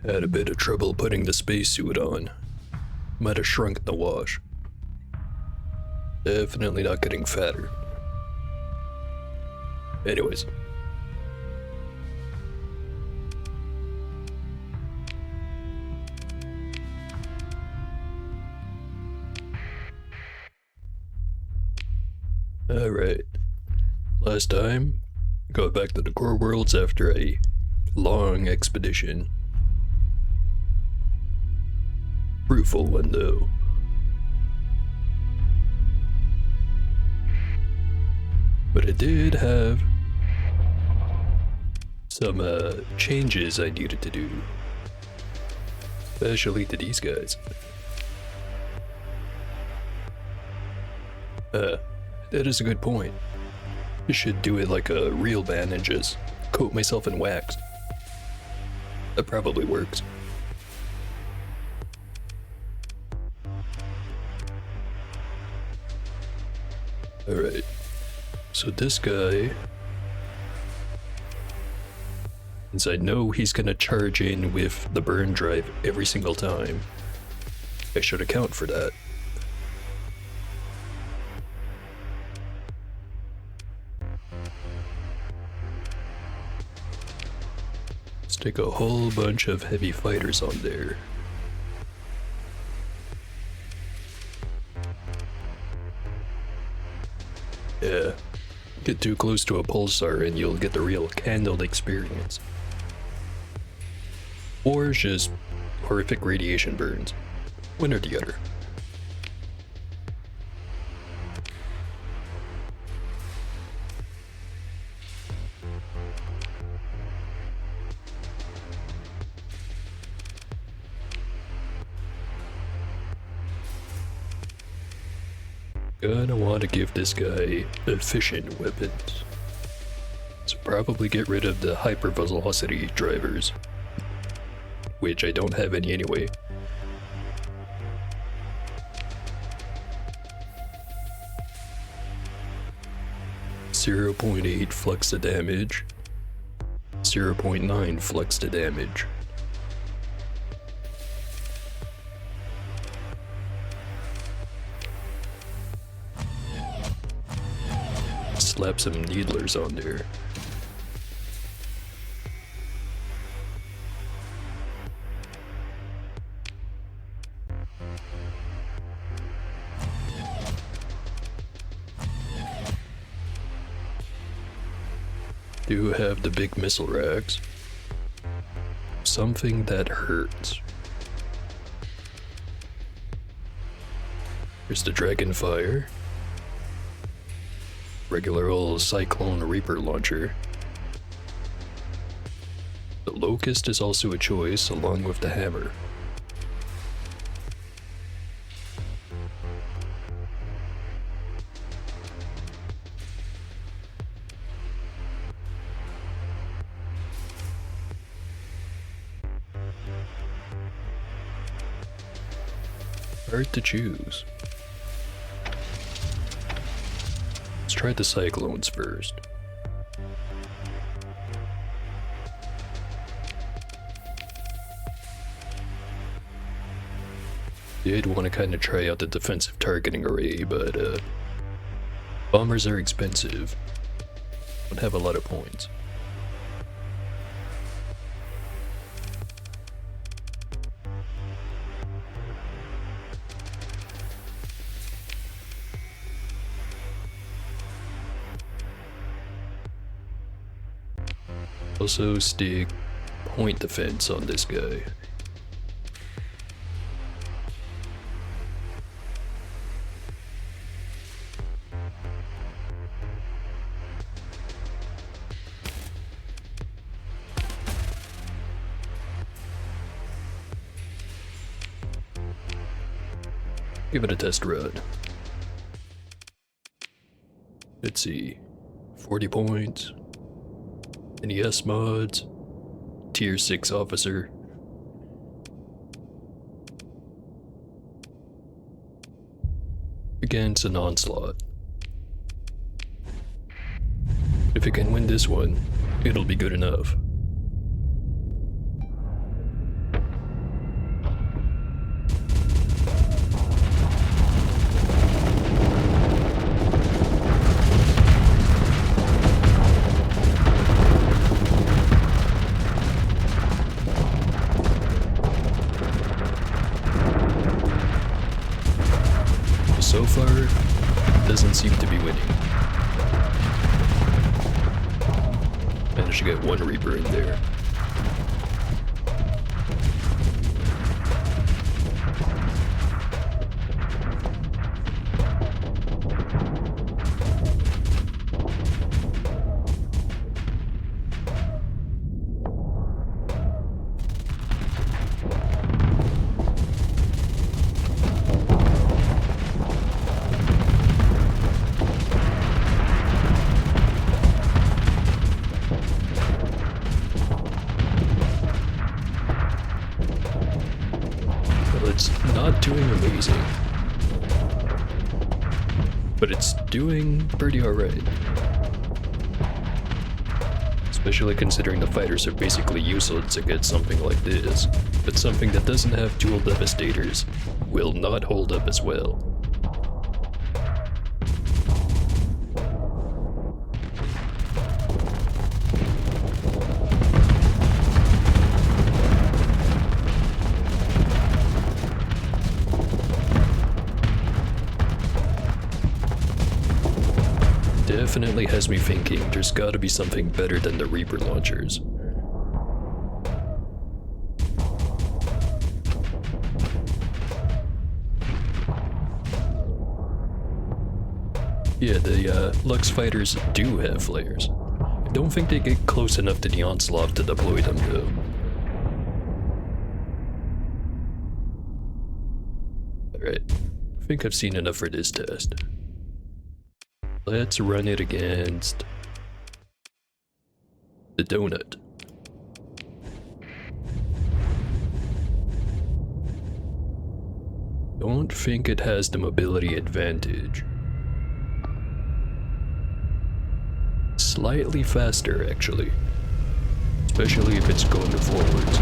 Had a bit of trouble putting the spacesuit on. Might have shrunk in the wash. Definitely not getting fatter. Anyways. Alright. Last time, got back to the core worlds after a long expedition. Fruitful one though. But I did have some changes I needed to do. Especially to these guys. That is a good point. I should do it like a real band and just coat myself in wax. That probably works. Alright. So this guy, since I know he's gonna charge in with the burn drive every single time, I should account for that. Stick a whole bunch of heavy fighters on there. Yeah, get too close to a pulsar and you'll get the real candled experience. Or just horrific radiation burns. One or the other. Gonna want to give this guy efficient weapons. So probably get rid of the hypervelocity drivers. Which I don't have any anyway. .8 flux to damage. 0.9 flux to damage. Slap some needlers on there. Do have the big missile racks. Something that hurts. Here's the Dragon Fire. Regular old Cyclone Reaper launcher. The Locust is also a choice along with the hammer. Hard to choose. Let's try the Cyclones first. Did want to kind of try out the defensive targeting array, but bombers are expensive. Don't have a lot of points. Also stick point defense on this guy. Give it a test run. Let's see. 40 points. NES mods. Tier 6 officer. Against an onslaught. If it can win this one, it'll be good enough. so far, doesn't seem to be winning. Managed to get one Reaper in there. It's not doing amazing, but it's doing pretty alright. Especially considering the fighters are basically useless against something like this, but something that doesn't have dual devastators will not hold up as well. Definitely has me thinking there's gotta be something better than the Reaper launchers. Yeah, the Lux fighters do have flares. I don't think they get close enough to the Onslaught to deploy them though. Alright, I think I've seen enough for this test. Let's run it against the donut. Don't think it has the mobility advantage. Slightly faster, actually. Especially if it's going forwards.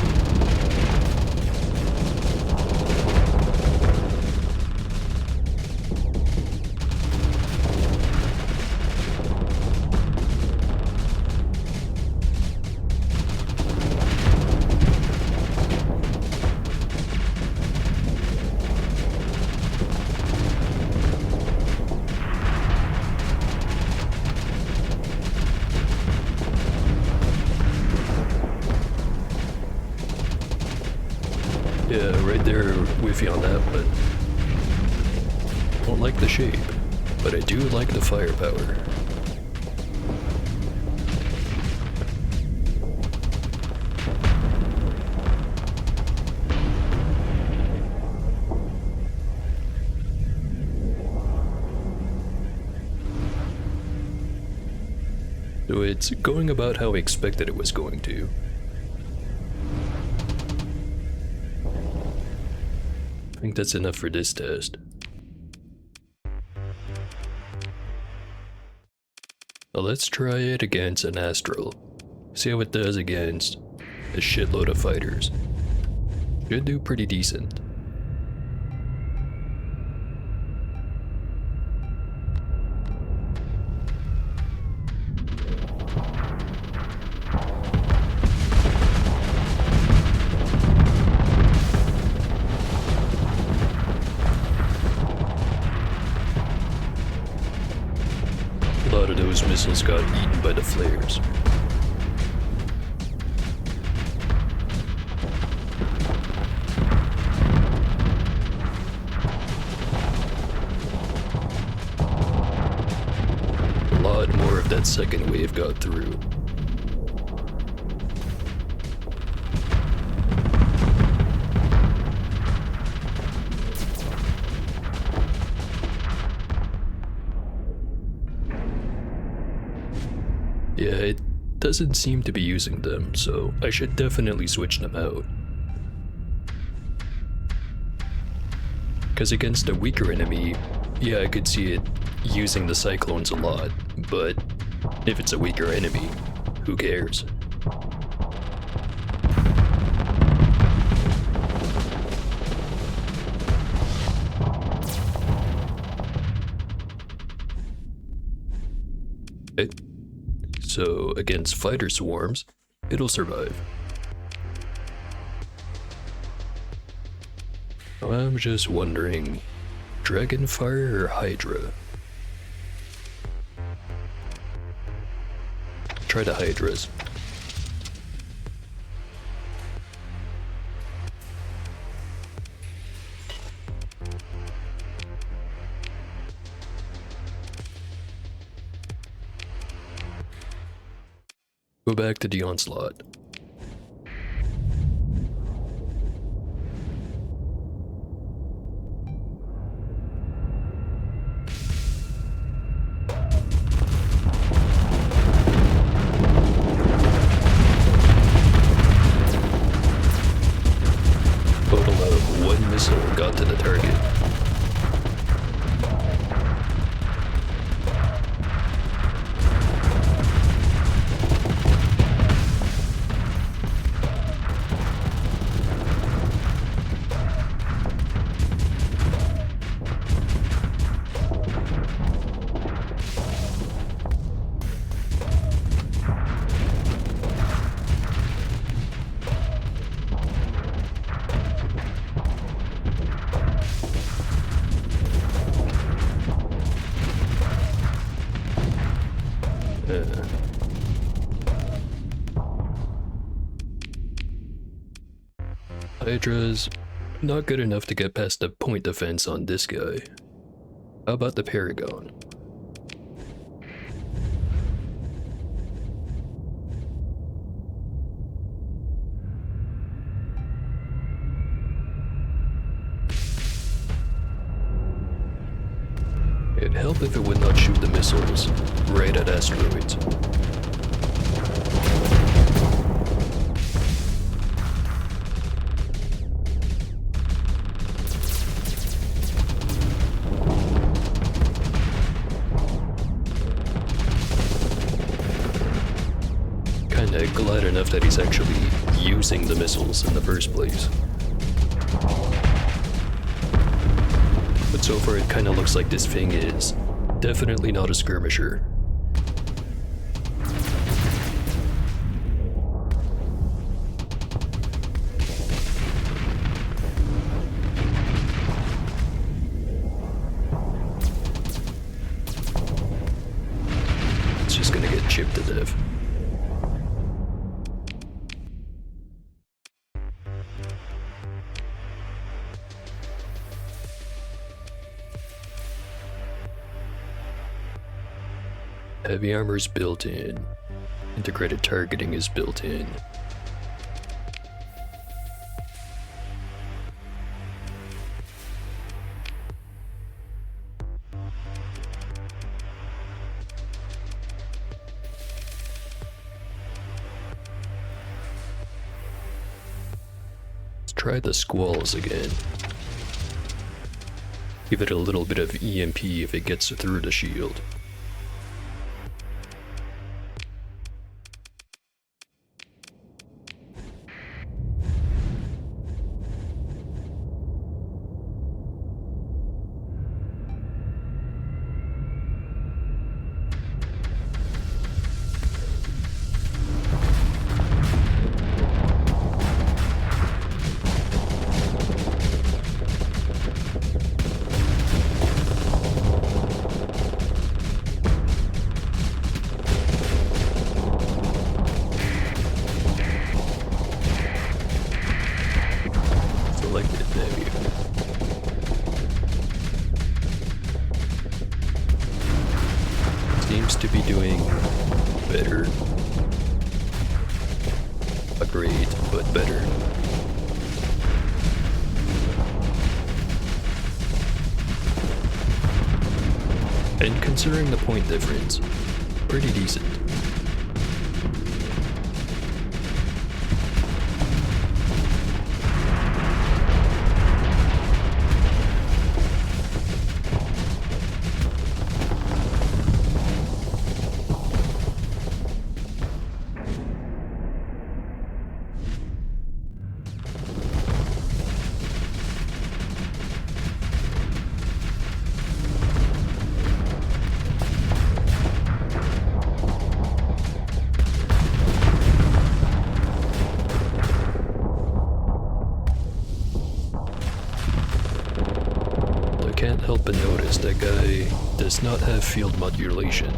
Yeah, right there with you on that, but I don't like the shape, but I do like the firepower. So it's going about how I expected it was going to. I think that's enough for this test. Now let's try it against an Astral. See how it does against a shitload of fighters. Should do pretty decent. A lot of those missiles got eaten by the flares. A lot more of that second wave got through. Yeah, it doesn't seem to be using them, so I should definitely switch them out. Because against a weaker enemy, yeah, I could see it using the Cyclones a lot, but if it's a weaker enemy, who cares? So against fighter swarms, it'll survive. I'm just wondering, Dragonfire or Hydra? Try the Hydras. Go back to the Onslaught. Total of 1 missile got to the target. Hydra's not good enough to get past the point defense on this guy. How about the Paragon? It'd help if it would not shoot the missiles right at asteroids. Kinda glad enough that he's actually using the missiles in the first place. But so far it kinda looks like this thing is definitely not a skirmisher. It's just gonna get chipped to death. Heavy armor is built in. Integrated targeting is built in. Let's try the Squalls again. Give it a little bit of EMP if it gets through the shield. Seems to be doing better. Not great, but better. And considering the point difference, pretty decent. can't help but notice that guy does not have field modulation.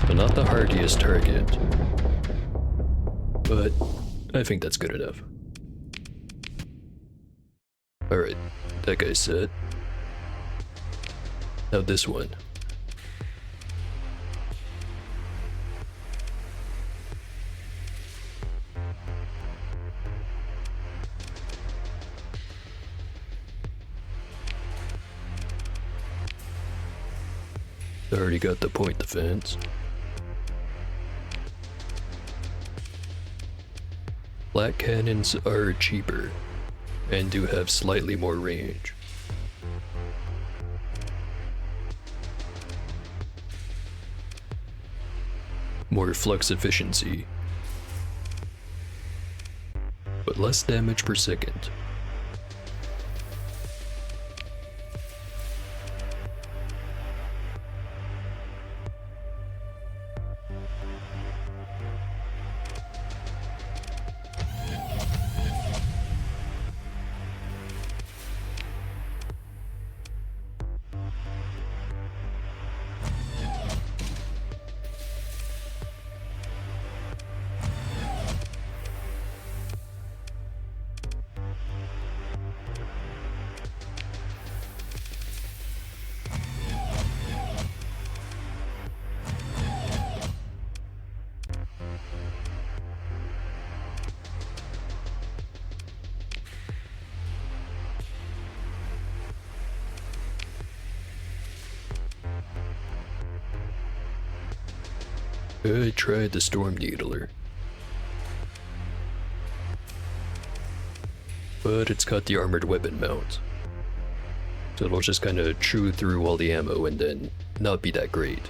So not the hardiest target, but I think that's good enough. Alright, that guy's set. Now this one. Already got the point defense. Black cannons are cheaper and do have slightly more range. More flux efficiency, but less damage per second. I tried the Storm Needler, but it's got the armored weapon mount, so it'll just kind of chew through all the ammo and then not be that great.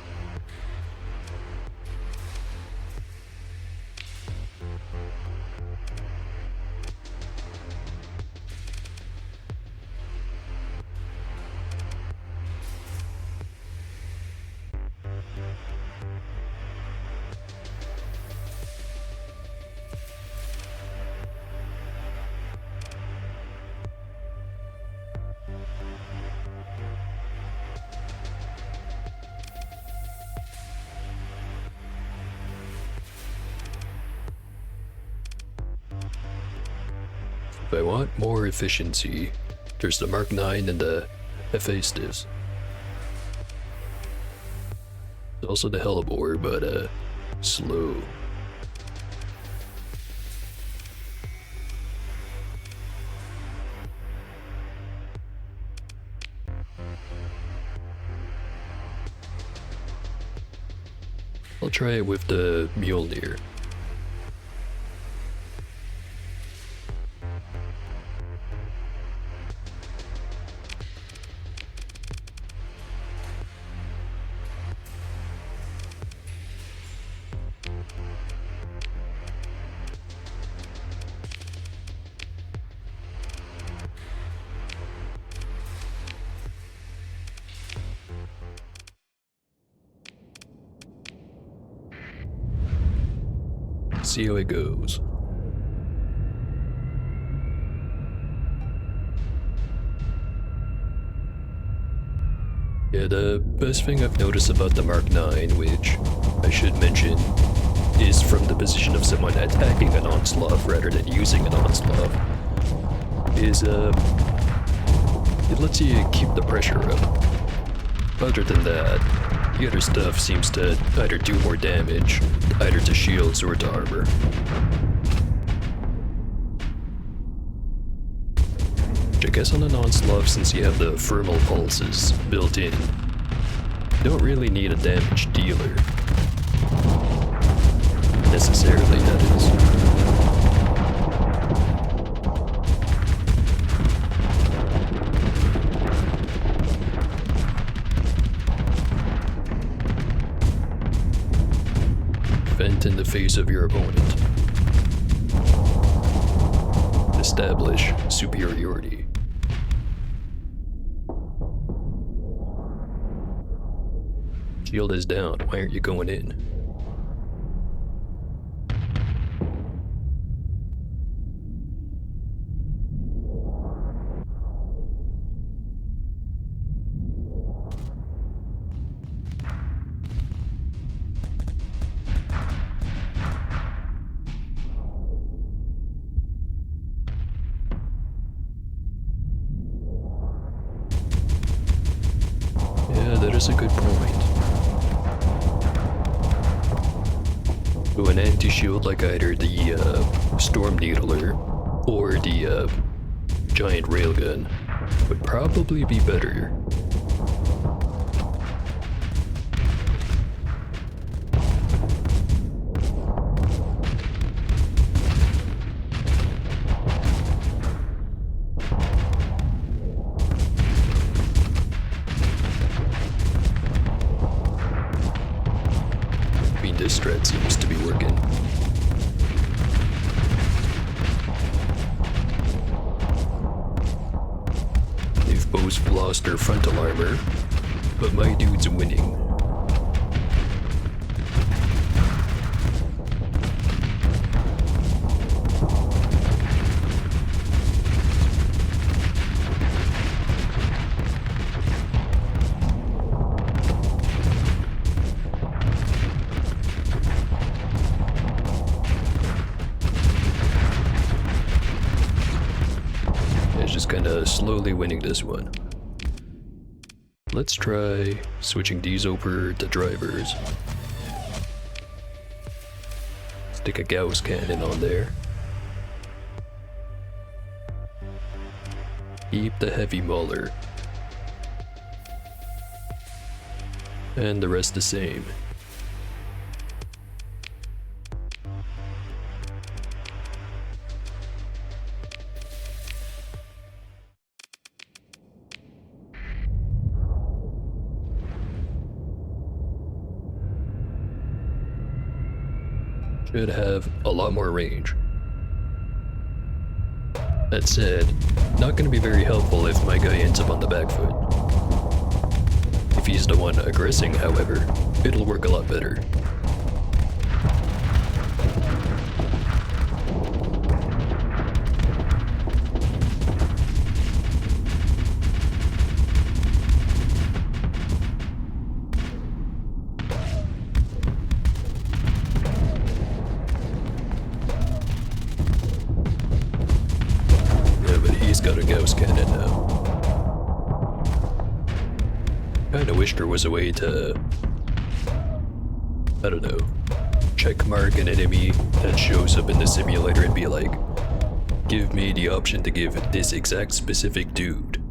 If I want more efficiency, there's the Mark 9 and the FA stiffs. There's also the Hellebore, but slow. I'll try it with the Mjolnir. See how it goes. Yeah, the best thing I've noticed about the Mark 9, which I should mention, is from the position of someone attacking an onslaught rather than using an onslaught, is it lets you keep the pressure up. Other than that, the other stuff seems to either do more damage, either to shields or to armor. Which I guess on an onslaught, since you have the thermal pulses built in, you don't really need a damage dealer. Necessarily, that is. In the face of your opponent. Establish superiority. Shield is down, why aren't you going in? is a good point. So an anti-shield like either the Storm Needler or the giant railgun would probably be better. This thread seems to be working. They've both lost their frontal armor, but my dude's winning. Just kinda slowly winning this one. Let's try switching these over to drivers. Stick a Gauss cannon on there. Keep the heavy mauler. And the rest the same. Should have a lot more range. That said, not going to be very helpful if my guy ends up on the back foot. If he's the one aggressing, however, it'll work a lot better. Got a Gauss cannon now. Kinda wish there was a way to, I don't know, check mark an enemy that shows up in the simulator and be like, give me the option to give this exact specific dude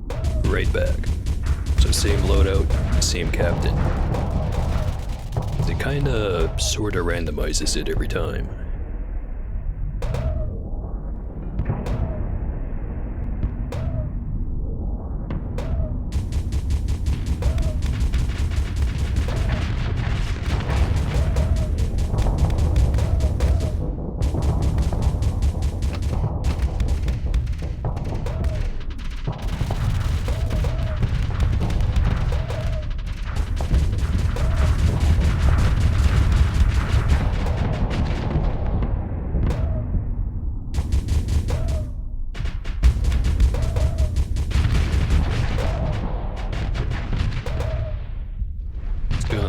right back. So same loadout, same captain. It kinda sorta randomizes it every time.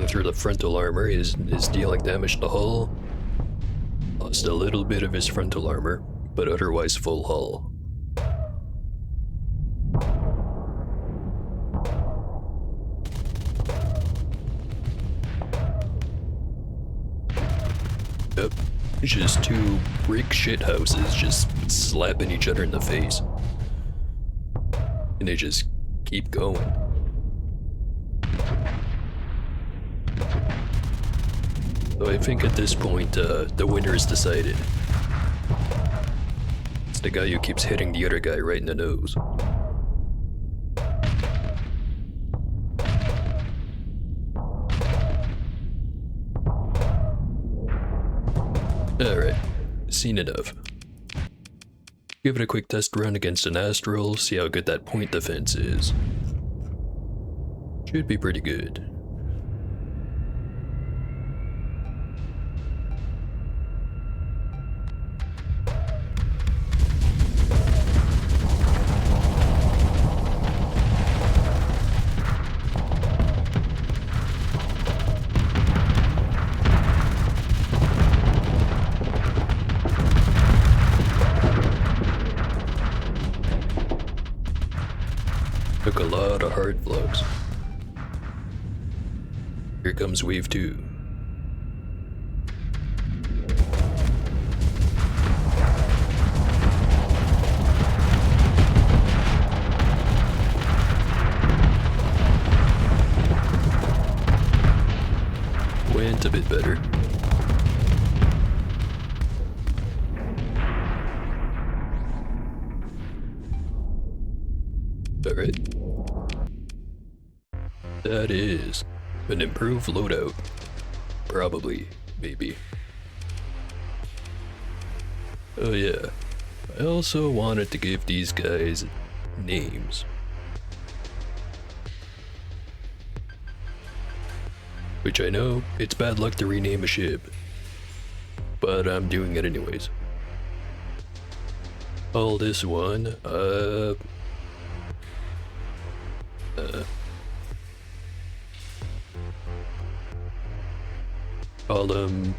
Through the frontal armor is dealing damage to the hull. Lost a little bit of his frontal armor, but otherwise full hull. Yep, just two brick shit houses just slapping each other in the face. And they just keep going. So I think at this point, the winner is decided. It's the guy who keeps hitting the other guy right in the nose. Alright, seen enough. Give it a quick test run against an Astral, see how good that point defense is. Should be pretty good. Took a lot of hard plugs. Here comes wave 2. Went a bit better. Alright. That is an improved loadout. Probably, maybe. Oh yeah, I also wanted to give these guys names. Which I know, it's bad luck to rename a ship. But I'm doing it anyways. Call this one, call them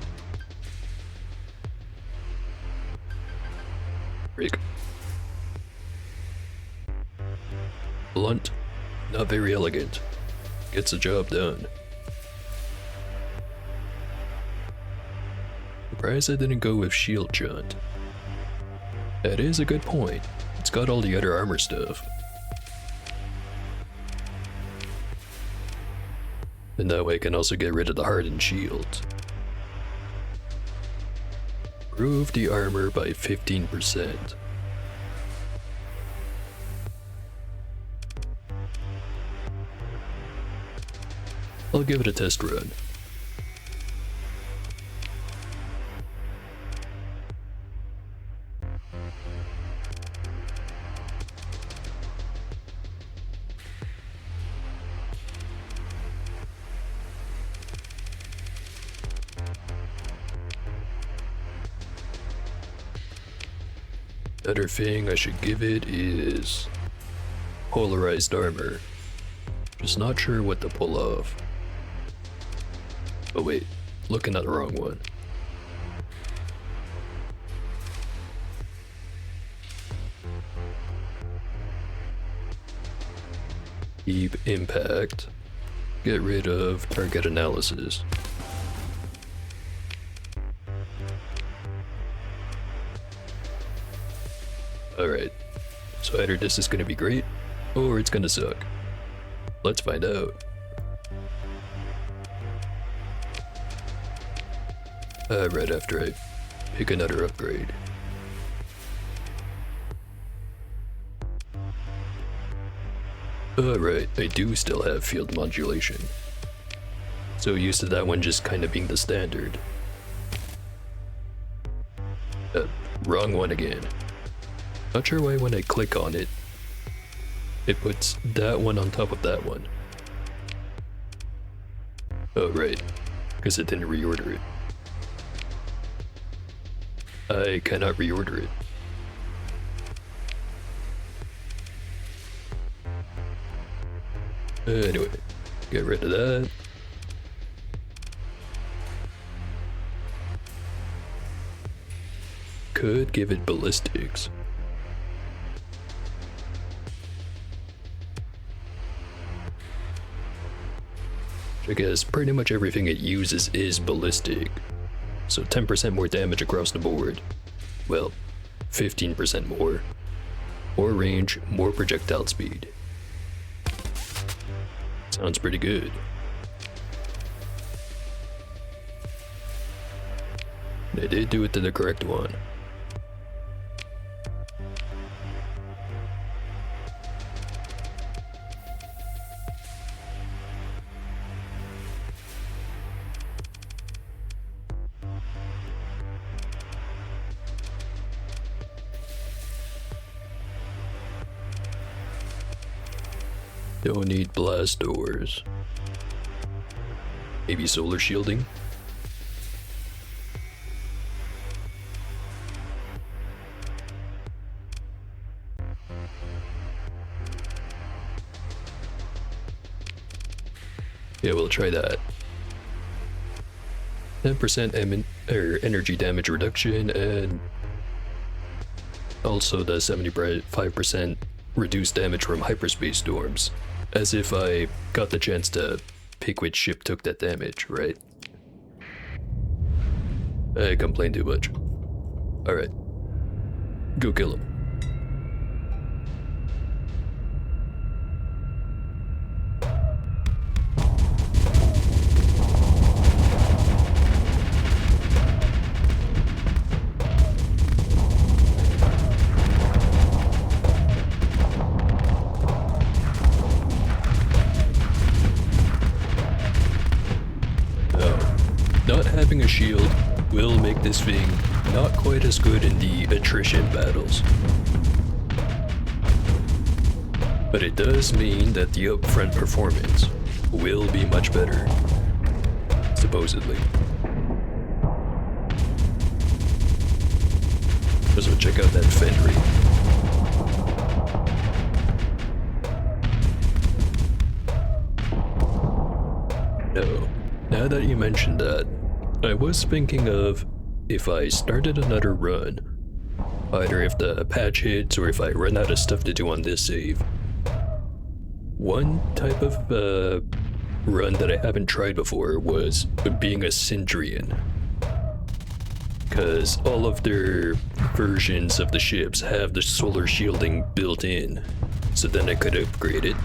Rick. Blunt, not very elegant. Gets the job done. Surprised I didn't go with shield shunt. That is a good point. It's got all the other armor stuff. And that way I can also get rid of the hardened shields. Improve the armor by 15%. I'll give it a test run. Other thing I should give it is polarized armor. Just not sure what to pull off. Oh wait, looking at the wrong one. Keep impact. Get rid of target analysis. Alright, so either this is gonna be great, or it's gonna suck. Let's find out. Right after I pick another upgrade. Alright, I do still have field modulation. So used to that one just kind of being the standard. Wrong one again. Not sure why when I click on it, it puts that one on top of that one. Oh right, because it didn't reorder it. I cannot reorder it. Anyway, get rid of that. Could give it ballistics. I guess pretty much everything it uses is ballistic. So 10% more damage across the board. Well, 15% more. More range, more projectile speed. Sounds pretty good. They did do it to the correct one. Don't need blast doors. Maybe solar shielding? Yeah, we'll try that. 10% energy damage reduction, and also the 75% reduced damage from hyperspace storms. As if I got the chance to pick which ship took that damage, right? I complain too much. Alright. Go kill him. Not having a shield will make this thing not quite as good in the attrition battles. But it does mean that the upfront performance will be much better. Supposedly. So check out that Fenry. No. Now that you mentioned that, I was thinking of if I started another run, either if the patch hits or if I run out of stuff to do on this save. One type of run that I haven't tried before was being a Syndrian. Because all of their versions of the ships have the solar shielding built in, so then I could upgrade it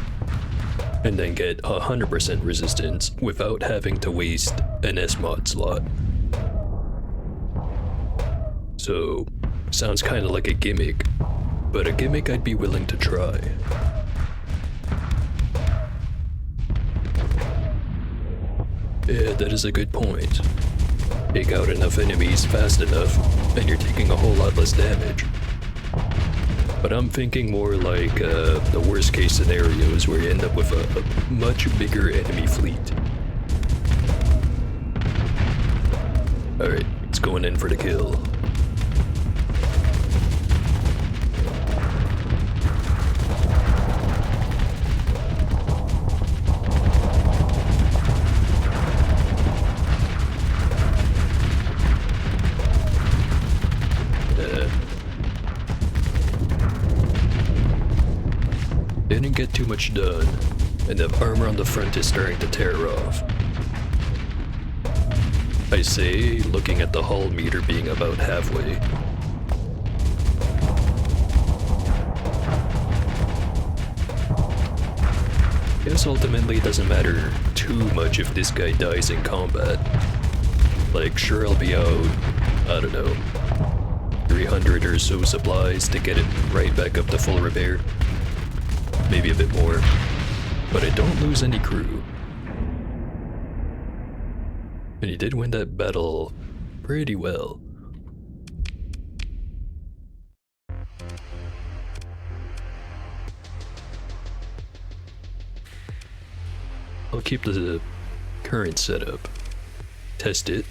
and then get 100% resistance without having to waste an SMod slot. So, sounds kinda like a gimmick, but a gimmick I'd be willing to try. Yeah, that is a good point. Take out enough enemies fast enough, and you're taking a whole lot less damage. But I'm thinking more like the worst case scenarios where you end up with a much bigger enemy fleet. Alright, it's going in for the kill. Didn't get too much done, and the armor on the front is starting to tear off. I say, looking at the hull meter being about halfway. Guess ultimately it doesn't matter too much if this guy dies in combat. Like, sure I'll be out, I don't know, 300 or so supplies to get it right back up to full repair. Maybe a bit more, but I don't lose any crew. And he did win that battle pretty well. I'll keep the current setup, test it,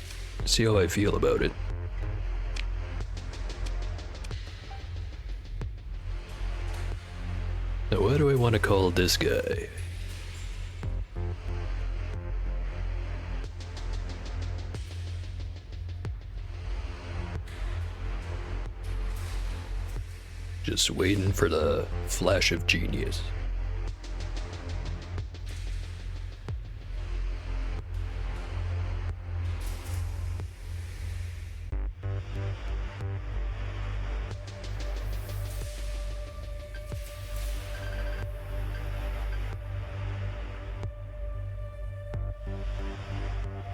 see how I feel about it. Now what do I want to call this guy? Just waiting for the flash of genius.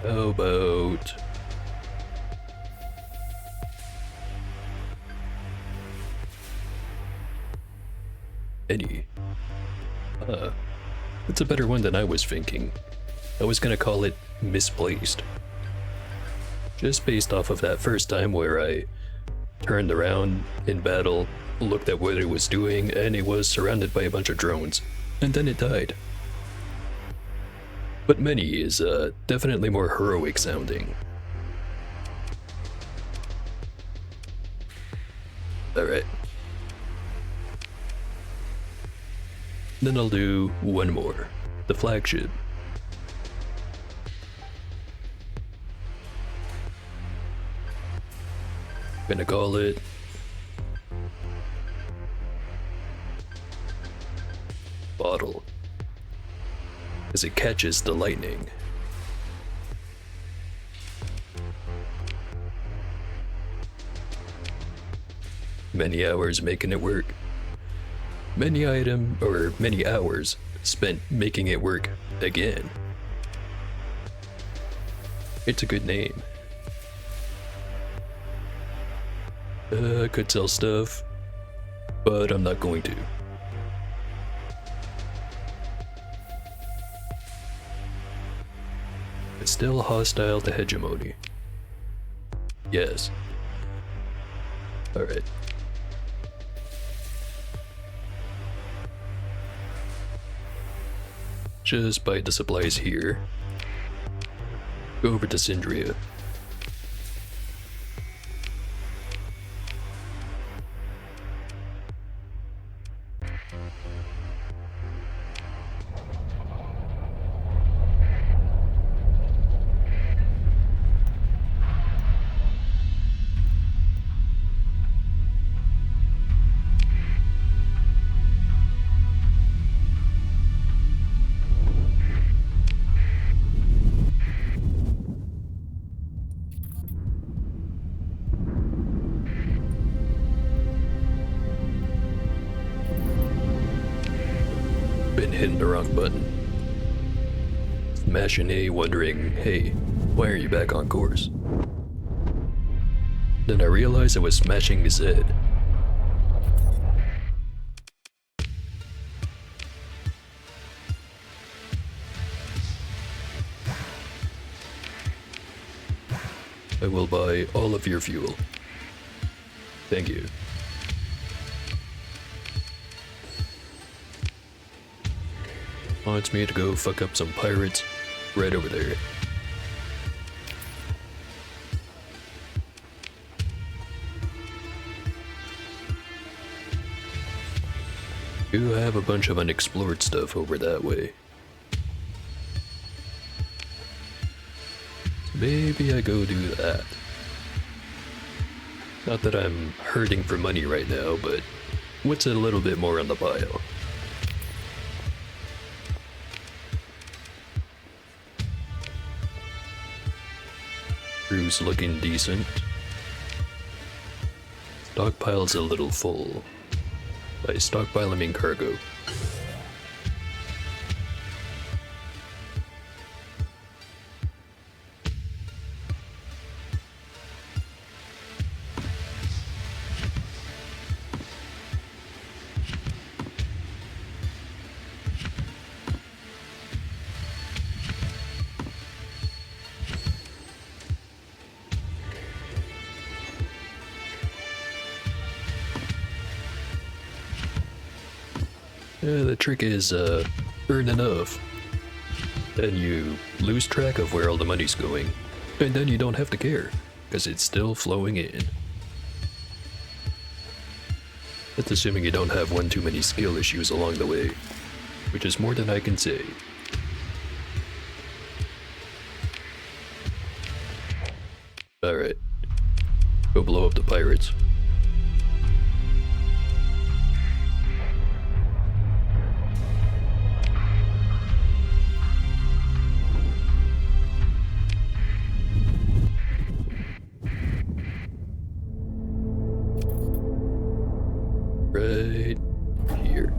How about Eddie? That's a better one than I was thinking. I was gonna call it Misplaced. Just based off of that first time where I turned around in battle, looked at what it was doing, and it was surrounded by a bunch of drones, and then it died. But Many is definitely more heroic sounding. Alright. Then I'll do one more. The flagship. Gonna call it Bottle. as it catches the lightning. Many hours making it work. Many hours spent making it work again. It's a good name. I could sell stuff, but I'm not going to. It's still hostile to hegemony. Yes. Alright. Just buy the supplies here. Go over to Syndria. Been hitting the wrong button. Smashing A, wondering, hey, why are you back on course? Then I realized I was smashing Z. I will buy all of your fuel. Thank you. Wants me to go fuck up some pirates right over there. You have a bunch of unexplored stuff over that way. Maybe I go do that. Not that I'm hurting for money right now, but what's a little bit more on the pile? Crew's looking decent. Stockpile's a little full. By stockpile I mean cargo. The trick is, earn enough. Then you lose track of where all the money's going, and then you don't have to care, because it's still flowing in. That's assuming you don't have one too many skill issues along the way, which is more than I can say. Alright. Go blow up the pirates. Right here.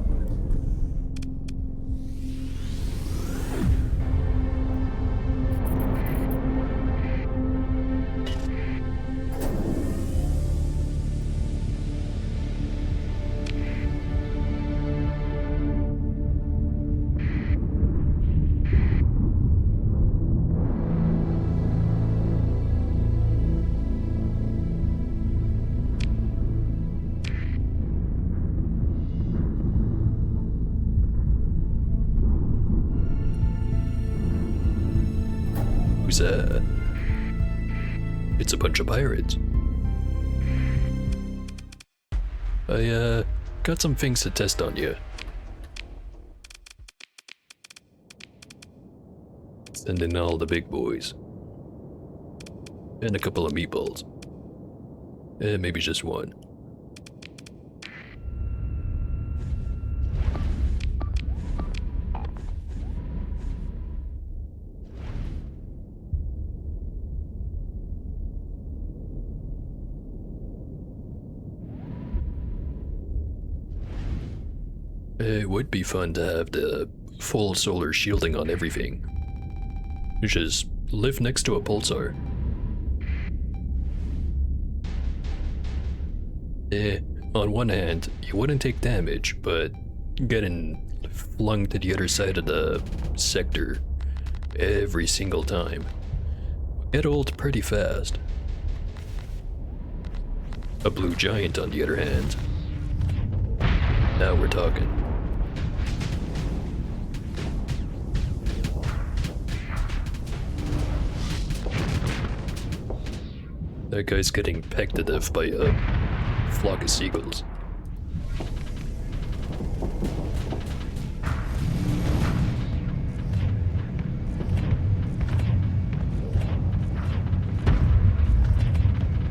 Who's that? It's a bunch of pirates. I, got some things to test on you. Send in all the big boys. And a couple of meatballs. And maybe just one. It would be fun to have the full solar shielding on everything. You just live next to a pulsar. On one hand, you wouldn't take damage, but getting flung to the other side of the sector every single time would get old pretty fast. A blue giant, on the other hand. Now we're talking. That guy's getting pecked to death by a flock of seagulls.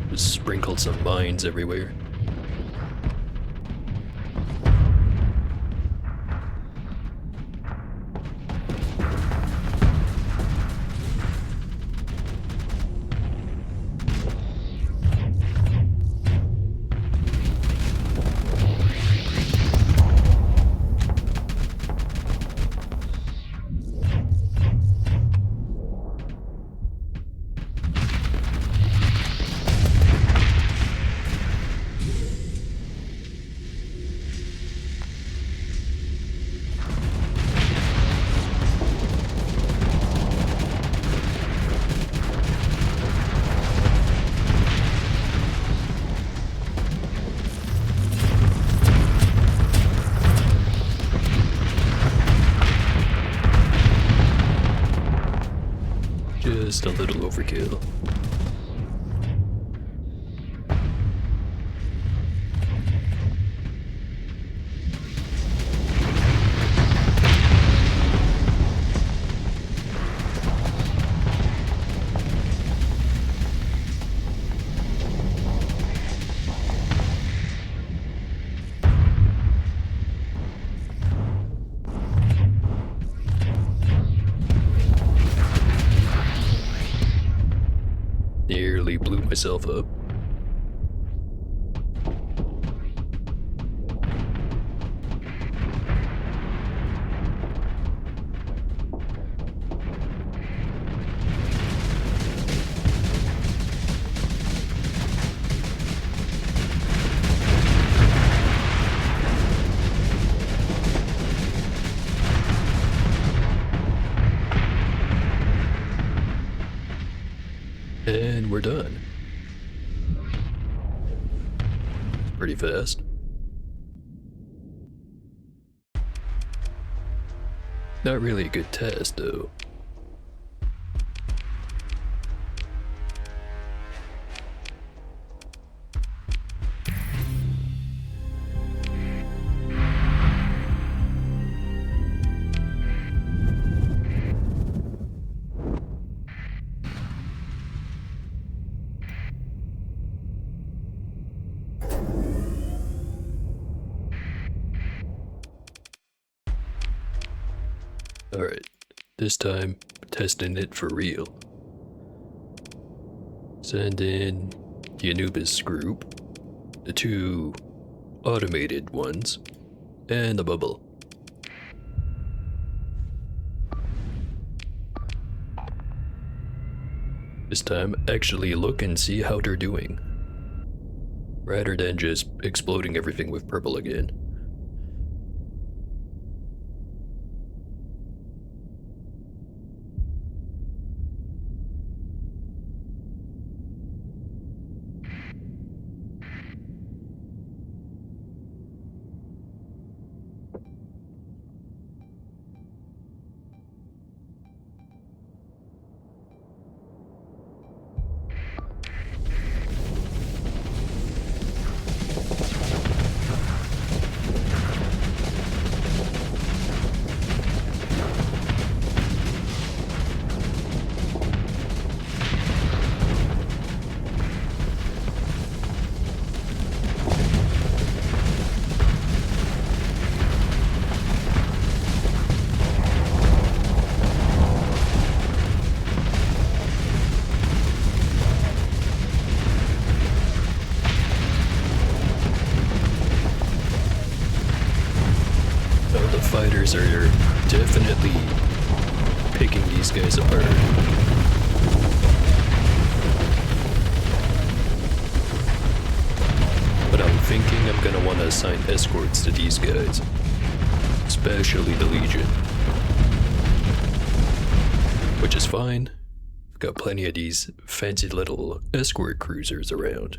Just sprinkled some mines everywhere. Just a little overkill. Nearly blew myself up. And we're done. Pretty fast. Not really a good test, though. Alright, this time, testing it for real. Send in the Anubis group, the two automated ones, and the bubble. This time, actually look and see how they're doing, rather than just exploding everything with purple again. Raiders are definitely picking these guys apart. But I'm thinking I'm gonna want to assign escorts to these guys, especially the Legion. Which is fine. I've got plenty of these fancy little escort cruisers around.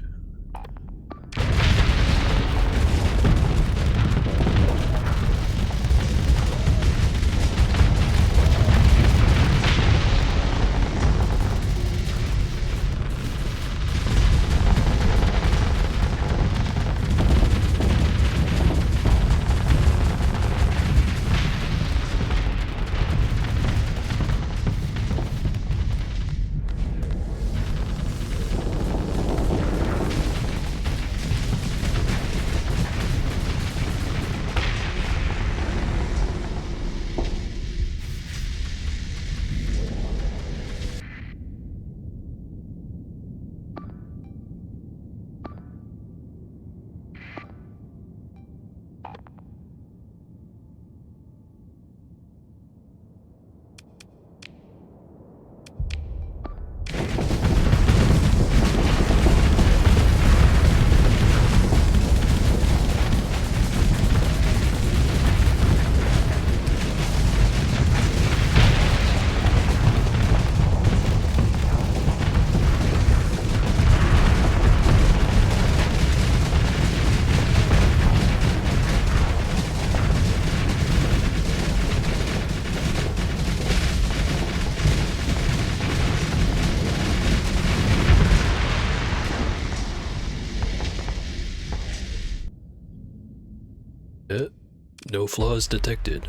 No flaws detected.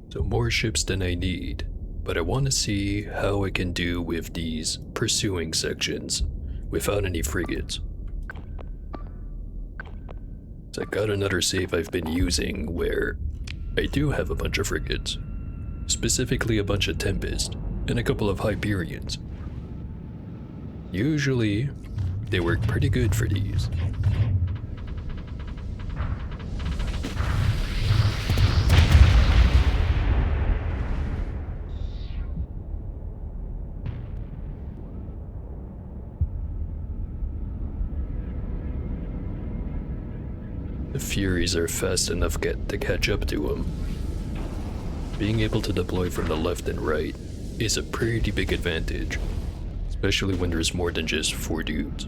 So more ships than I need, but I want to see how I can do with these pursuing sections without any frigates. So I got another save I've been using where I do have a bunch of frigates, specifically a bunch of Tempest and a couple of Hyperions. Usually, they work pretty good for these. The Furies are fast enough to catch up to them. Being able to deploy from the left and right is a pretty big advantage, especially when there's more than just 4 dudes.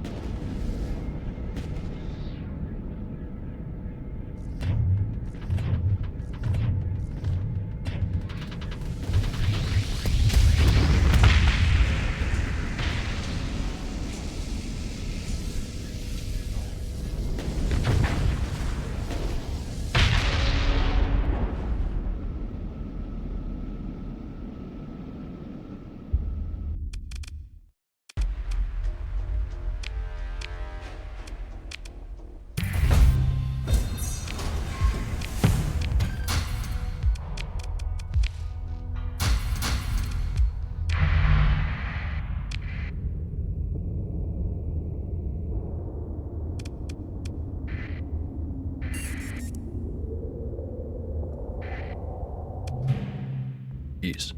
Jeez,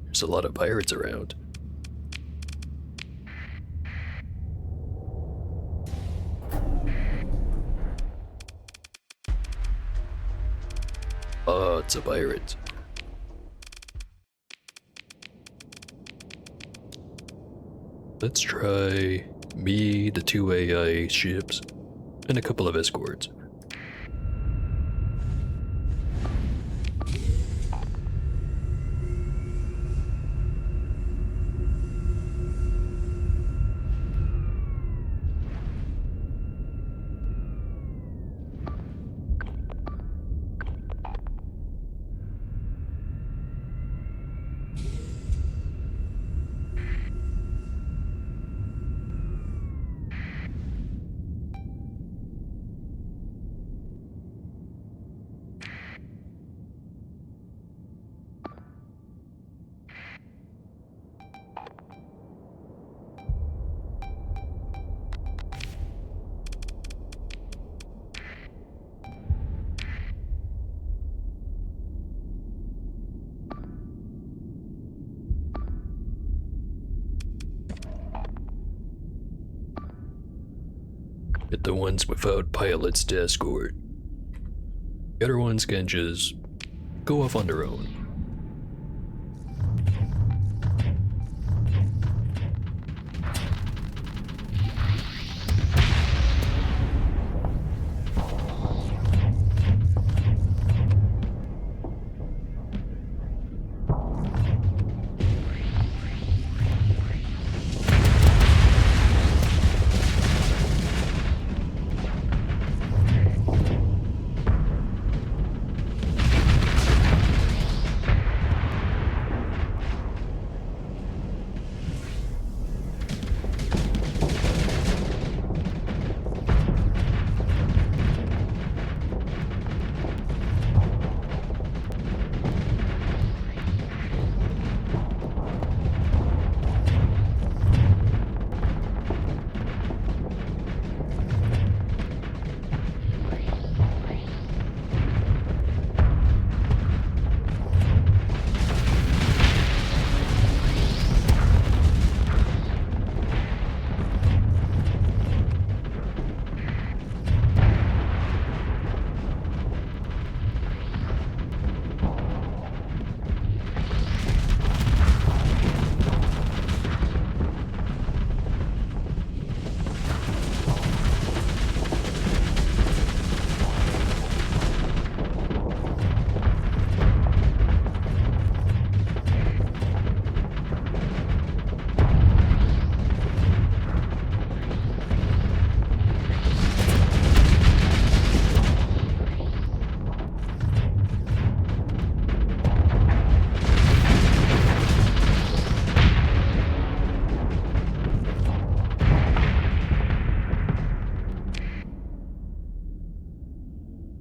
there's a lot of pirates around. Oh, it's a pirate. Let's try me, the 2 AI ships, and a couple of escorts. Get the ones without pilots to escort. The other ones can just go off on their own.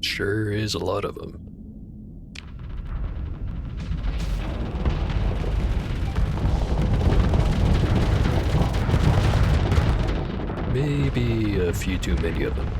Sure is a lot of them. Maybe a few too many of them.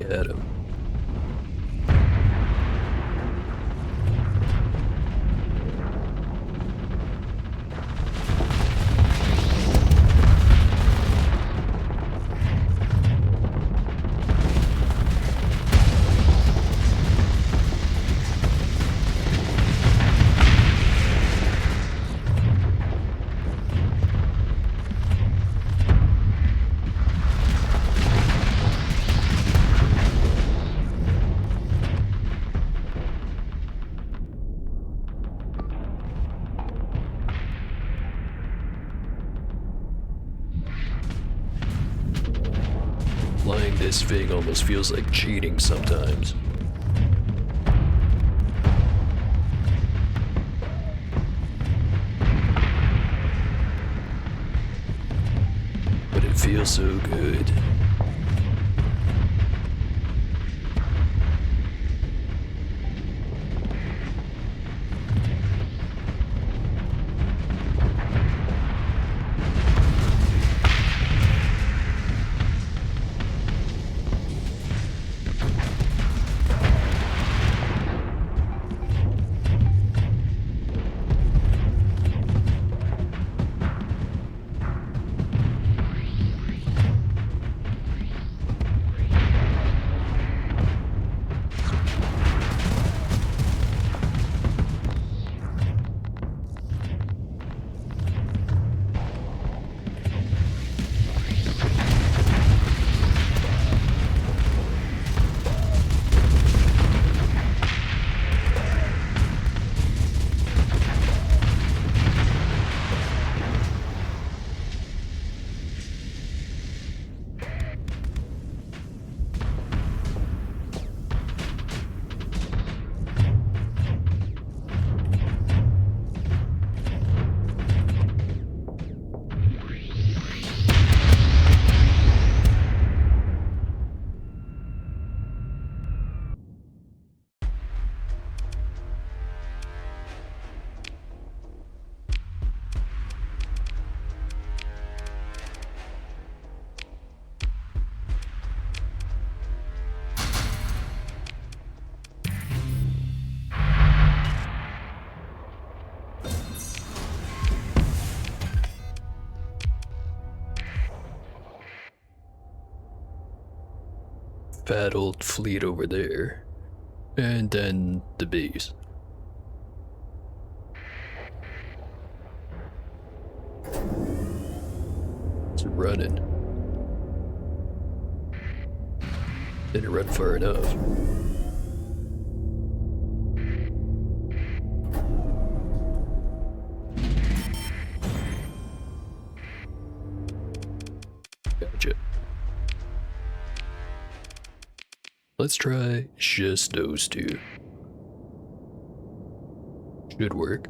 Get him. Flying this thing almost feels like cheating sometimes. But it feels so good. fat old fleet over there. And then the base. It's running. Didn't run far enough. Gotcha. Let's try just those two. Should work.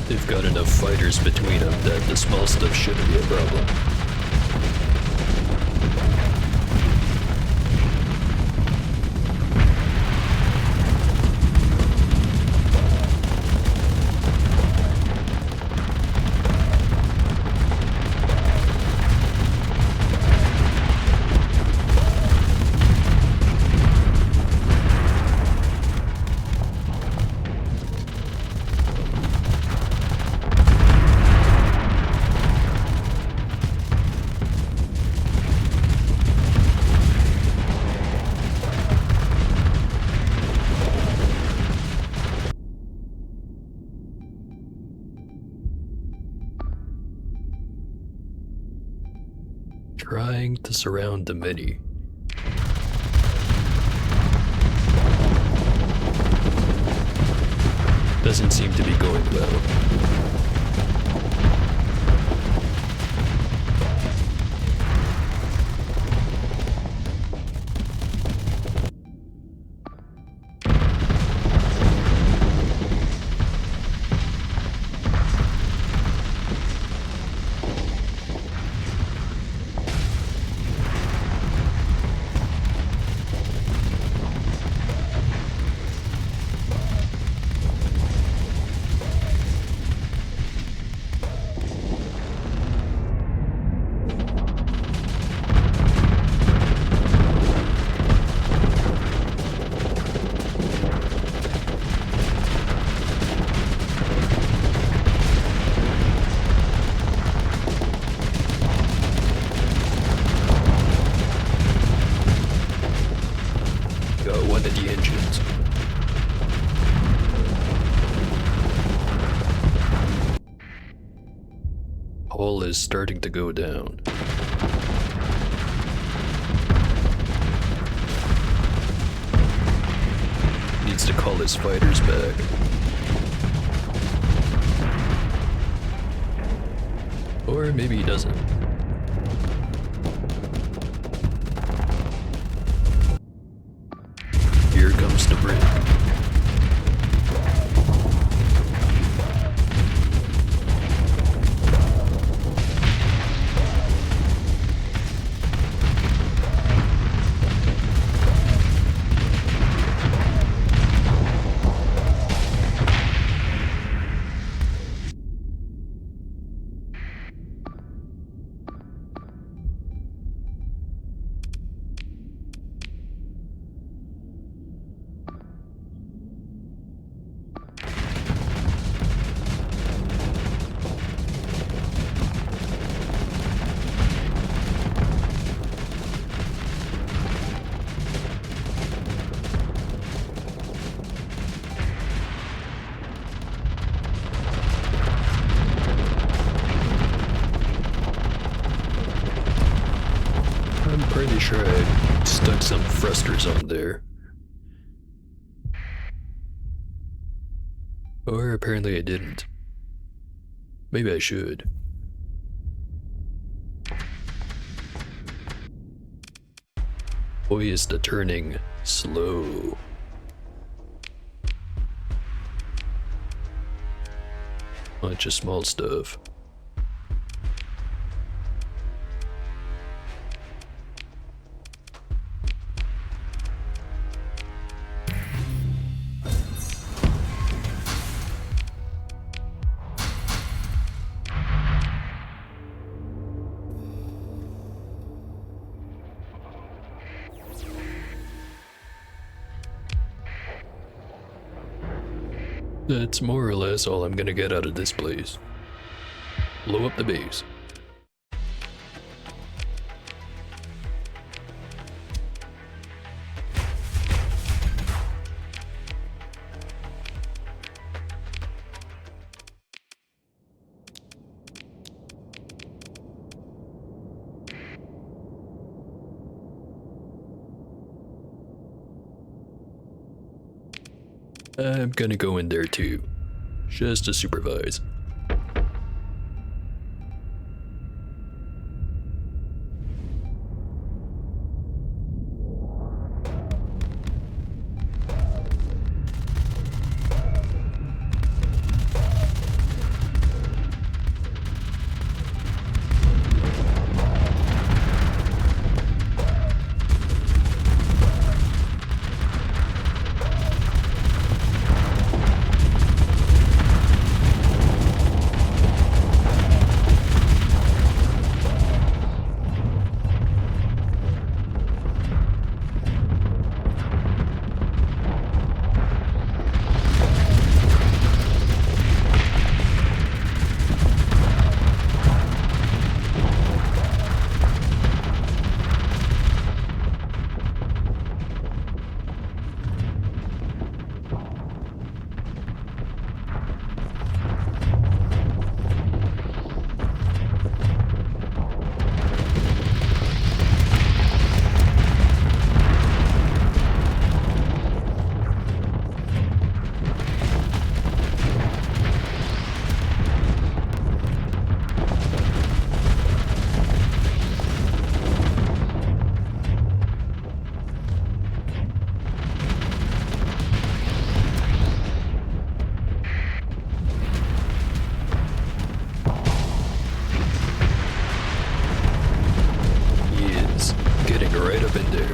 They've got enough fighters between them that the small stuff shouldn't be a problem. Trying to surround the many. Doesn't seem to be going well. Got one of the engines. Hull is starting to go down. Needs to call his fighters back. Or maybe he doesn't. Here comes the brig. I'm pretty sure I stuck some thrusters on there. Or apparently I didn't. Maybe I should. Boy, is the turning slow. Bunch of small stuff. That's more or less all I'm gonna get out of this place. Blow up the base. I'm gonna go in there too, just to supervise. Right up in there.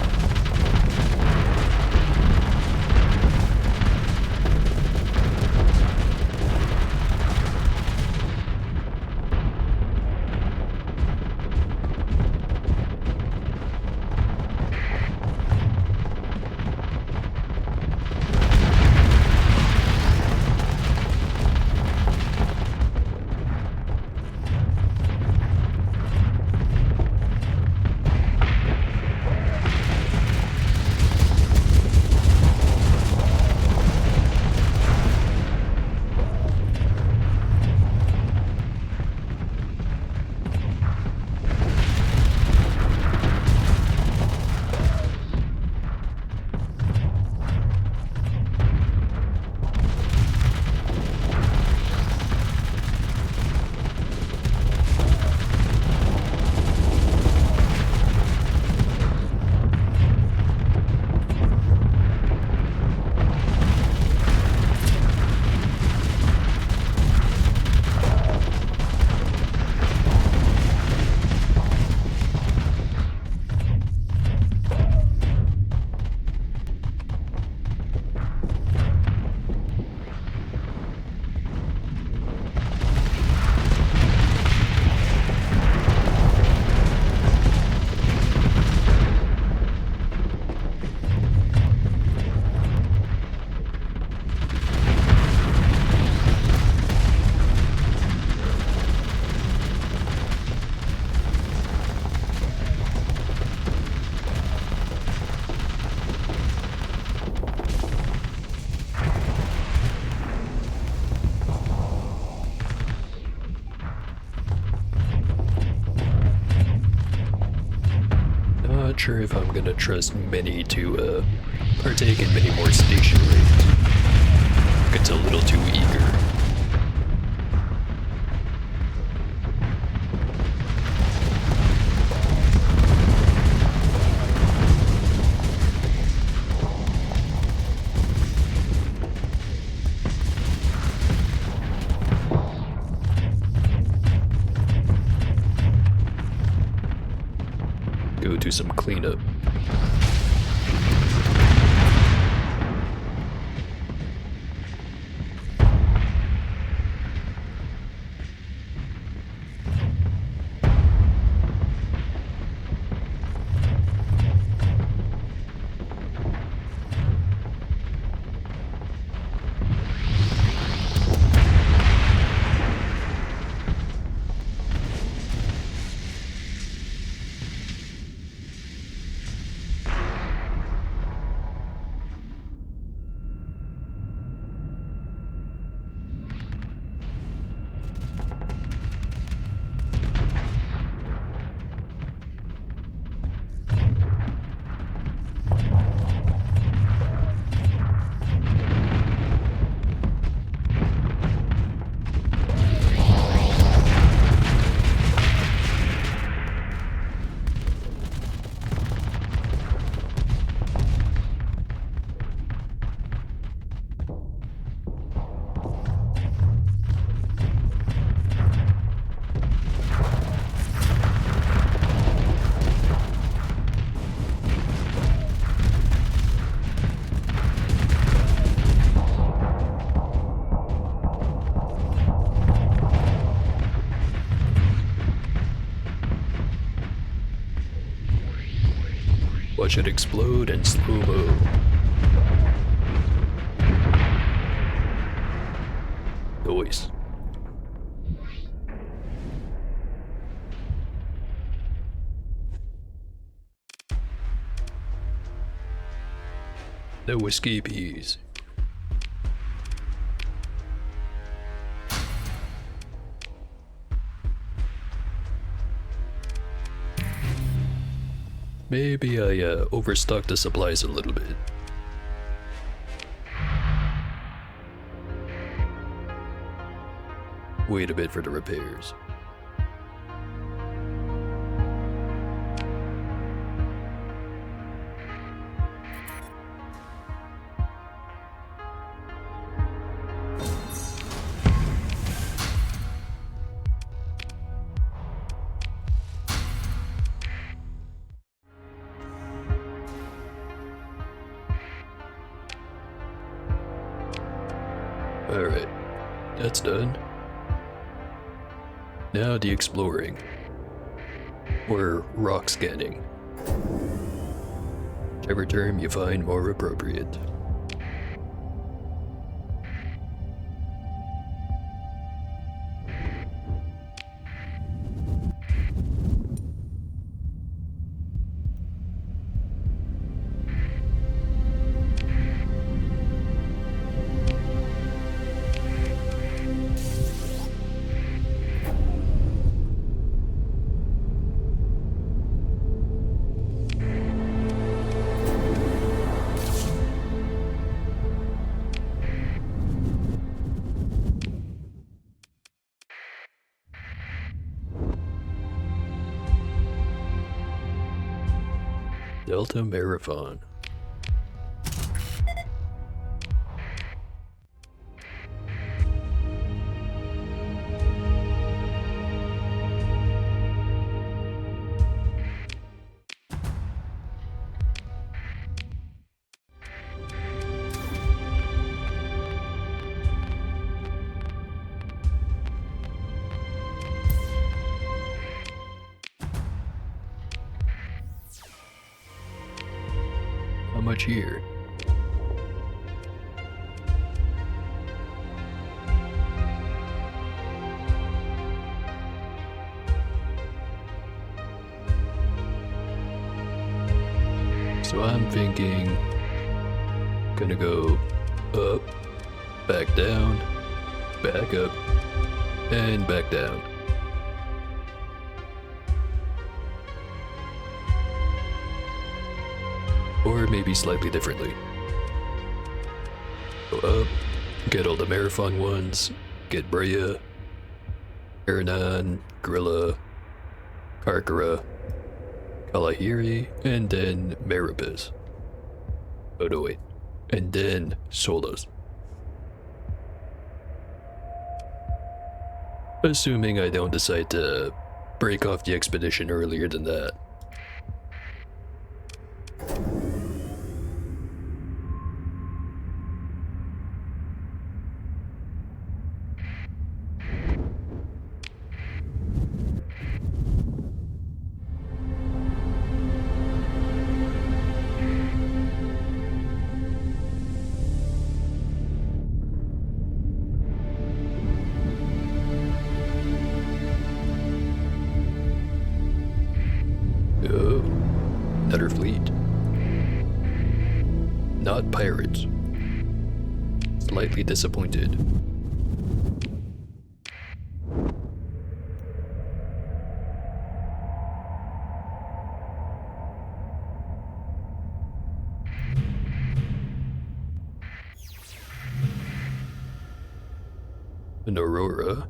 Not sure if I'm gonna trust Minnie to partake in many more station raids. It's a little too eager. Go do some cleanup. Watch it explode in slow-mo. Noise. No escapees. Maybe I overstocked the supplies a little bit. Wait a bit for the repairs. Alright, that's done. Now the exploring. Or rock scanning. Whichever term you find more appropriate. Delta Marathon. How much here? So I'm thinking, gonna go up, back down, back up, and back down. Or maybe slightly differently. Go up, get all the Marathon ones, get Brea, Aranan, Gorilla, Karkara, Kalahiri, and then Maribis. Oh no wait, and then Solos. Assuming I don't decide to break off the expedition earlier than that. Oh, another fleet. Not pirates. Slightly disappointed. An Aurora,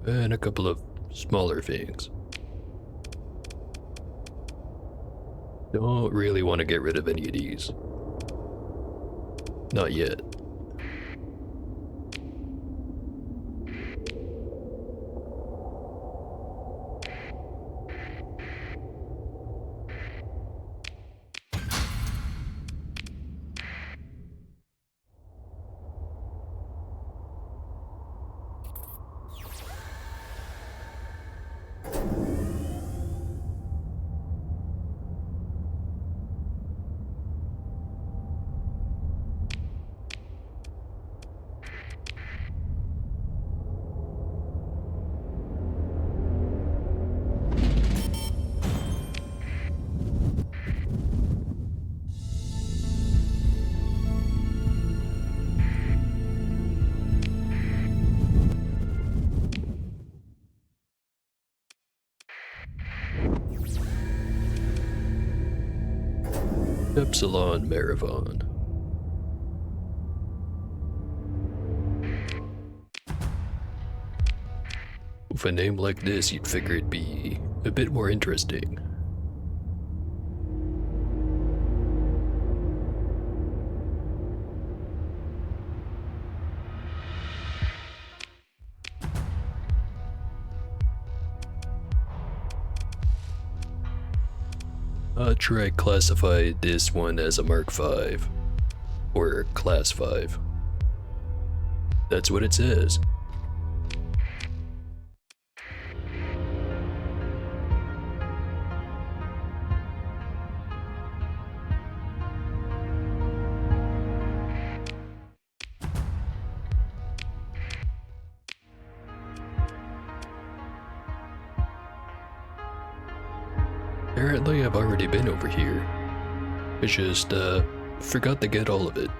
and a couple of smaller things. Don't really want to get rid of any of these. Not yet. Epsilon Maravon. With a name like this, you'd figure it'd be a bit more interesting. Try classify this one as a Mark V, or Class 5. That's what it says. Apparently I've already been over here. I just, forgot to get all of it.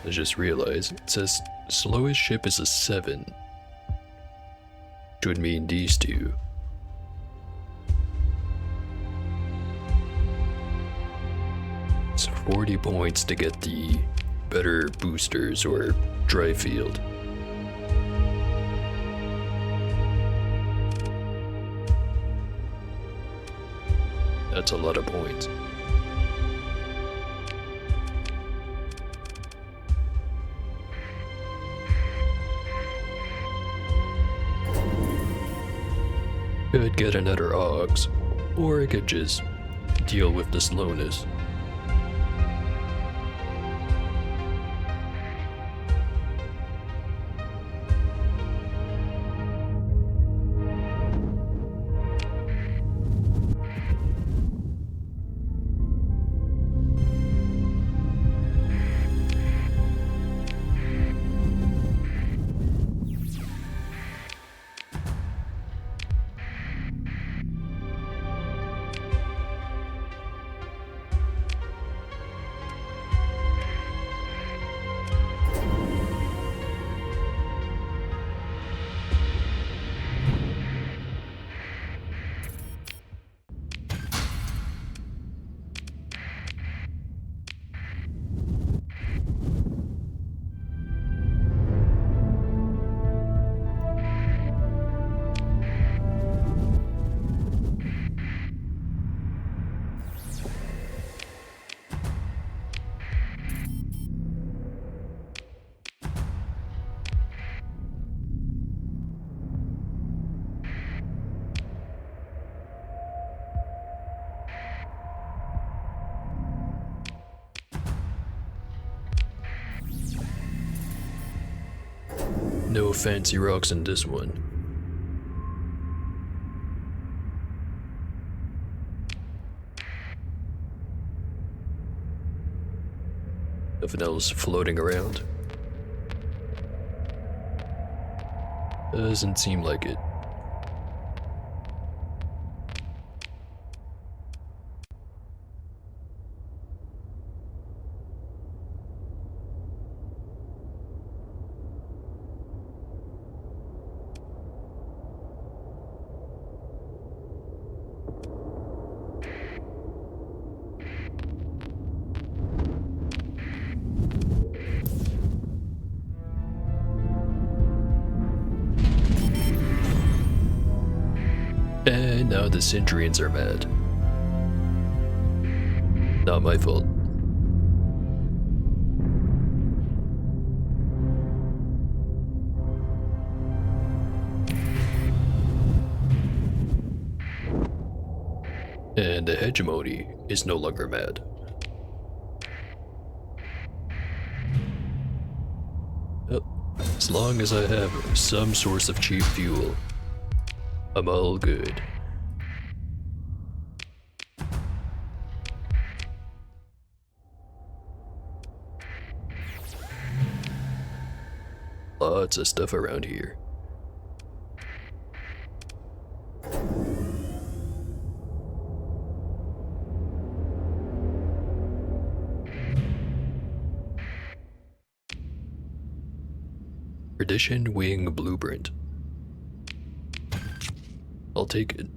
I just realized it says slowest ship is a 7. Which would mean these two. It's 40 points to get the better boosters or dry field. That's a lot of points. Could get another Augs, or I could just deal with the slowness. No fancy rocks in this one. Nothing else floating around. Doesn't seem like it. And now the Centurions are mad. Not my fault. And the hegemony is no longer mad. Well, as long as I have some source of cheap fuel, I'm all good. Lots of stuff around here. Tradition Wing Blueprint. I'll take it.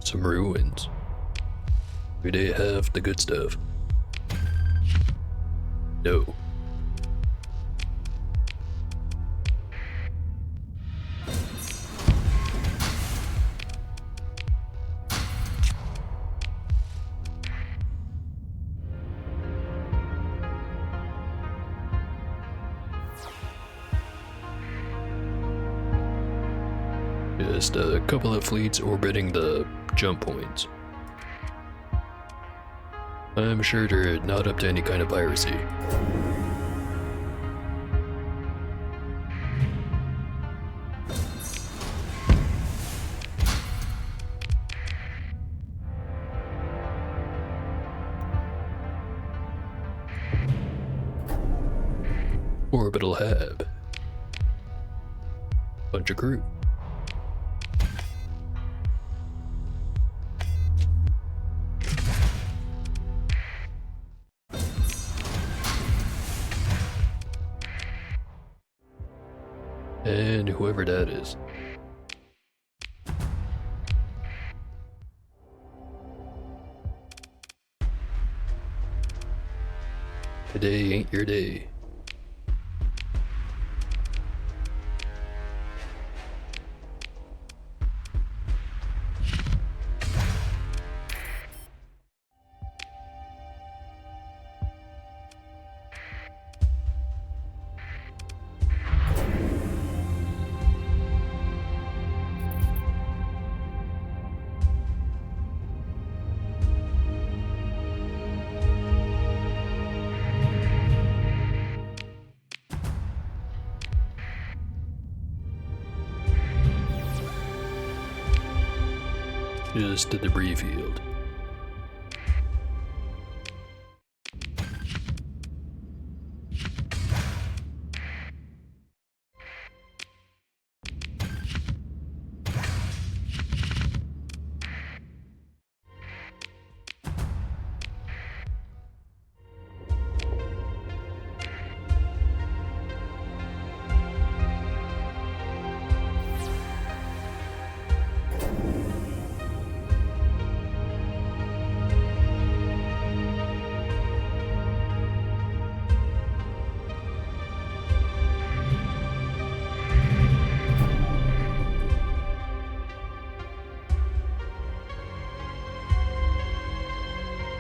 Some ruins. Do they have the good stuff? No. Just a couple of fleets orbiting the jump points. I'm sure they're not up to any kind of piracy. Orbital hab. Bunch of crew. And whoever that is. Today ain't your day. Just a debris field.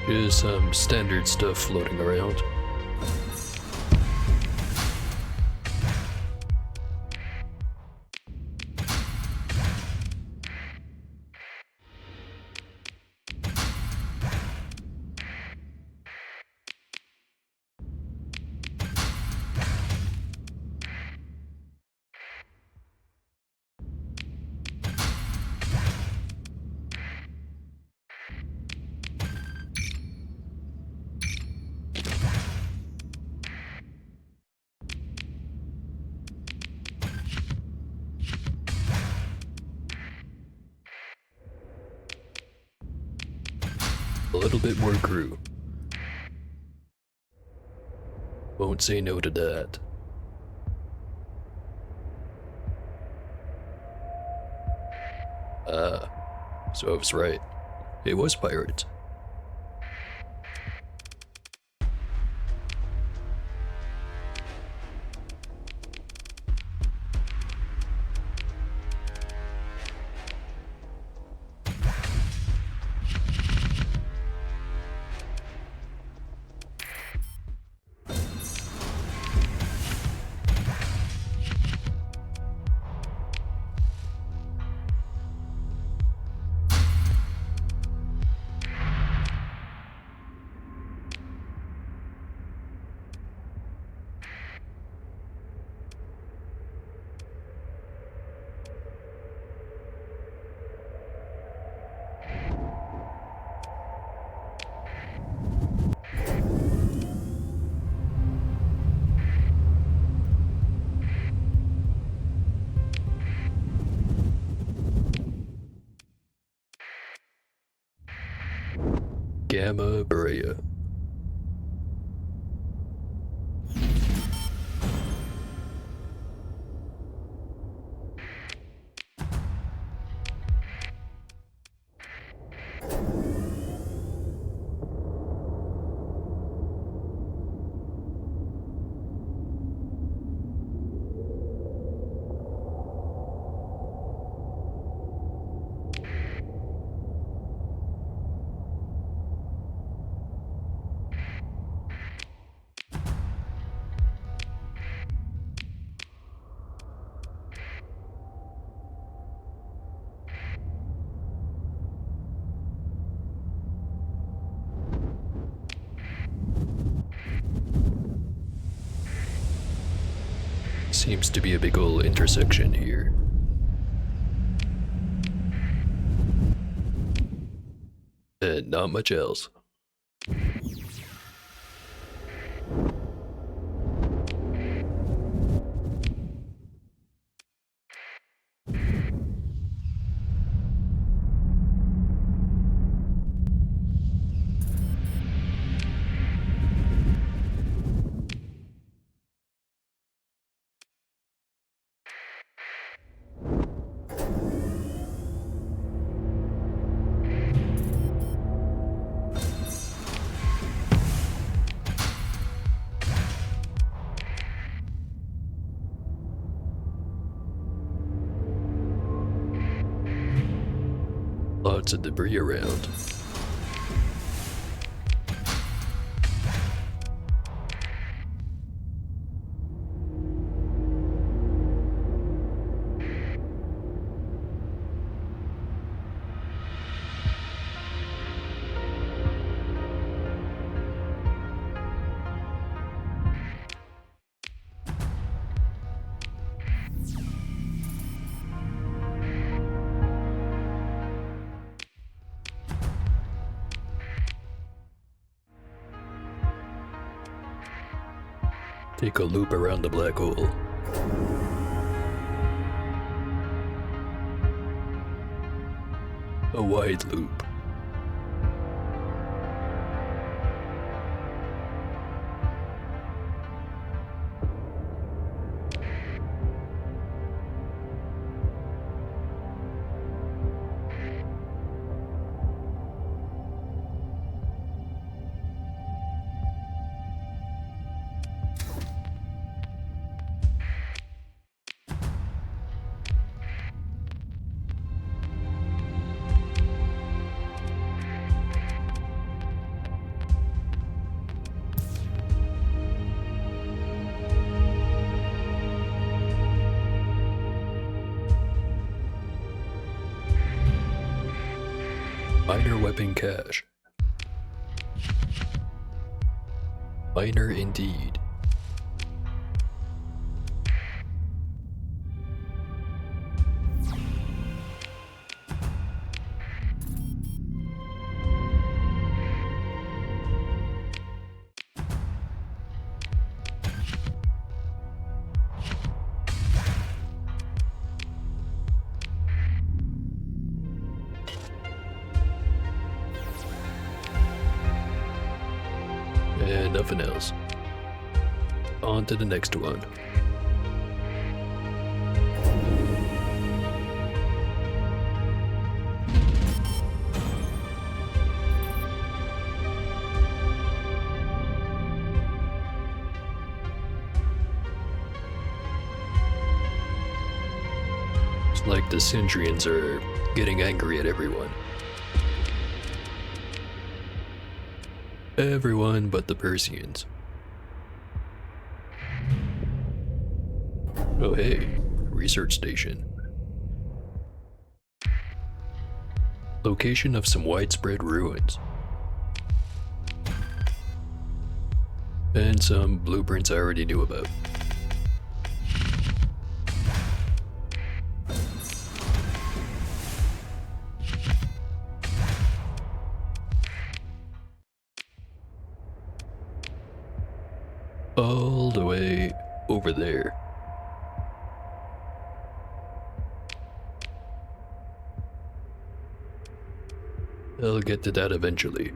Just some standard stuff floating around. A little bit more crew. Won't say no to that. So I was right. It was pirates. Gamma Brea. Seems to be a big ol' intersection here. And not much else. Lots of debris around. Take a loop around the black hole. A wide loop. Minor weapon cache. Minor indeed. And nothing else. On to the next one. It's like the Centurions are getting angry at everyone. Everyone but the Persians. Oh hey, research station. Location of some widespread ruins. And some blueprints I already knew about. All the way over there. I'll get to that eventually.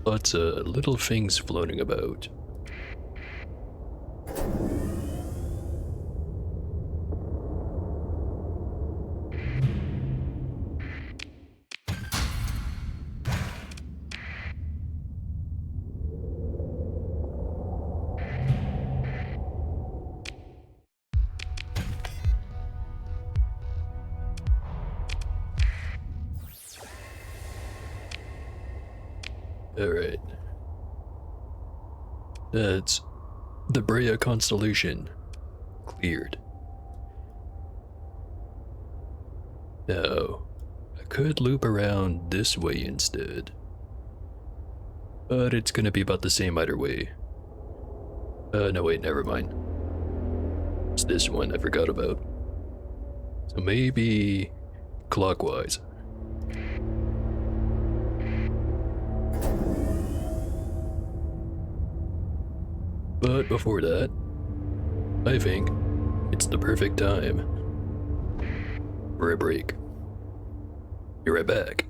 Lots of little things floating about. Alright. That's the Brea constellation. Cleared. Now, I could loop around this way instead. But it's gonna be about the same either way. No wait, never mind. It's this one I forgot about. So maybe clockwise. But before that, I think it's the perfect time for a break. Be right back.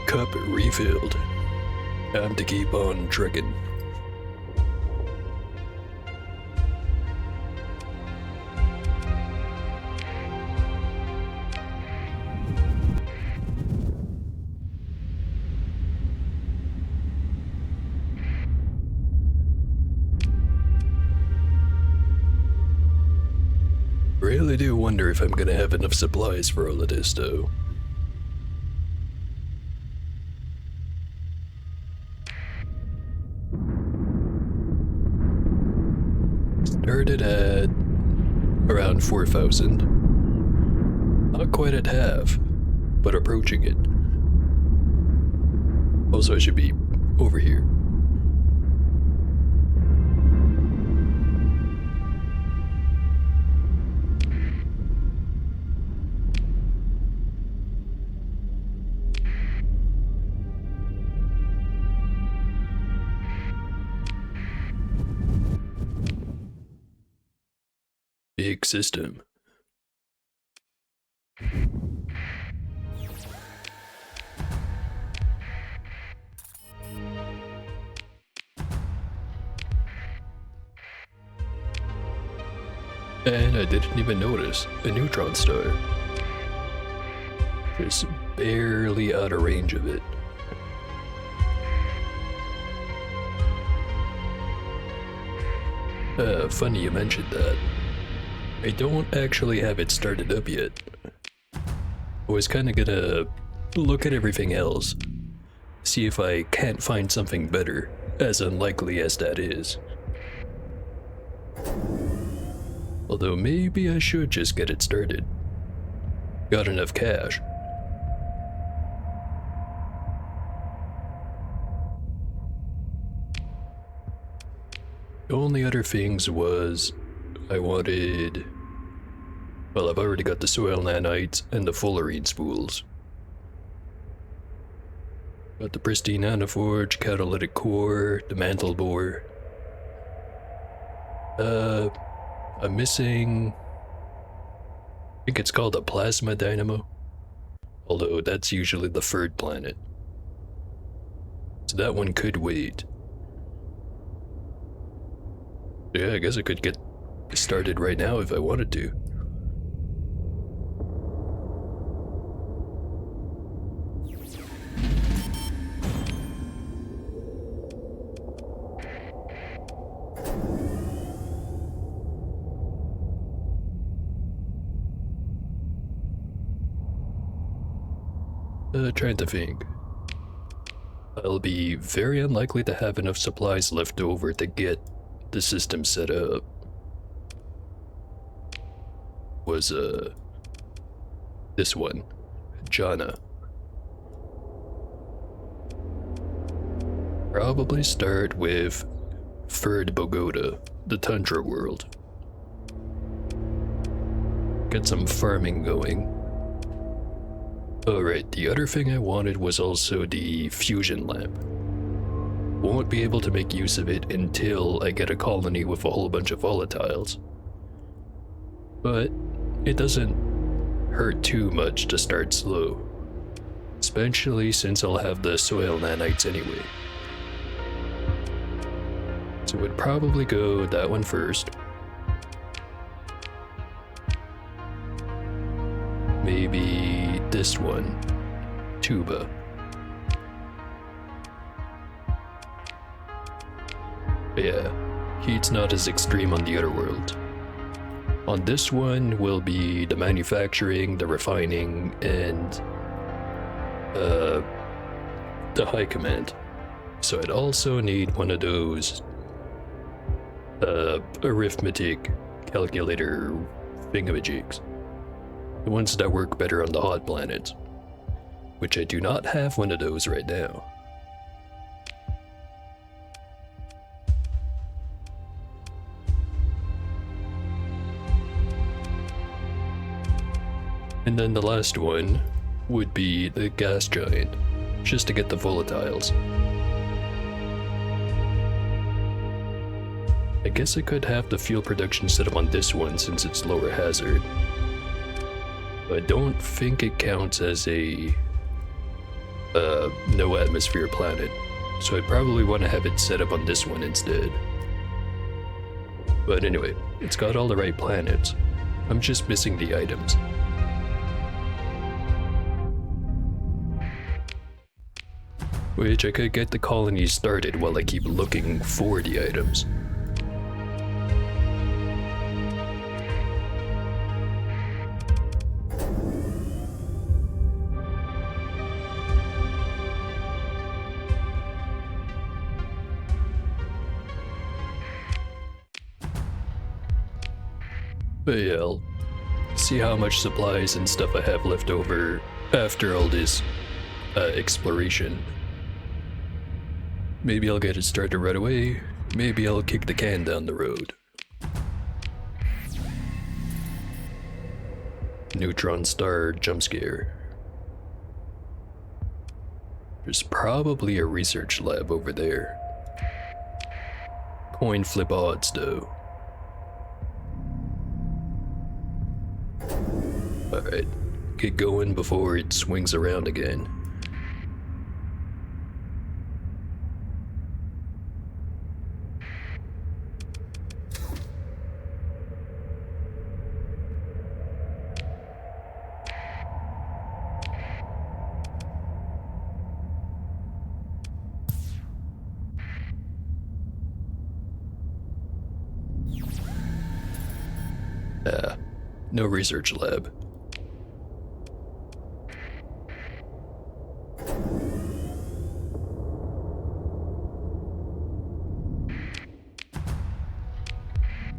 Cup refilled. Time to keep on trekking. Really do wonder if I'm gonna have enough supplies for all of this, though. Started at around 4,000. Not quite at half, but approaching it. Also, I should be over here. Big system. And I didn't even notice a neutron star. Just barely out of range of it. Funny you mentioned that. I don't actually have it started up yet. I was kinda gonna look at everything else, see if I can't find something better, as unlikely as that is. Although maybe I should just get it started. Got enough cash. The only other things was I wanted... Well, I've already got the soil nanites and the fullerene spools. Got the pristine nanoforge, catalytic core, the mantle bore. I'm missing... I think it's called a plasma dynamo. Although that's usually the third planet. So that one could wait. Yeah, I guess I could get started right now if I wanted to. Trying to think. I'll be very unlikely to have enough supplies left over to get the system set up. Was this one, Jana. Probably start with Third Bogota, the Tundra world. Get some farming going. Alright, the other thing I wanted was also the fusion lamp. Won't be able to make use of it until I get a colony with a whole bunch of volatiles. But it doesn't hurt too much to start slow. Especially since I'll have the soil nanites anyway. So we'd probably go that one first. Maybe this one, Tuba. But yeah, heat's not as extreme on the other world. On this one will be the manufacturing, the refining, and the high command. So I'd also need one of those arithmetic calculator thingamajigs. The ones that work better on the hot planets. Which I do not have one of those right now. And then the last one would be the gas giant, just to get the volatiles. I guess I could have the fuel production set up on this one since it's lower hazard. But I don't think it counts as a no atmosphere planet, so I'd probably want to have it set up on this one instead. But anyway, it's got all the right planets. I'm just missing the items. Which I could get the colony started while I keep looking for the items. But yeah, I'll see how much supplies and stuff I have left over after all this exploration. Maybe I'll get it started right away. Maybe I'll kick the can down the road. Neutron star jump scare. There's probably a research lab over there. Coin flip odds though. Alright, get going before it swings around again. No research lab.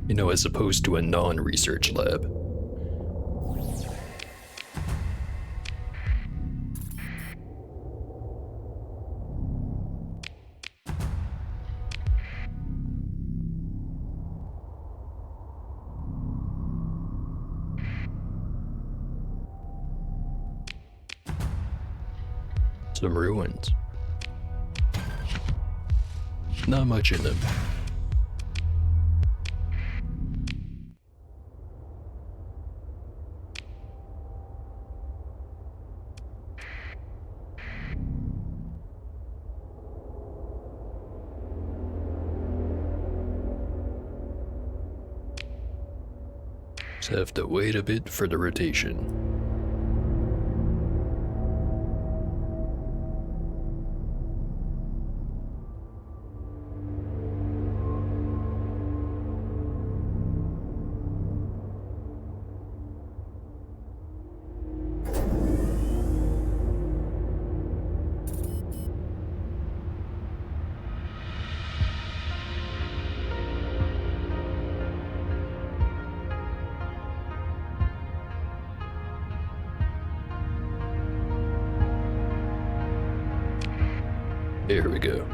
You know, as opposed to a non-research lab. Some ruins. Not much in them. Just have to wait a bit for the rotation. Here we go.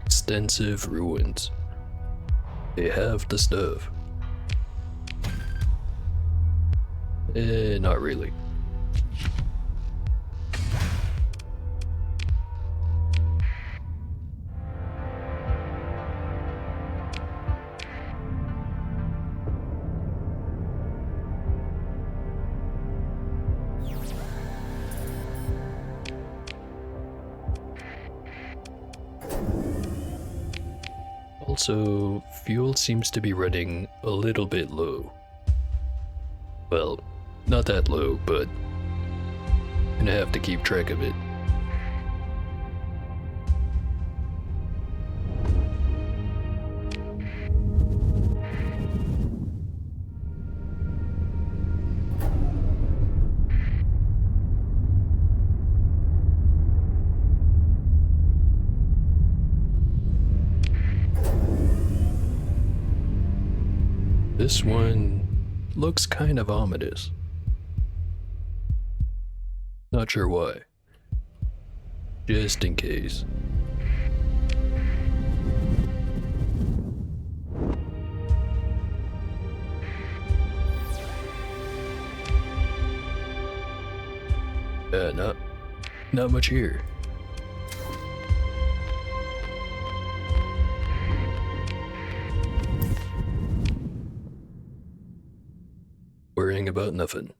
Extensive ruins. They have the stuff. Not really. Also, fuel seems to be running a little bit low. Well, not that low, but gonna have to keep track of it. This one looks kind of ominous. Not sure why. Just in case. Not much here. Worrying about nothing.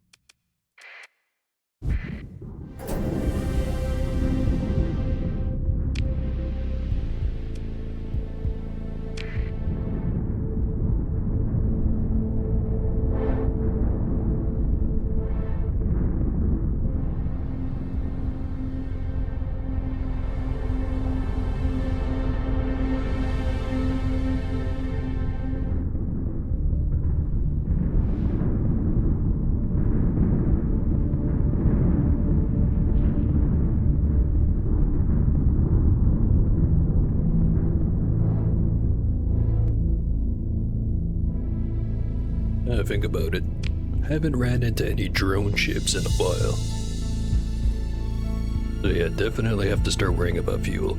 Think about it. Haven't ran into any drone ships in a while. So yeah, definitely have to start worrying about fuel.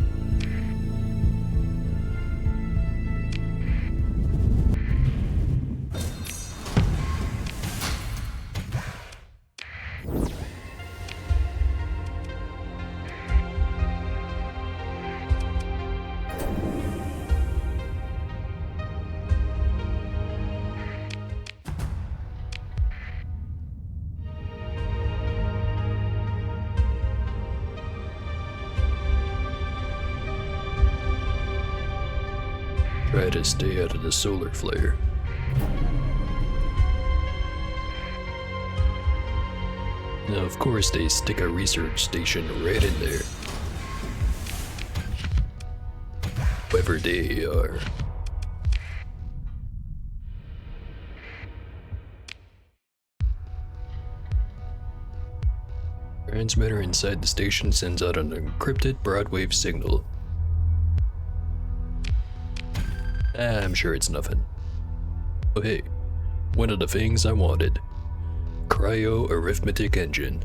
Try to stay out of the solar flare. Now, of course, they stick a research station right in there. Whoever they are. Transmitter inside the station sends out an encrypted broadwave signal. I'm sure it's nothing. Oh hey, one of the things I wanted. Cryo-arithmetic engine.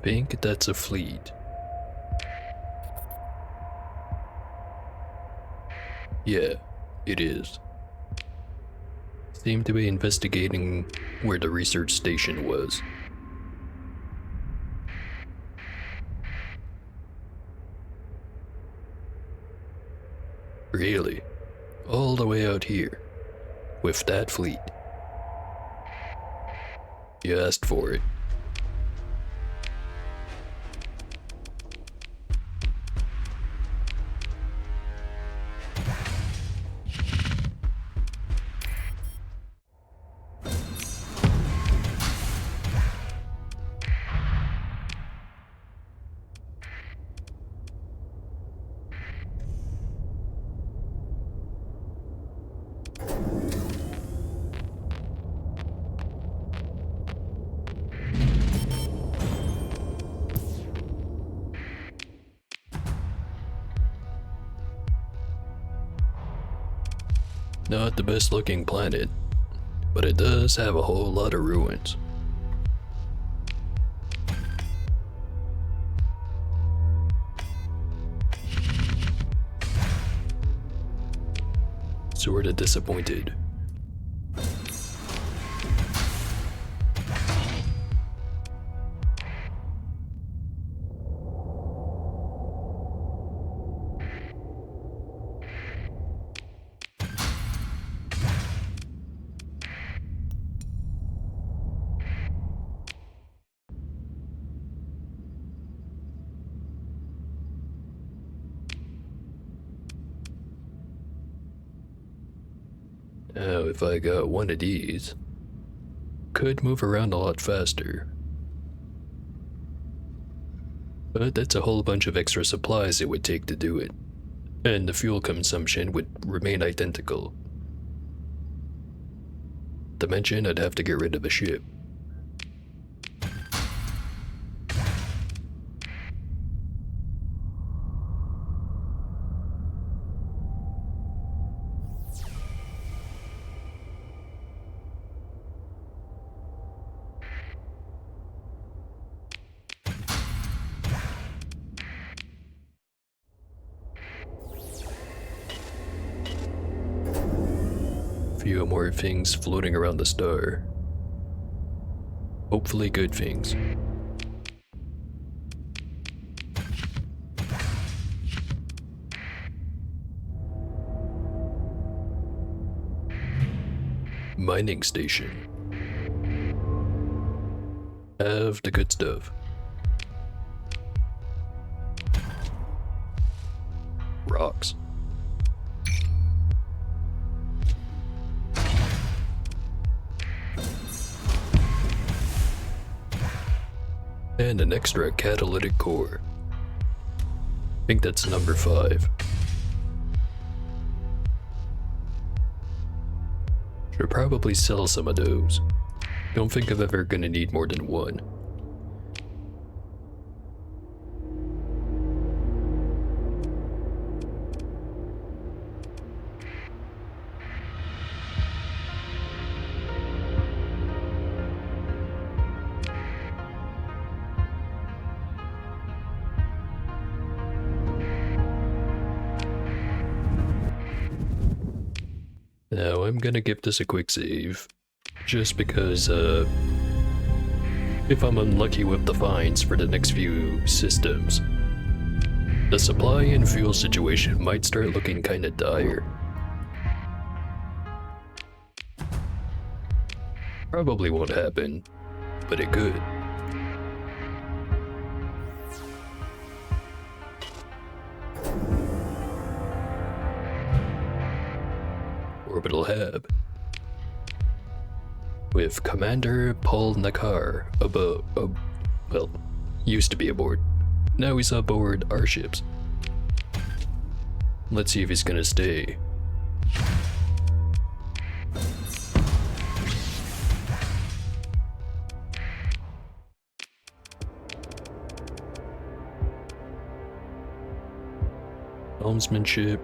Think that's a fleet. Yeah, it is. Seem to be investigating where the research station was. Really? All the way out here? With that fleet? You asked for it. Not the best looking planet, but it does have a whole lot of ruins. Sorta disappointed. Now, if I got one of these, could move around a lot faster. But that's a whole bunch of extra supplies it would take to do it, and the fuel consumption would remain identical. To mention, I'd have to get rid of a ship. few more things floating around the star. Hopefully good things. Mining station. Have the good stuff. Rocks. And an extra catalytic core. I think that's number 5. Should probably sell some of those. Don't think I'm ever gonna need more than one. Now I'm gonna give this a quick save, just because if I'm unlucky with the finds for the next few systems, the supply and fuel situation might start looking kinda dire. Probably won't happen, but it could. Orbital hab. With Commander Paul Nakar above, well, used to be aboard. Now he's aboard our ships. Let's see if he's gonna stay. Helmsmanship.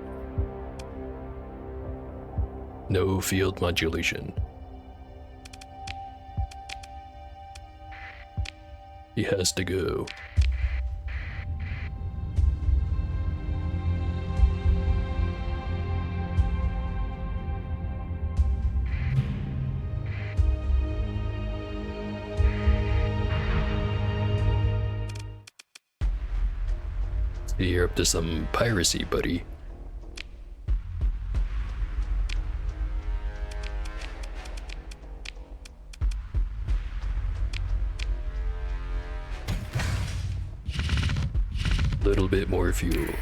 No field modulation. He has to go. So you're up to some piracy, buddy. Little bit more fuel.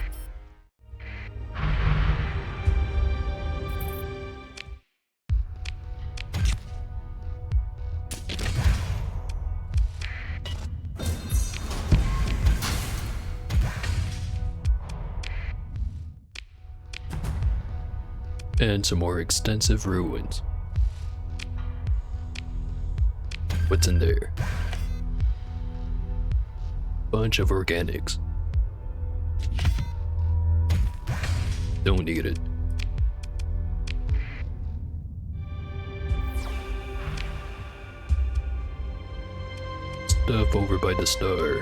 And some more extensive ruins. What's in there? Bunch of organics. Don't need it. Stuff over by the star.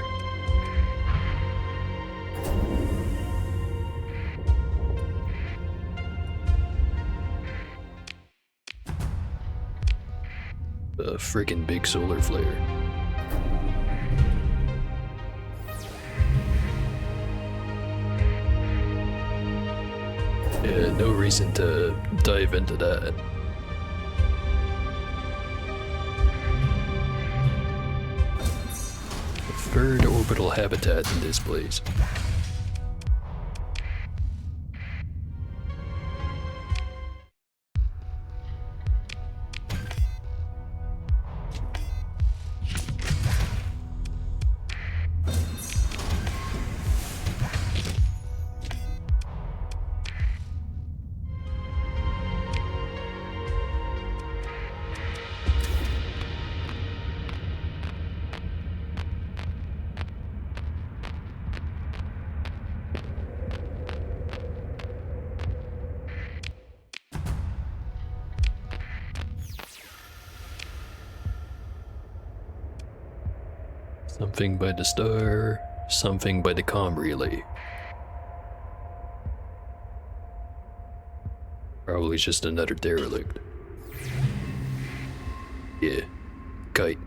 A freaking big solar flare. Yeah, no reason to dive into that. Third orbital habitat in this place. Something by the star, something by the comm relay. Probably just another derelict. Yeah, kite.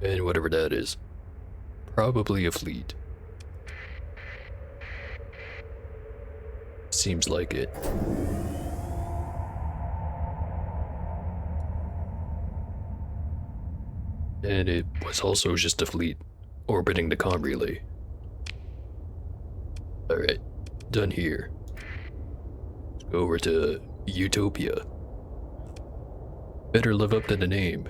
And whatever that is. Probably a fleet. Seems like it. And it was also just a fleet orbiting the comm relay. Alright, done here. Let's go over to Utopia. Better live up to the name.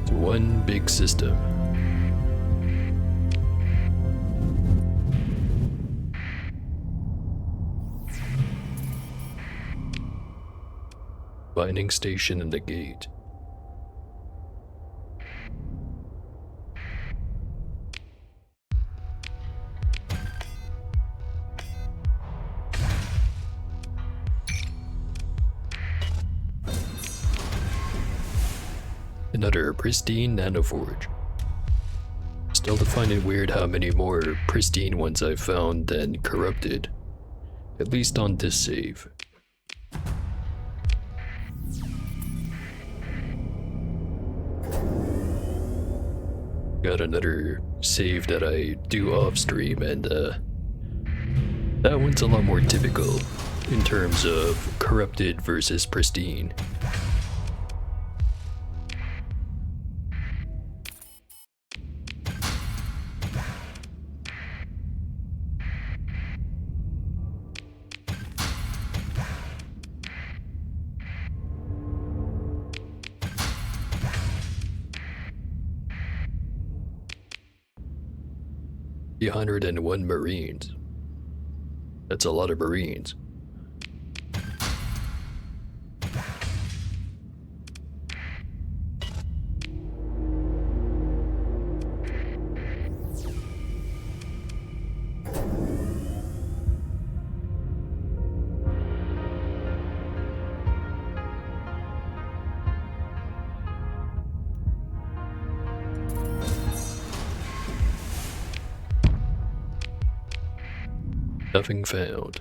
It's one big system. Binding station in the gate. Another pristine nanoforge. Still to find it weird how many more pristine ones I've found than corrupted. At least on this save. Got another save that I do off stream, and that one's a lot more typical in terms of corrupted versus pristine. The 101 Marines. That's a lot of Marines. Nothing found.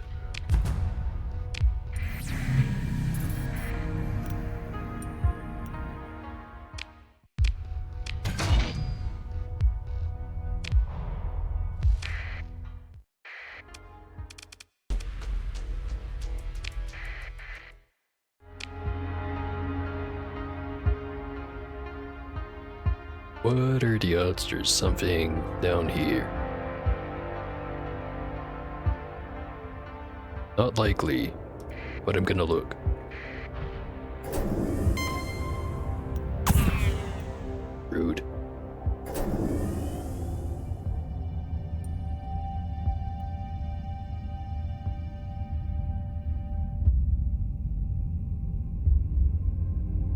What are the odds there's something down here? Not likely, but I'm gonna look. Rude.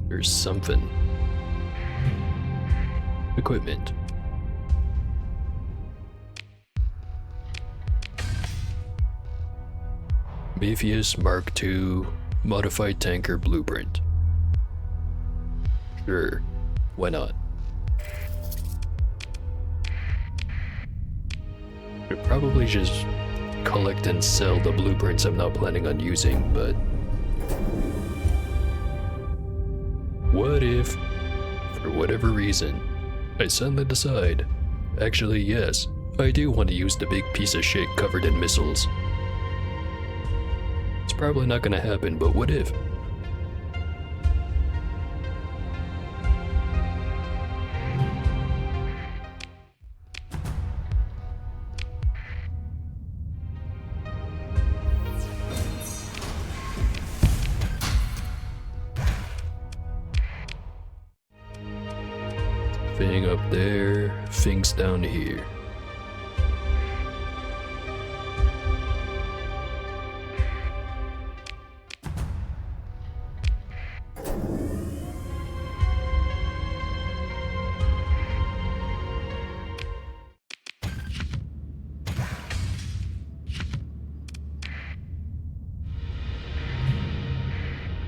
There's something. Equipment. Prometheus Mark II Modified Tanker Blueprint. Sure, why not? Could probably just collect and sell the blueprints I'm not planning on using, but what if, for whatever reason, I suddenly decide, actually yes, I do want to use the big piece of shit covered in missiles. It's probably not gonna happen, but what if? Thing up there, things down here.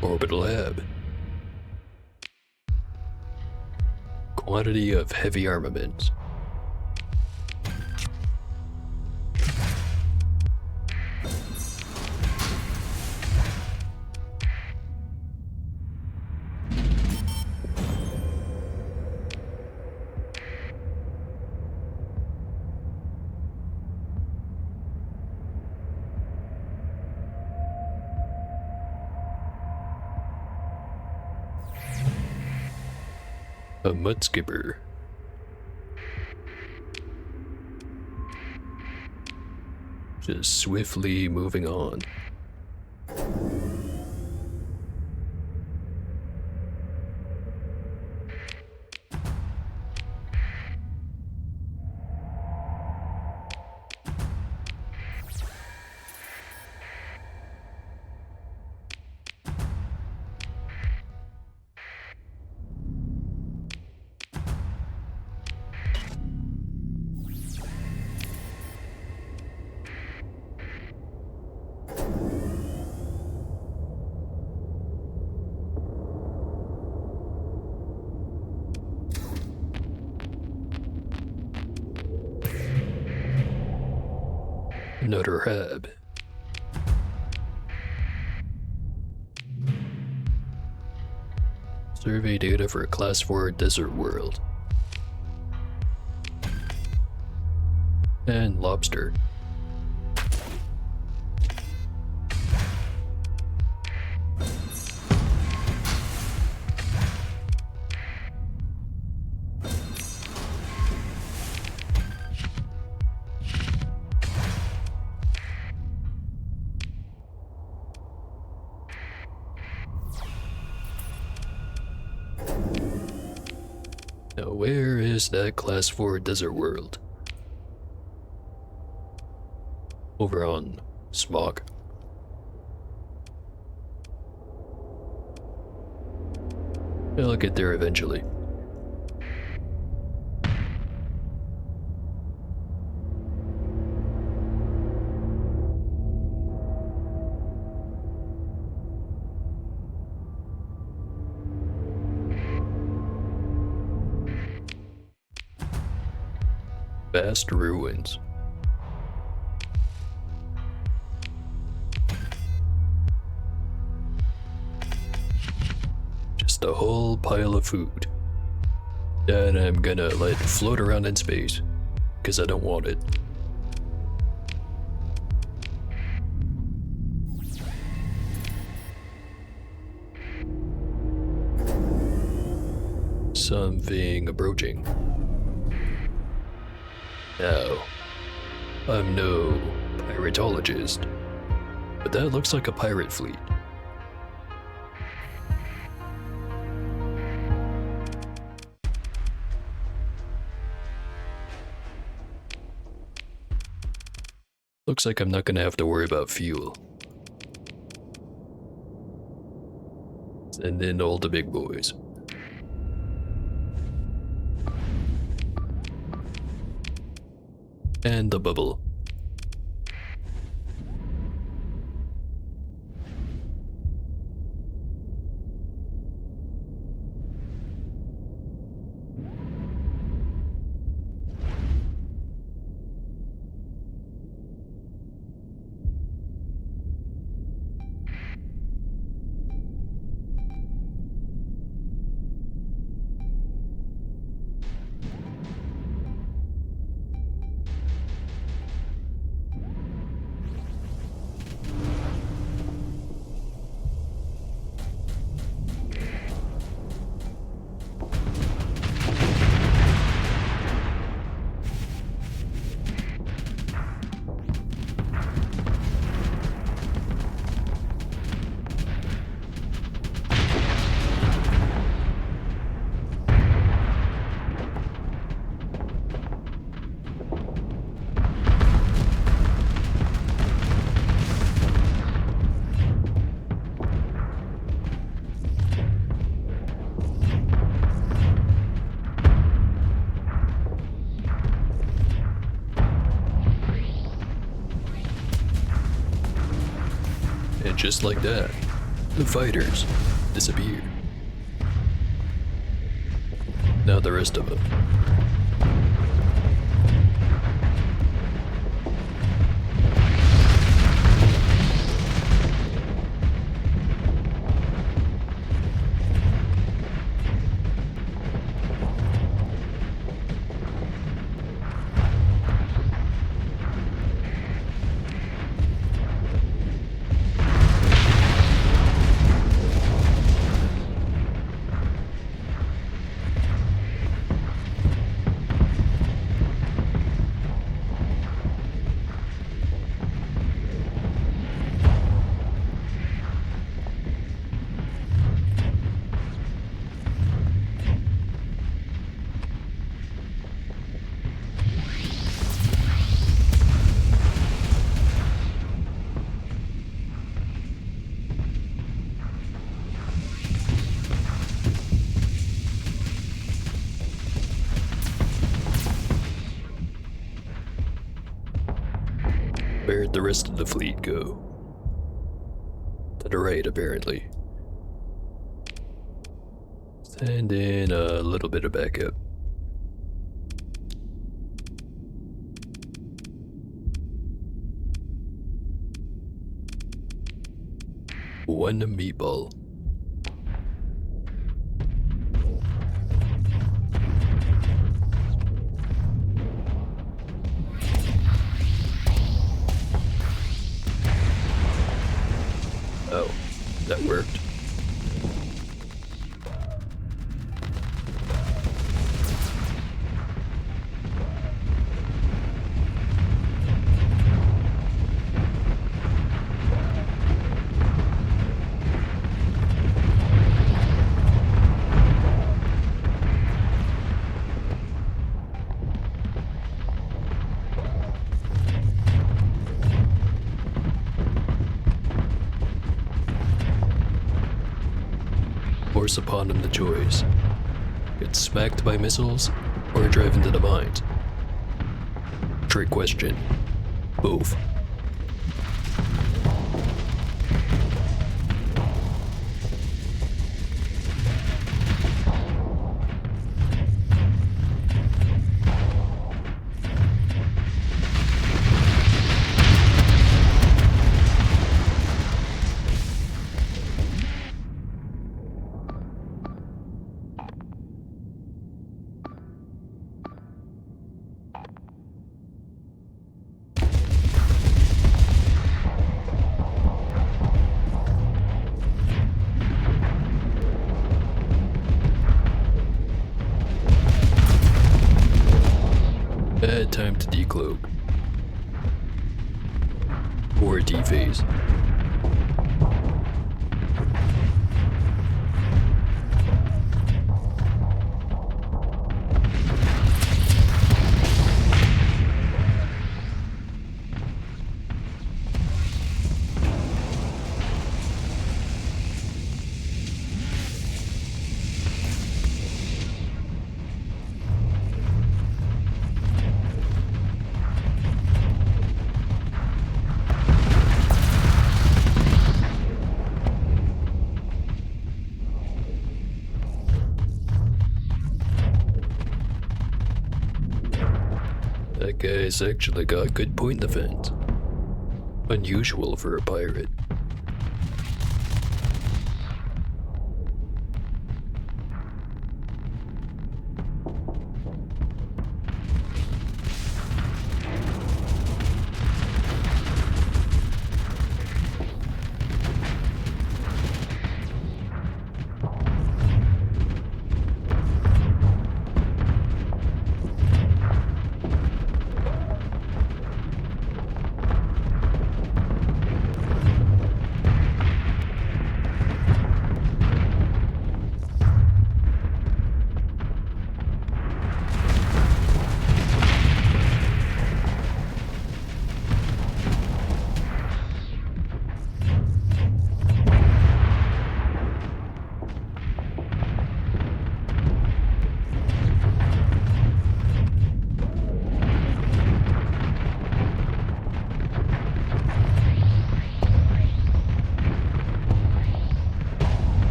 Orbital lab. Quantity of heavy armaments. A mud skipper. Just swiftly moving on. Another hub. Survey data for a Class 4 desert world. And lobster. Now where is that Class 4 desert world? Over on Smog. I'll get there eventually. Vast ruins. Just a whole pile of food that I'm gonna let float around in space because I don't want it. Something approaching. Now, I'm no piratologist, but that looks like a pirate fleet. Looks like I'm not gonna have to worry about fuel. Send in all the big boys. And the bubble. And just like that, The fighters disappeared. Now the rest of them. Where'd the rest of the fleet go? To the right, apparently. Send in a little bit of backup. One meatball. Oh, that worked. Force upon him the choice. Get smacked by missiles or drive into the mines. Trick question. Both. Time to decloak. Or dephase. That guy's actually got good point defense. Unusual for a pirate.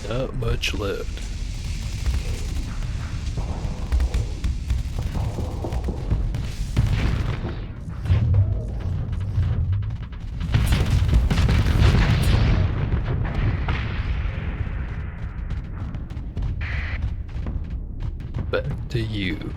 Not much left. Back to you.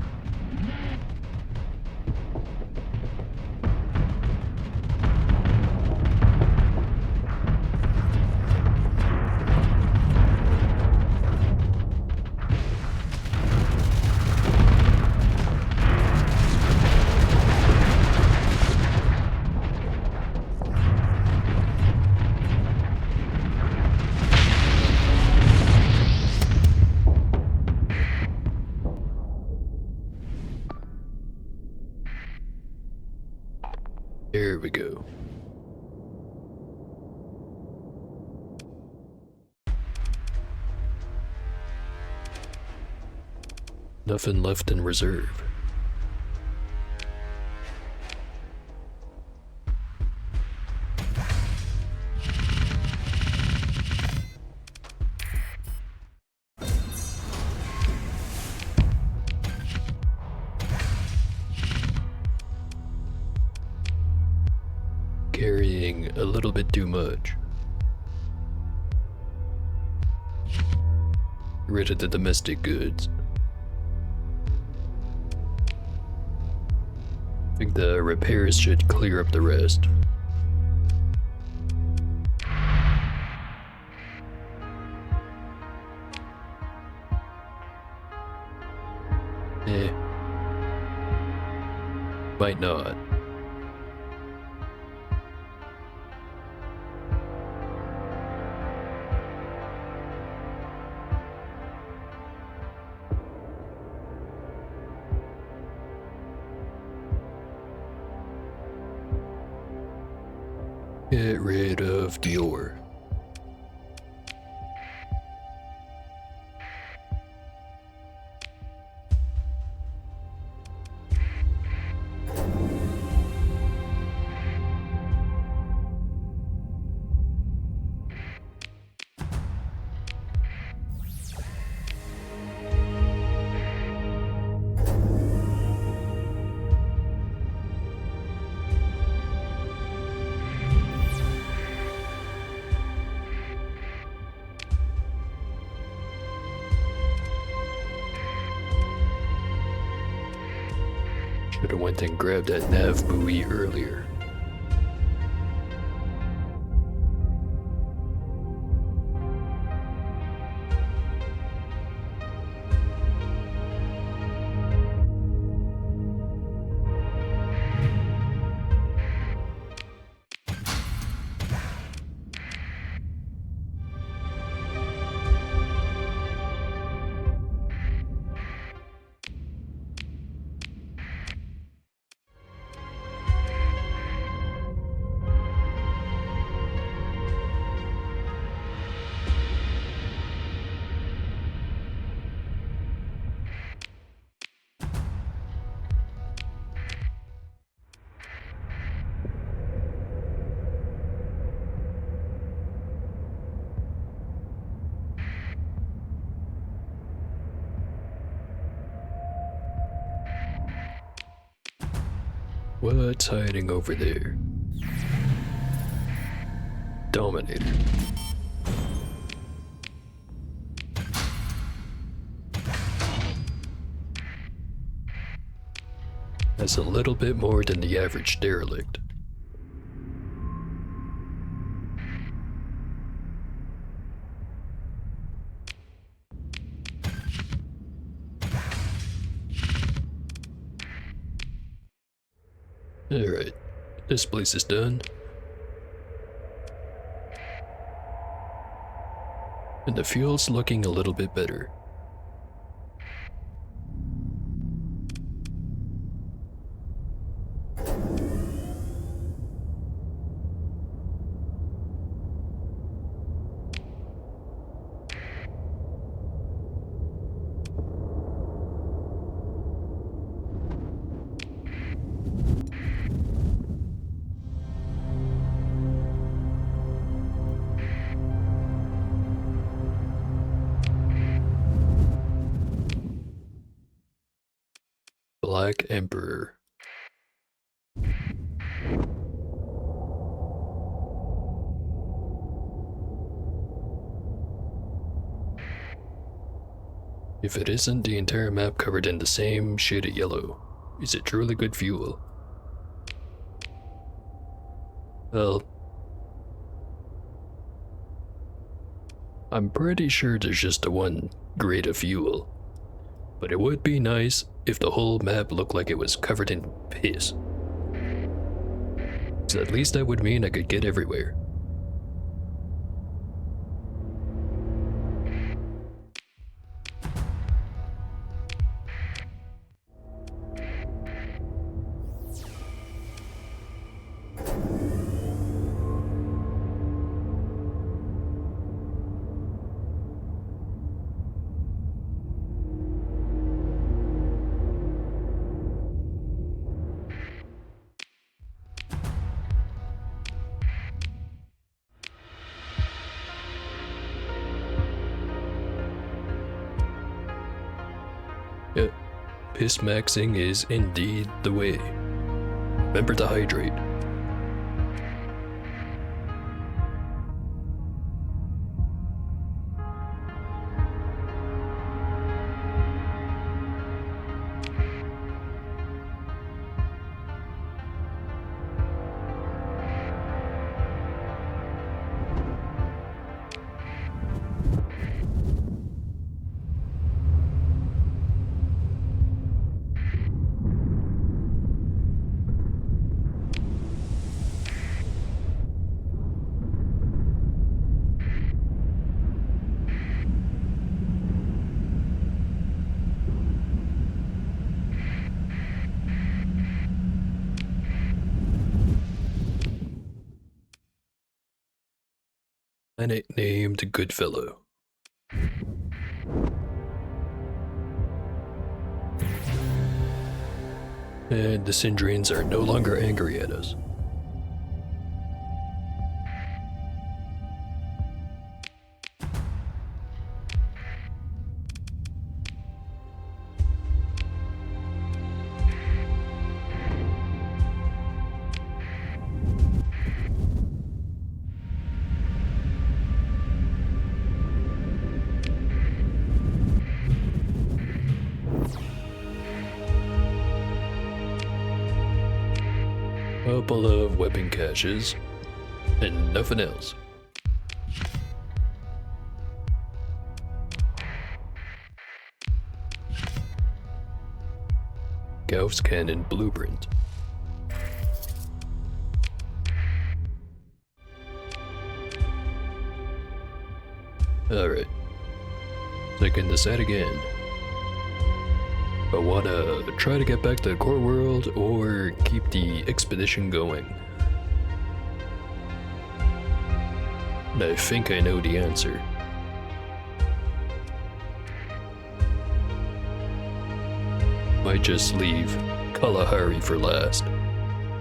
There we go. Nothing left in reserve. Carrying a little bit too much. Rid of the domestic goods. I think the repairs should clear up the rest. Might not. Get rid of Dior. Should've went and grabbed that nav buoy earlier. What's hiding over there? Dominator. That's a little bit more than the average derelict. Alright, this place is done. And the fuel's looking a little bit better. Black Emperor. If it isn't the entire map covered in the same shade of yellow, is it truly good fuel? Well, I'm pretty sure there's just the one grade of fuel, but it would be nice if the whole map looked like it was covered in piss. So at least that would mean I could get everywhere. Yep, piss maxing is indeed the way. Remember to hydrate. Planet named Goodfellow. And the Syndrians are no longer angry at us. Couple of weapon caches, and nothing else. Gauss Cannon Blueprint. Alright. So I can decide again. I wanna try to get back to the core world or keep the expedition going. And I think I know the answer. Might just leave Kalahari for last.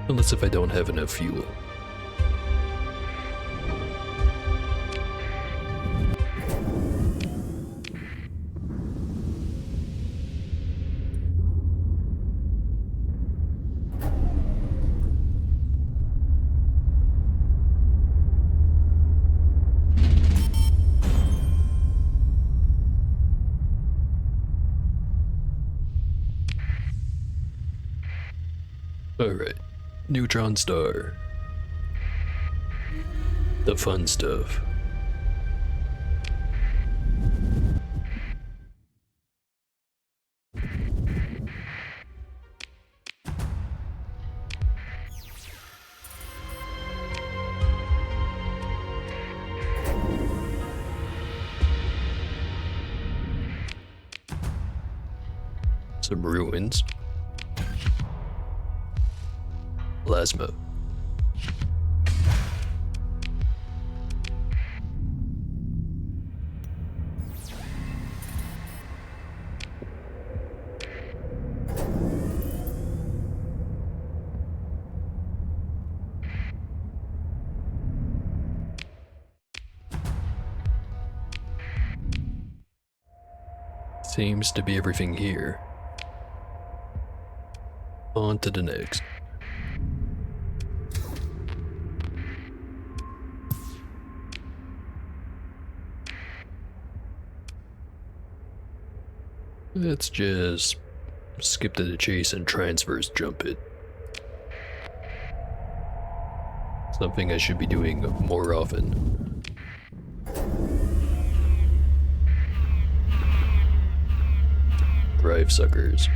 Unless if I don't have enough fuel. Alright, Neutron Star. The fun stuff. Some ruins. Plasma. Seems to be everything here. On to the next. Let's just skip to the chase and transverse jump it. Something I should be doing more often. Drive suckers.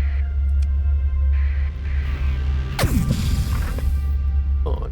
On.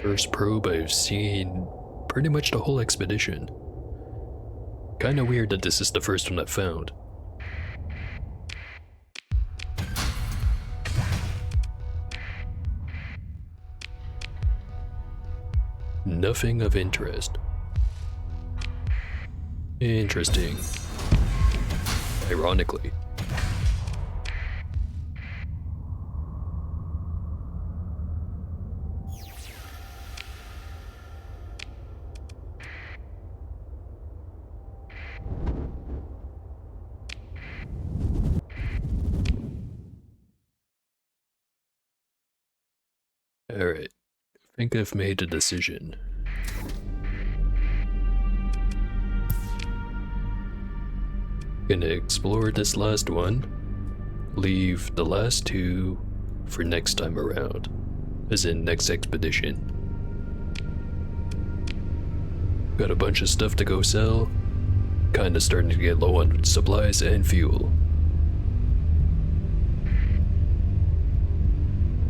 First probe I've seen pretty much the whole expedition. Kinda weird that this is the first one I've found. Nothing of interest. Interesting. Ironically. Alright, I think I've made a decision. Gonna explore this last one, leave the last two for next time around, as in next expedition. Got a bunch of stuff to go sell, kinda starting to get low on supplies and fuel.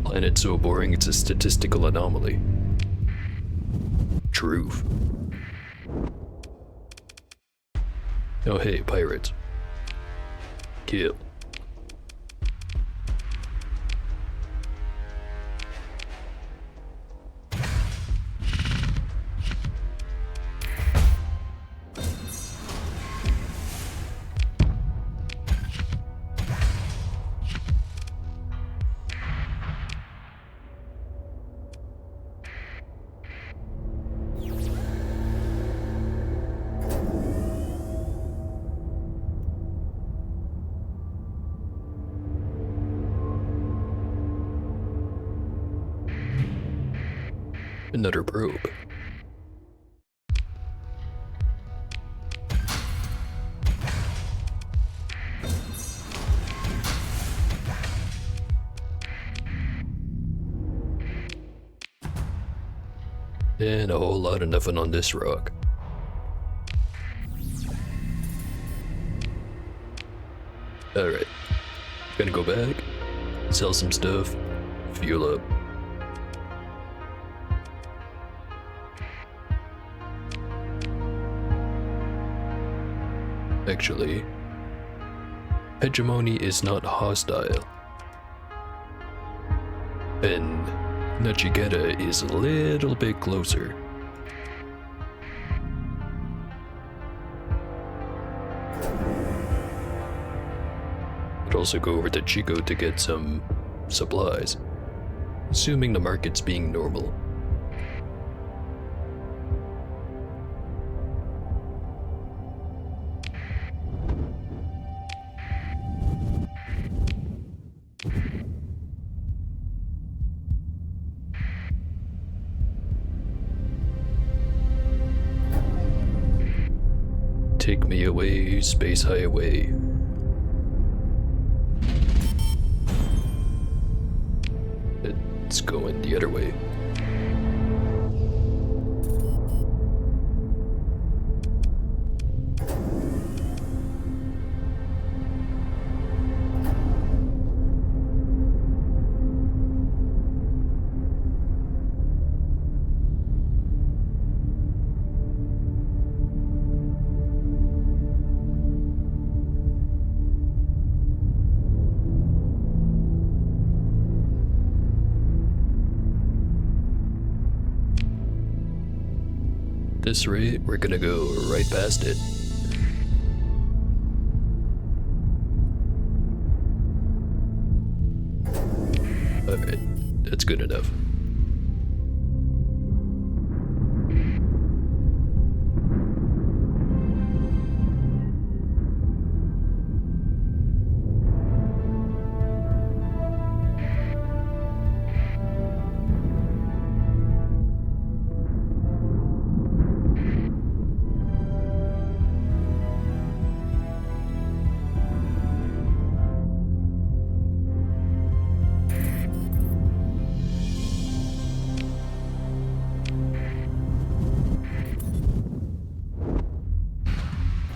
Planet so boring it's a statistical anomaly. Truth. Oh hey, pirates. Kill. Another probe. And a whole lot of nothing on this rock. Alright. Gonna go back, sell some stuff, fuel up. Actually, hegemony is not hostile. And Nachigeta is a little bit closer. I'd also go over to Chico to get some supplies, assuming the market's being normal. Take me away, space highway. It's going the other way. this rate, we're gonna go right past it. Alright, that's good enough.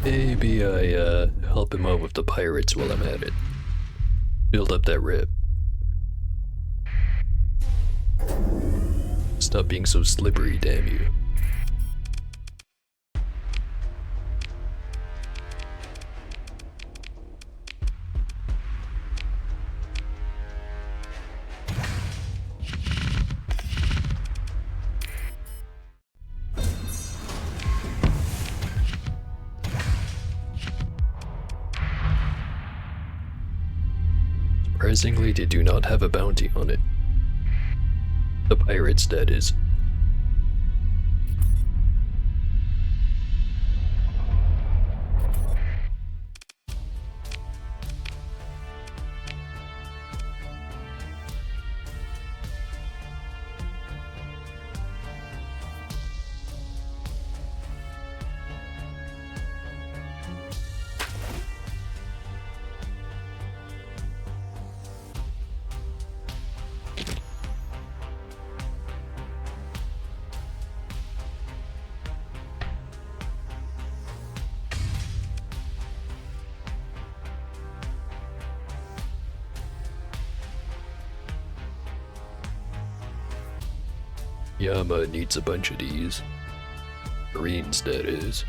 Maybe I help him out with the pirates while I'm at it. Build up that rep. Stop being so slippery, damn you. Surprisingly, they do not have a bounty on it. The pirates, that is. Yama needs a bunch of these. Marines, that is.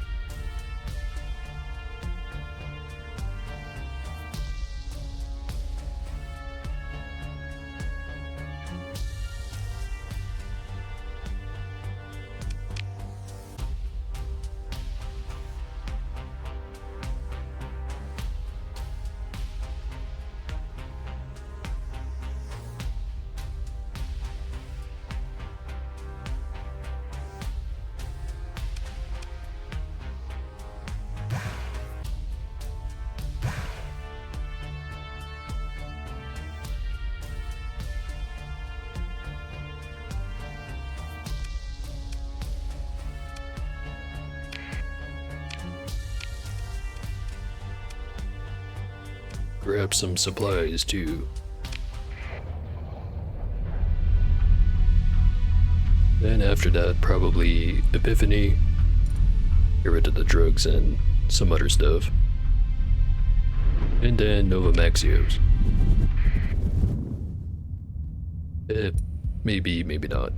Grab some supplies too. Then after that, probably Epiphany. Get rid of the drugs and some other stuff. And then Nova Maxios. Maybe, maybe not.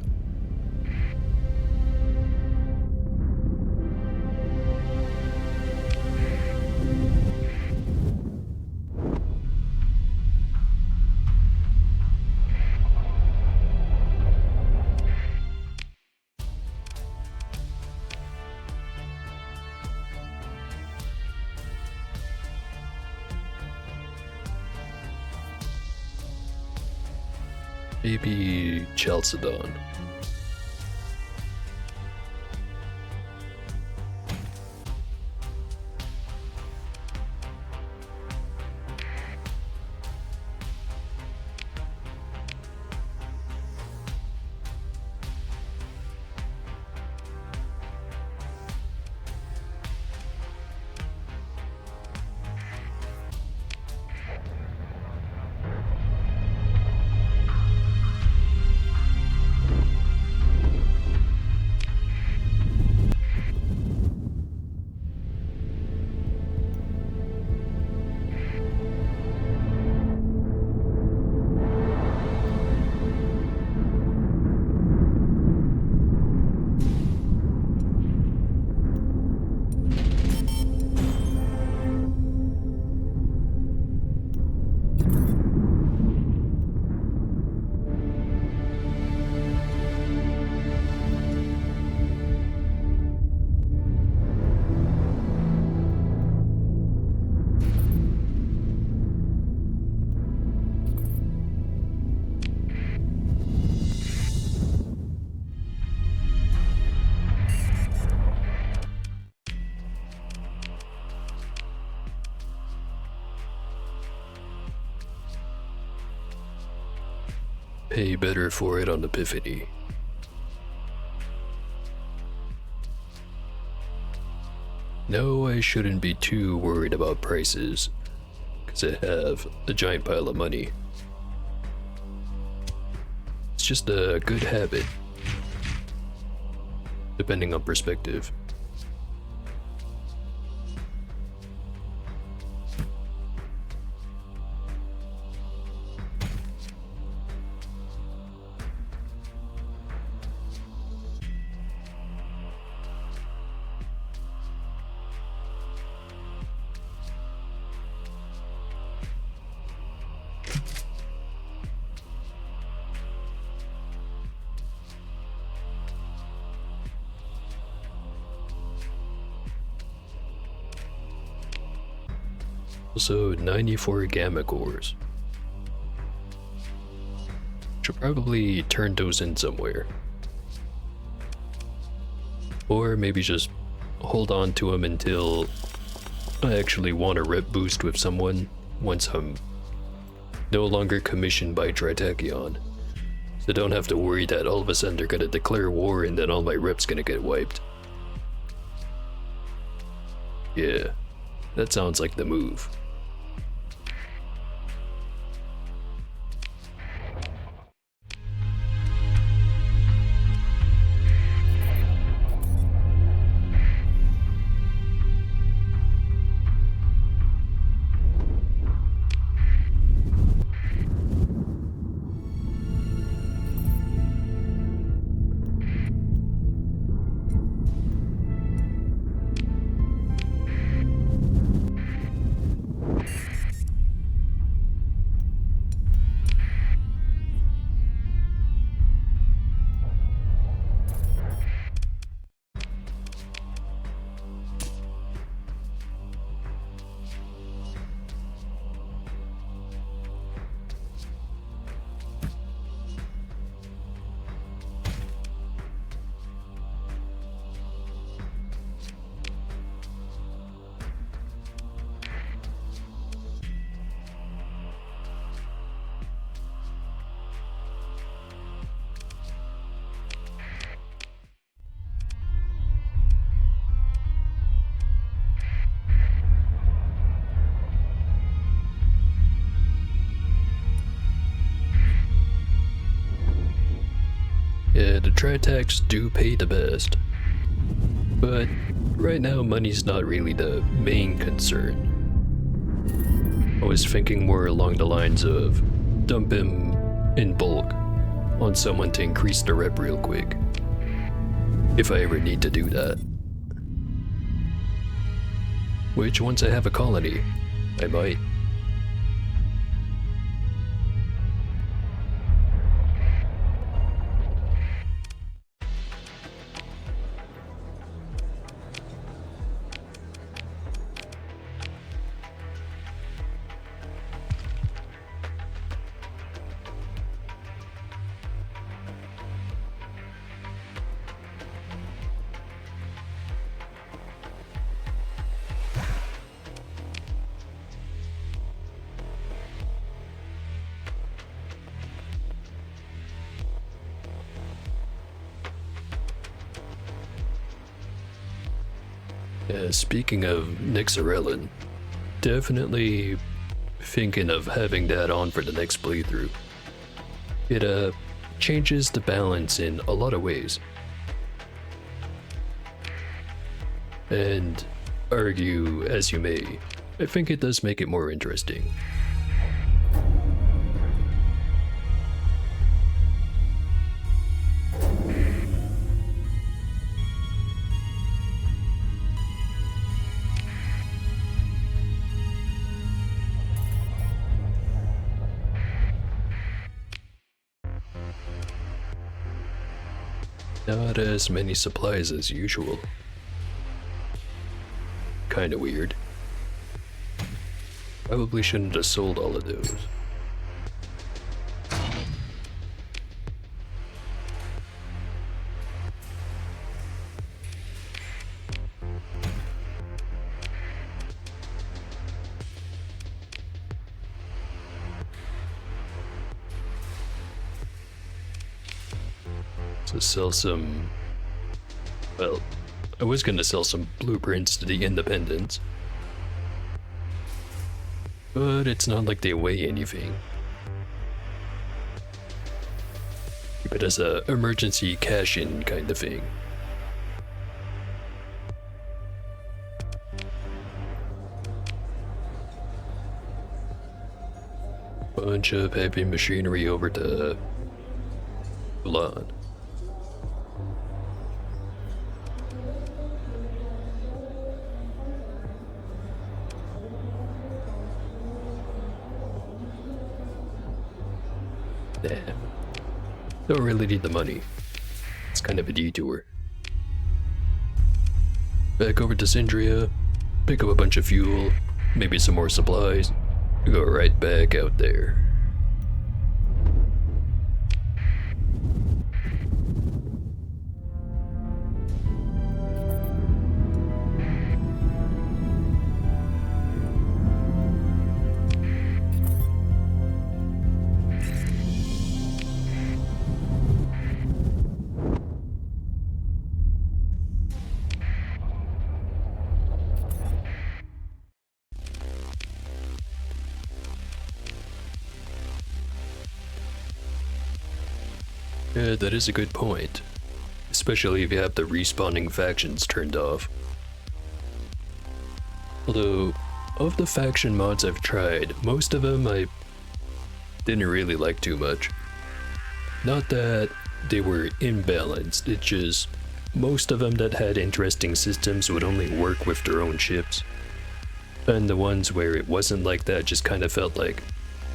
Maybe Chalcedon. pay better for it on Epiphany. No, I shouldn't be too worried about prices, because I have a giant pile of money. It's just a good habit, depending on perspective. Also, 94 gamma cores. Should probably turn those in somewhere. Or maybe just hold on to them until I actually want a rep boost with someone once I'm no longer commissioned by Tritachyon. So don't have to worry that all of a sudden they're gonna declare war and then all my reps gonna get wiped. Yeah, that sounds like the move. Yeah, the Tritacs do pay the best. But right now, money's not really the main concern. I was thinking more along the lines of dump him in bulk on someone to increase the rep real quick. If I ever need to do that. Which, once I have a colony, I might. Speaking of Nixarellan, definitely thinking of having that on for the next playthrough. It changes the balance in a lot of ways. And argue as you may, I think it does make it more interesting. Not as many supplies as usual. Kinda weird. Probably shouldn't have sold all of those. to sell some. Well, I was gonna sell some blueprints to the Independents, but it's not like they weigh anything. Keep it as a emergency cash-in kind of thing. Bunch of heavy machinery over to Milan. Damn. Don't really need the money. It's kind of a detour. Back over to Sindria, pick up a bunch of fuel, maybe some more supplies, go right back out there. Yeah, that is a good point. Especially if you have the respawning factions turned off. Although, of the faction mods I've tried, most of them I didn't really like too much. Not that they were imbalanced, it's just most of them that had interesting systems would only work with their own ships. And the ones where it wasn't like that just kind of felt like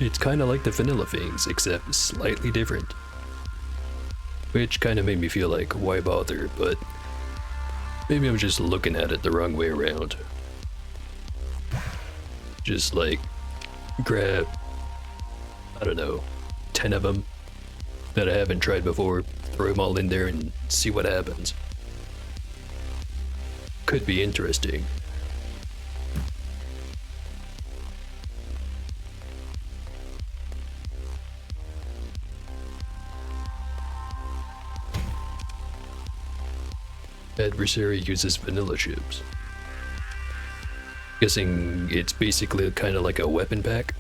it's kind of like the vanilla things, except slightly different. Which kind of made me feel like, why bother, but maybe I'm just looking at it the wrong way around. Just like, grab, I don't know, 10 of them that I haven't tried before, throw them all in there and see what happens. Could be interesting. Adversary uses vanilla ships. Guessing it's basically kind of like a weapon pack?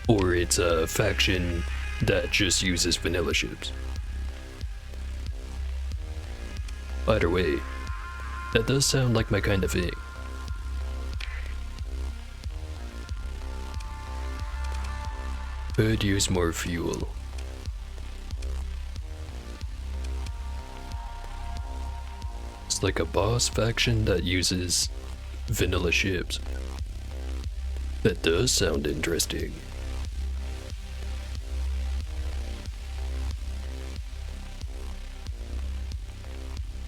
Or it's a faction that just uses vanilla ships. Either way, that does sound like my kind of thing. Could use more fuel. It's like a boss faction that uses vanilla ships. That does sound interesting.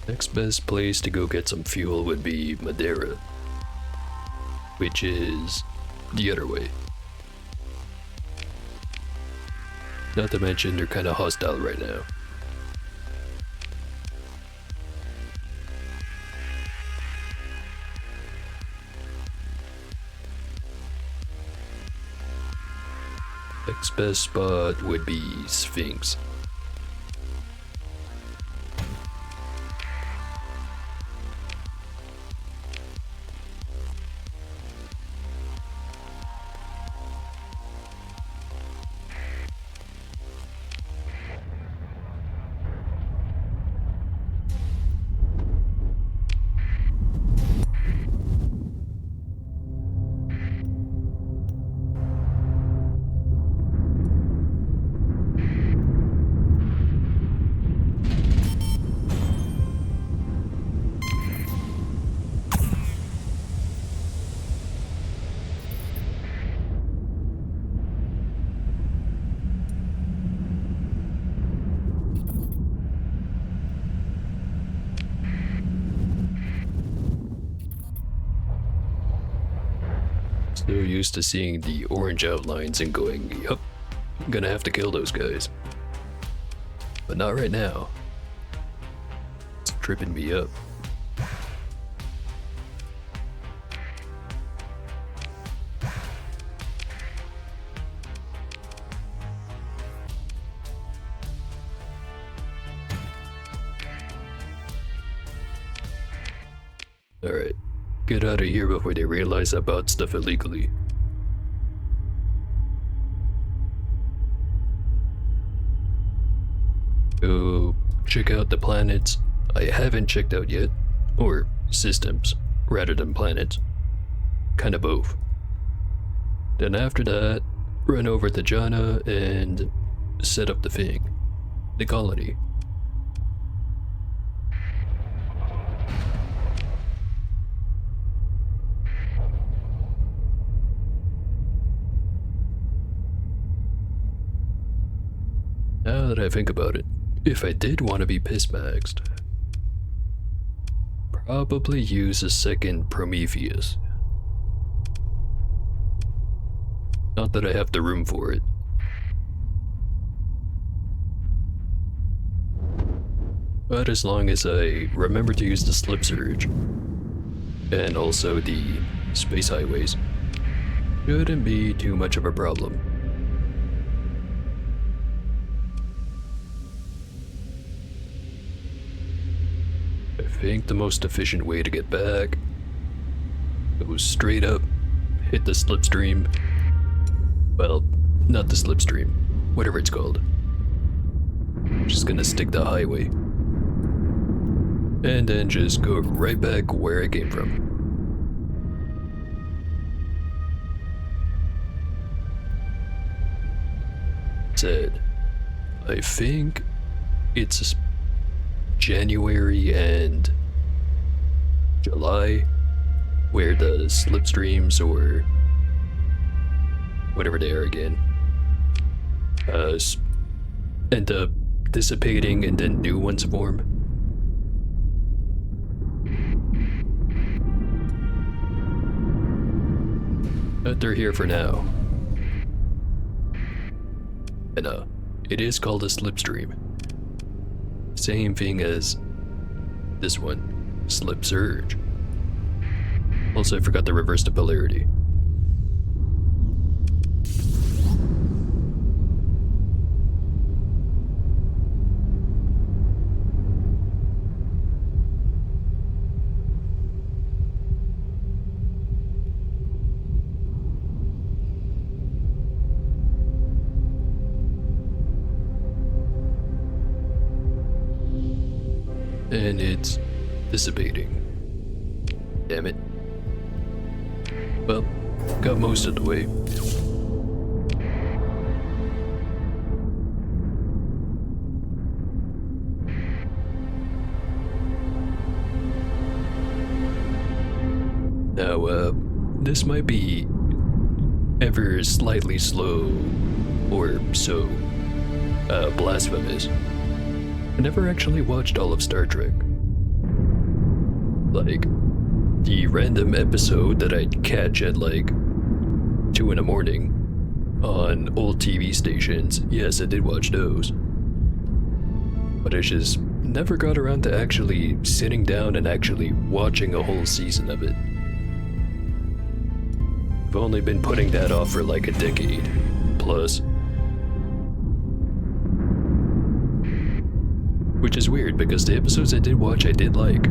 Next best place to go get some fuel would be Madeira, which is the other way. Not to mention they're kinda hostile right now. Next best spot would be Sphinx. So used to seeing the orange outlines and going, yup, I'm gonna have to kill those guys. But not right now. It's tripping me up. Alright, get out of here before they realize I bought stuff illegally. Go check out the planets I haven't checked out yet, or systems rather than planets. Kind of both. Then after that, run over to Jana and set up the thing, the colony. Now that I think about it, if I did want to be pissmaxed, probably use a second Prometheus. Not that I have the room for it. But as long as I remember to use the slip surge, and also the space highways, shouldn't be too much of a problem. I think the most efficient way to get back goes straight up, hit the slipstream. Well, not the slipstream, whatever it's called. Just gonna stick the highway. And then just go right back where I came from. Said, I think it's January and July where the slipstreams or whatever they are again end up dissipating and then new ones form. But they're here for now. And it is called a slipstream. Same thing as this one, slip surge. Also, I forgot to reverse the polarity. And it's dissipating. Damn it. Well, got most of the way. Now, this might be ever slightly slow or so blasphemous. I never actually watched all of Star Trek. Like, the random episode that I'd catch at like 2 in the morning on old TV stations, yes, I did watch those. But I just never got around to actually sitting down and actually watching a whole season of it. I've only been putting that off for like a decade plus. Which is weird because the episodes I did watch I did like.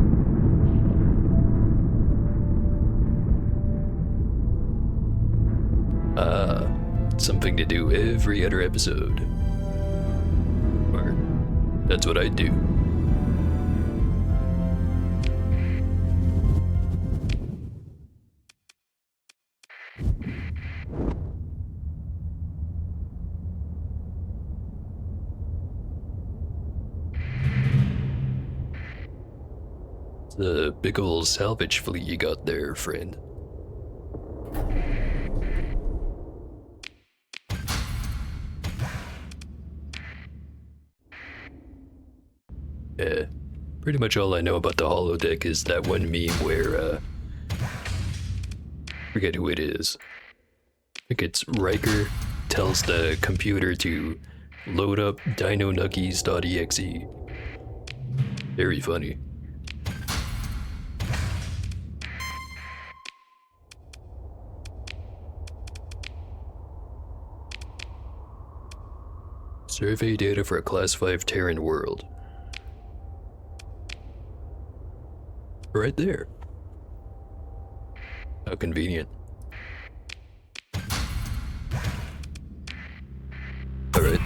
Something to do every other episode. Or that's what I do. The big ol' salvage fleet you got there, friend. Yeah, pretty much all I know about the holodeck is that one meme where, forget who it is. I think it's Riker tells the computer to load up dinonuggies.exe. Very funny. Survey data for a Class 5 Terran world. Right there. How convenient. Alright.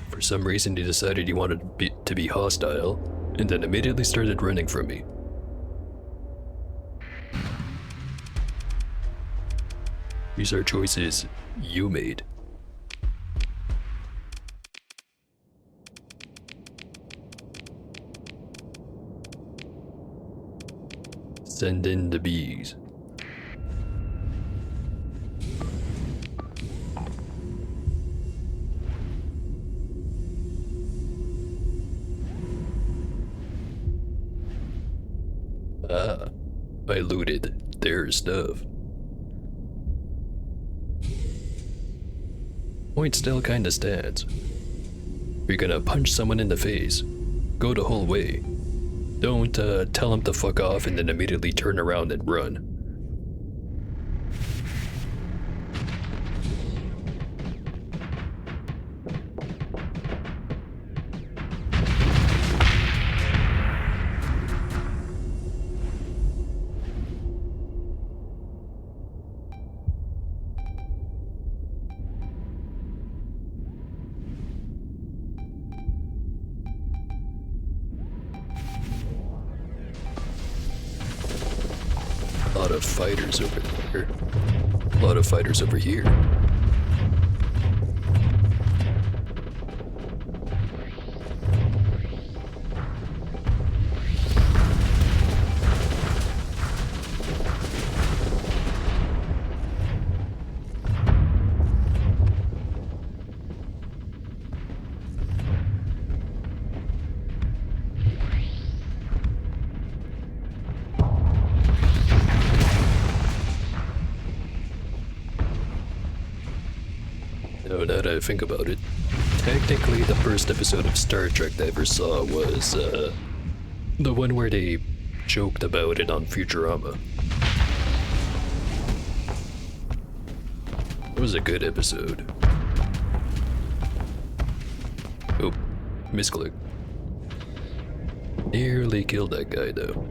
For some reason he decided he wanted to be hostile, and then immediately started running from me. These are choices you made. Send in the bees. Ah, I looted their stuff. Point still kinda stands. If you're gonna punch someone in the face, go the whole way. Don't tell them to fuck off and then immediately turn around and run. A lot of fighters over there. A lot of fighters over here. Now that I think about it, technically the first episode of Star Trek I ever saw was, the one where they joked about it on Futurama. It was a good episode. Oh, misclick. Nearly killed that guy though.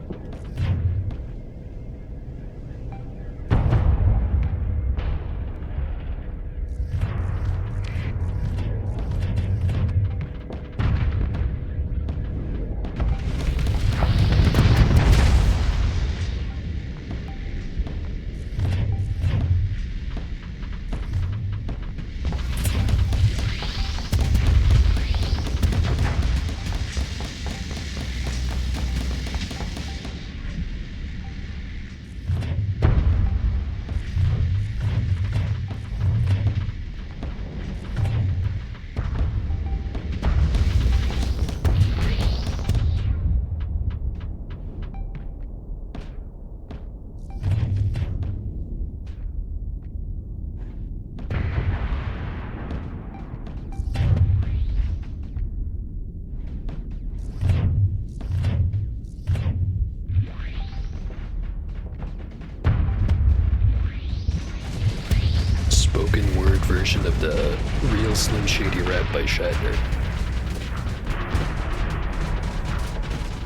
Spoken word version of the Real Slim Shady rap by Shatner.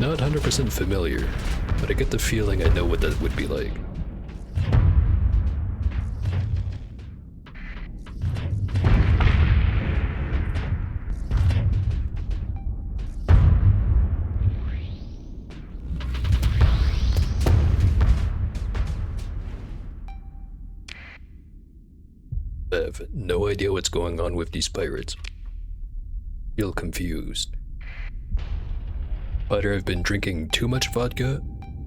Not 100% familiar, but I get the feeling I know what that would be like. I have no idea what's going on with these pirates. Feel confused. Either I've been drinking too much vodka,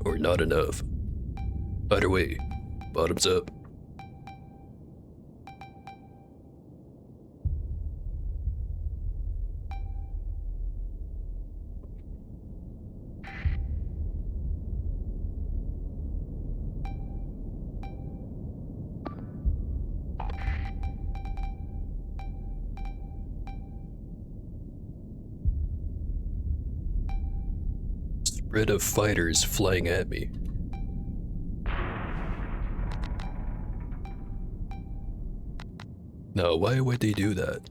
or not enough. Either way, bottoms up. Spread of fighters flying at me. Now, why would they do that?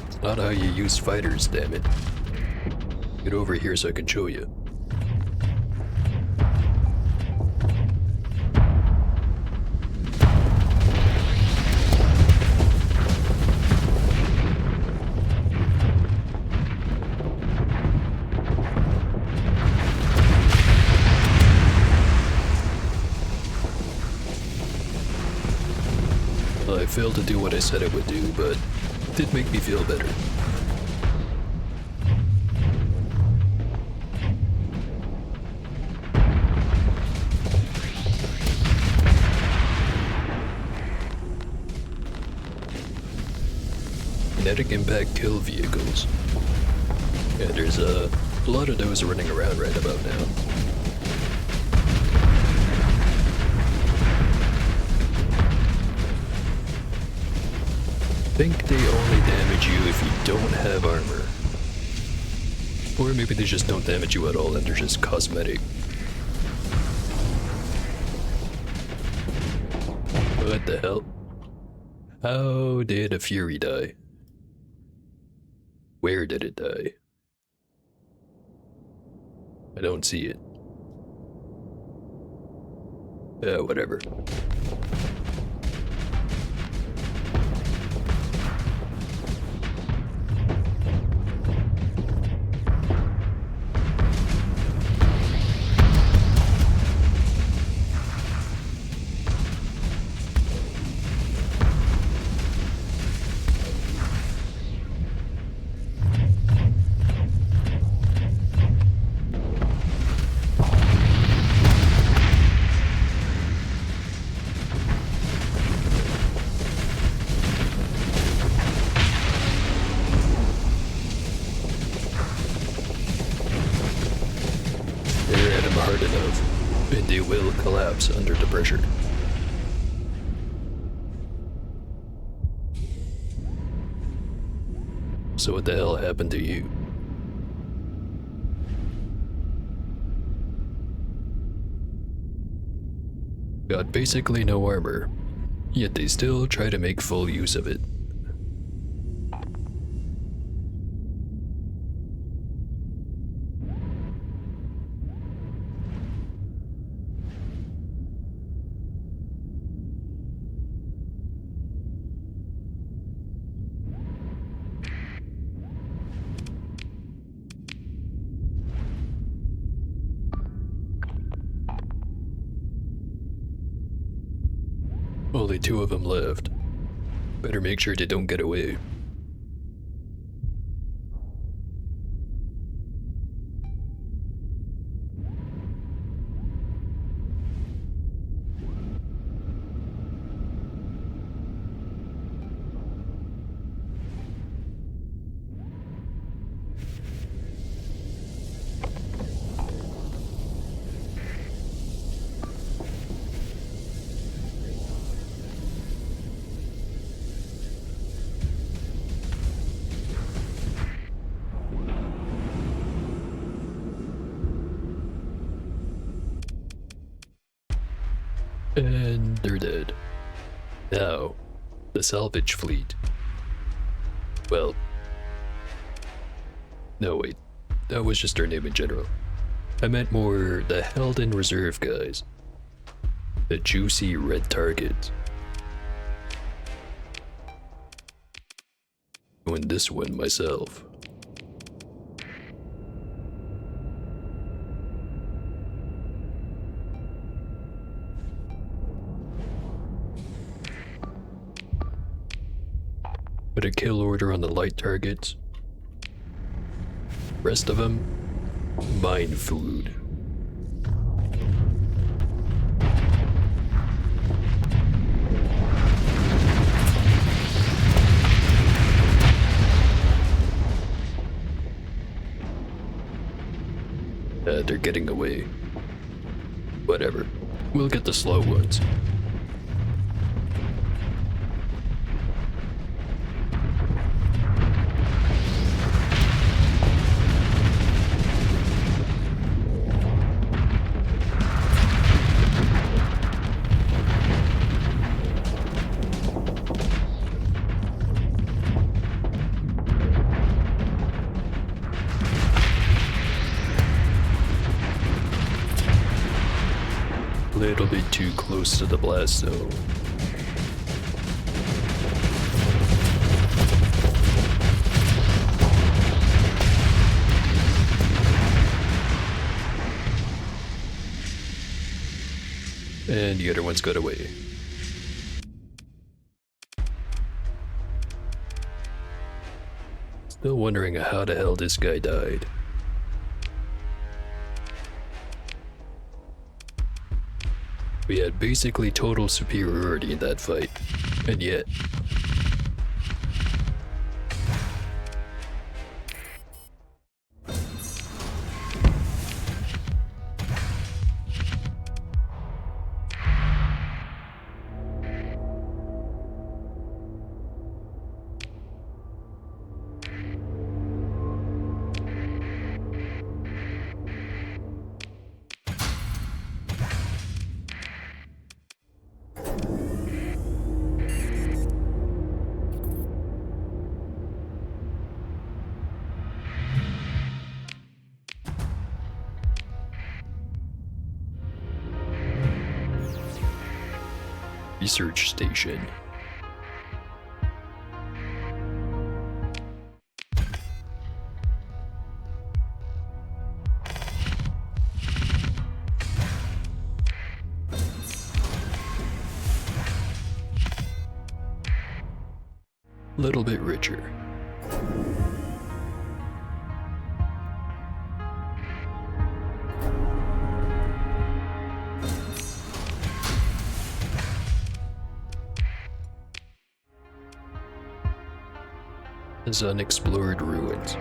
It's not how you use fighters, damn it. Get over here so I can show you. failed to do what I said it would do, but it did make me feel better. Kinetic impact kill vehicles. Yeah, there's a lot of those running around right about now. I think they only damage you if you don't have armor. Or maybe they just don't damage you at all and they're just cosmetic. What the hell? How did a Fury die? Where did it die? I don't see it. Whatever. Hard enough, and they will collapse under the pressure. So what the hell happened to you? Got basically no armor, yet they still try to make full use of it. Only 2 of them left. Better make sure they don't get away. And they're dead. Now, the salvage fleet. Well, no wait, that was just their name in general. I meant more the held in reserve guys. The juicy red targets. Doing this one myself. Put a kill order on the light targets. Rest of them, mine food. They're getting away. Whatever. We'll get the slow ones. Little bit too close to the blast zone. And the other one's got away. Still wondering how the hell this guy died. We had basically total superiority in that fight, and yet... Research station. Little bit richer. As unexplored ruins.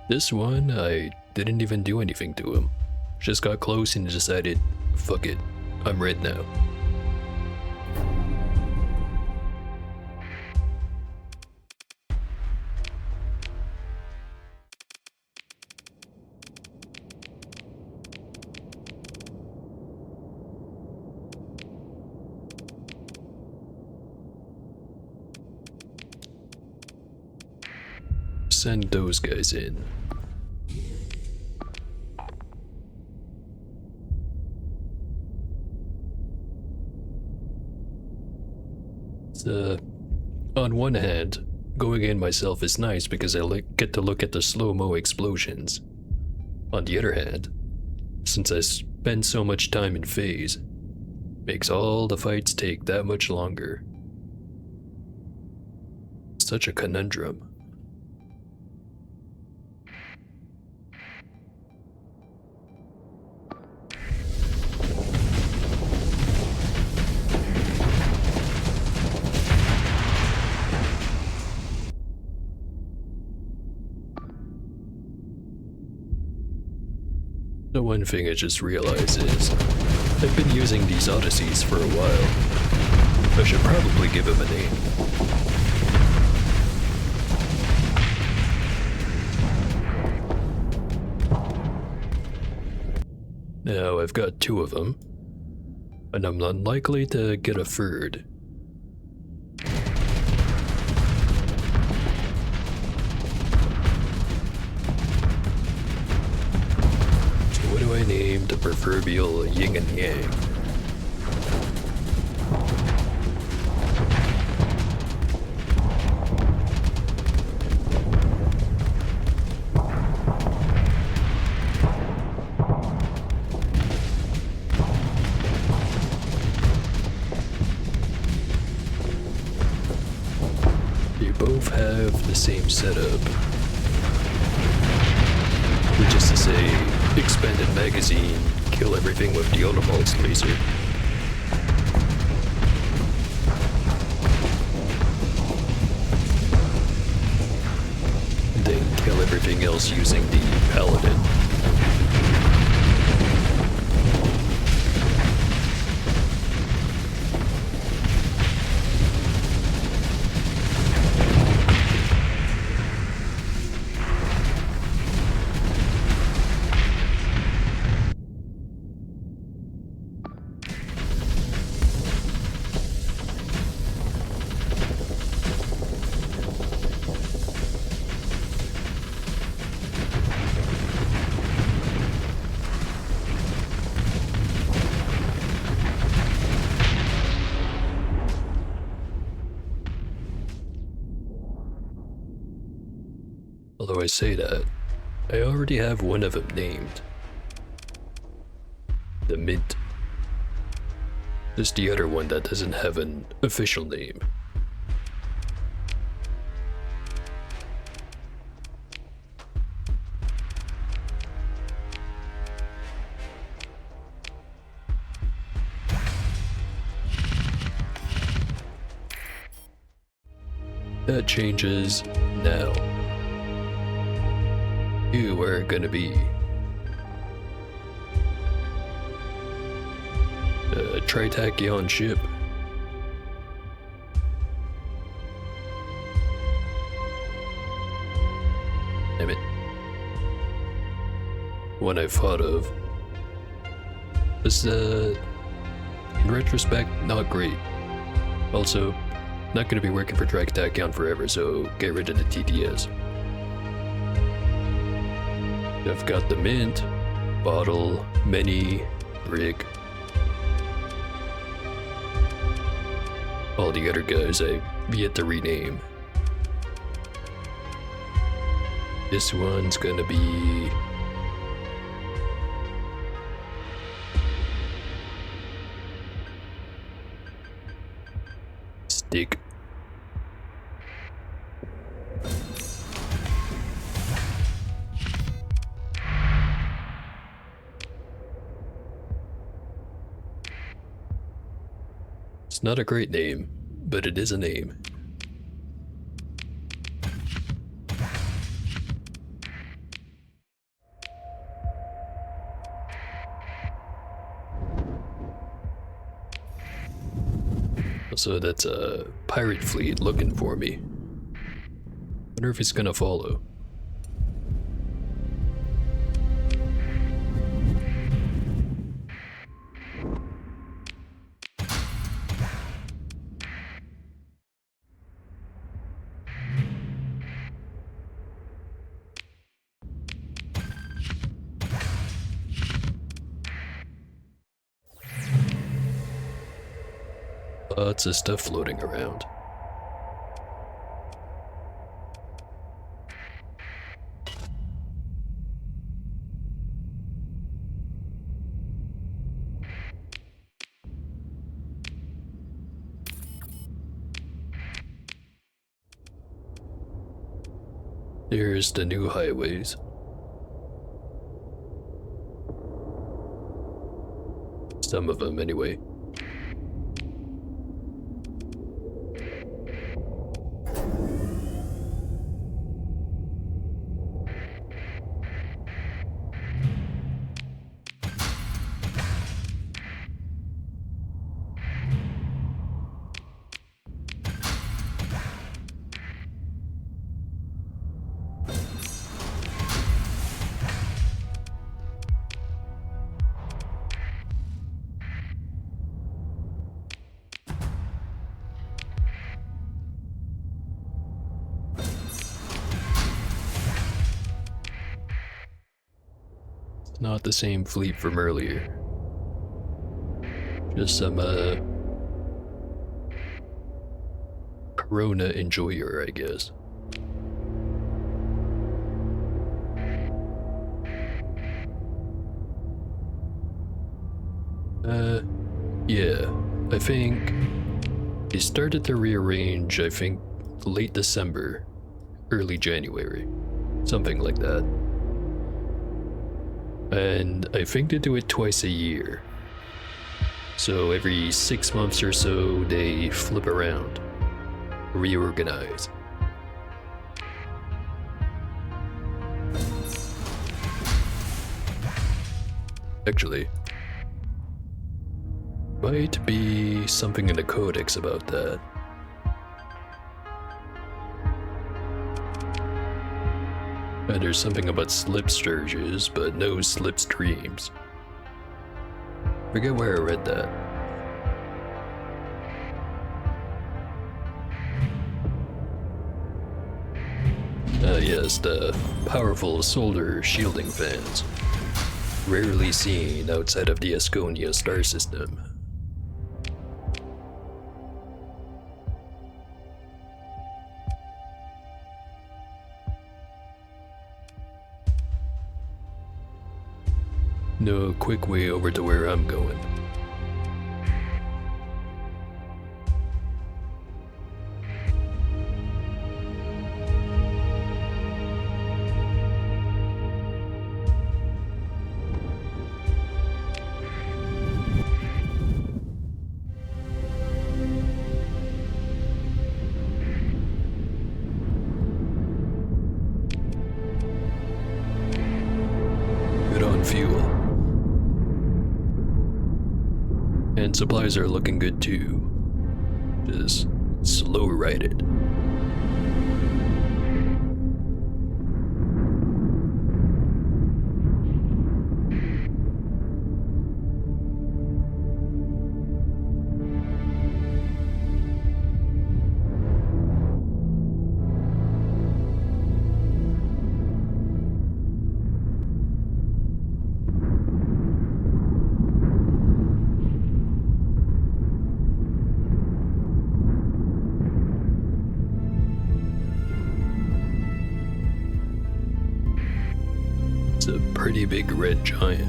This one, I didn't even do anything to him. Just got close and decided, fuck it, I'm red now. Send those guys in. On one hand, going in myself is nice because I get to look at the slow-mo explosions. On the other hand, since I spend so much time in phase, makes all the fights take that much longer. Such a conundrum. The one thing I just realized is, I've been using these odysseys for a while. I should probably give them a name. Now I've got 2 of them, and I'm unlikely to get a third. I named the proverbial yin and yang. They both have the same setup, which is to say, expanded magazine, kill everything with the Autobolt's laser. Then kill everything else using the Paladin. Although I say that, I already have one of them named. The Mint. Just the other one that doesn't have an official name. That changes now. You are gonna be a Tritachyon ship. Damn it. One I've thought of. Is, in retrospect, not great. Also, not gonna be working for Tritachyon forever, so get rid of the TTS. I've got the Mint, Bottle, Mini, Brick. All the other guys I've yet to rename. This one's gonna be... Stick. It's not a great name, but it is a name. Also, that's a pirate fleet looking for me. Wonder if he's gonna follow. Lots of stuff floating around. There's the new highways. Some of them, anyway. Not the same fleet from earlier. Just some, Corona enjoyer, I guess. Yeah. I think they started to rearrange, I think, late December, early January. Something like that. And I think they do it twice a year. So every 6 months or so, they flip around, reorganize. Actually, might be something in the codex about that. And there's something about slip sturges, but no slipstreams. Forget where I read that. Yes, the powerful solar shielding fans. Rarely seen outside of the Asconia star system. No quick way over to where I'm going. Good on fuel. And supplies are looking good too. Just slow ride it. It's a pretty big red giant.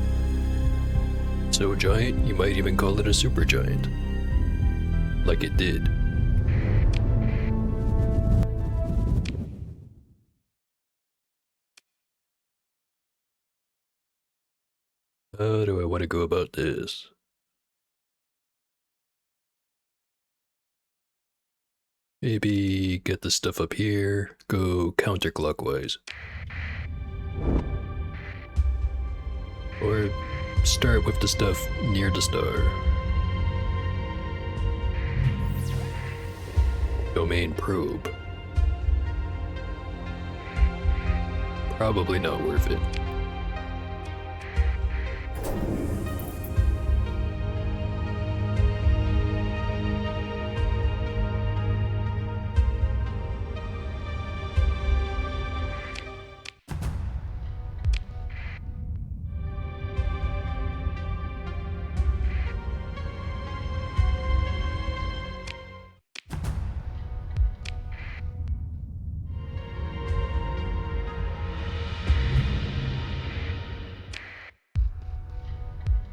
So giant, you might even call it a supergiant. Like it did. How do I want to go about this? Maybe get the stuff up here, go counterclockwise. Or start with the stuff near the star. Domain probe. Probably not worth it.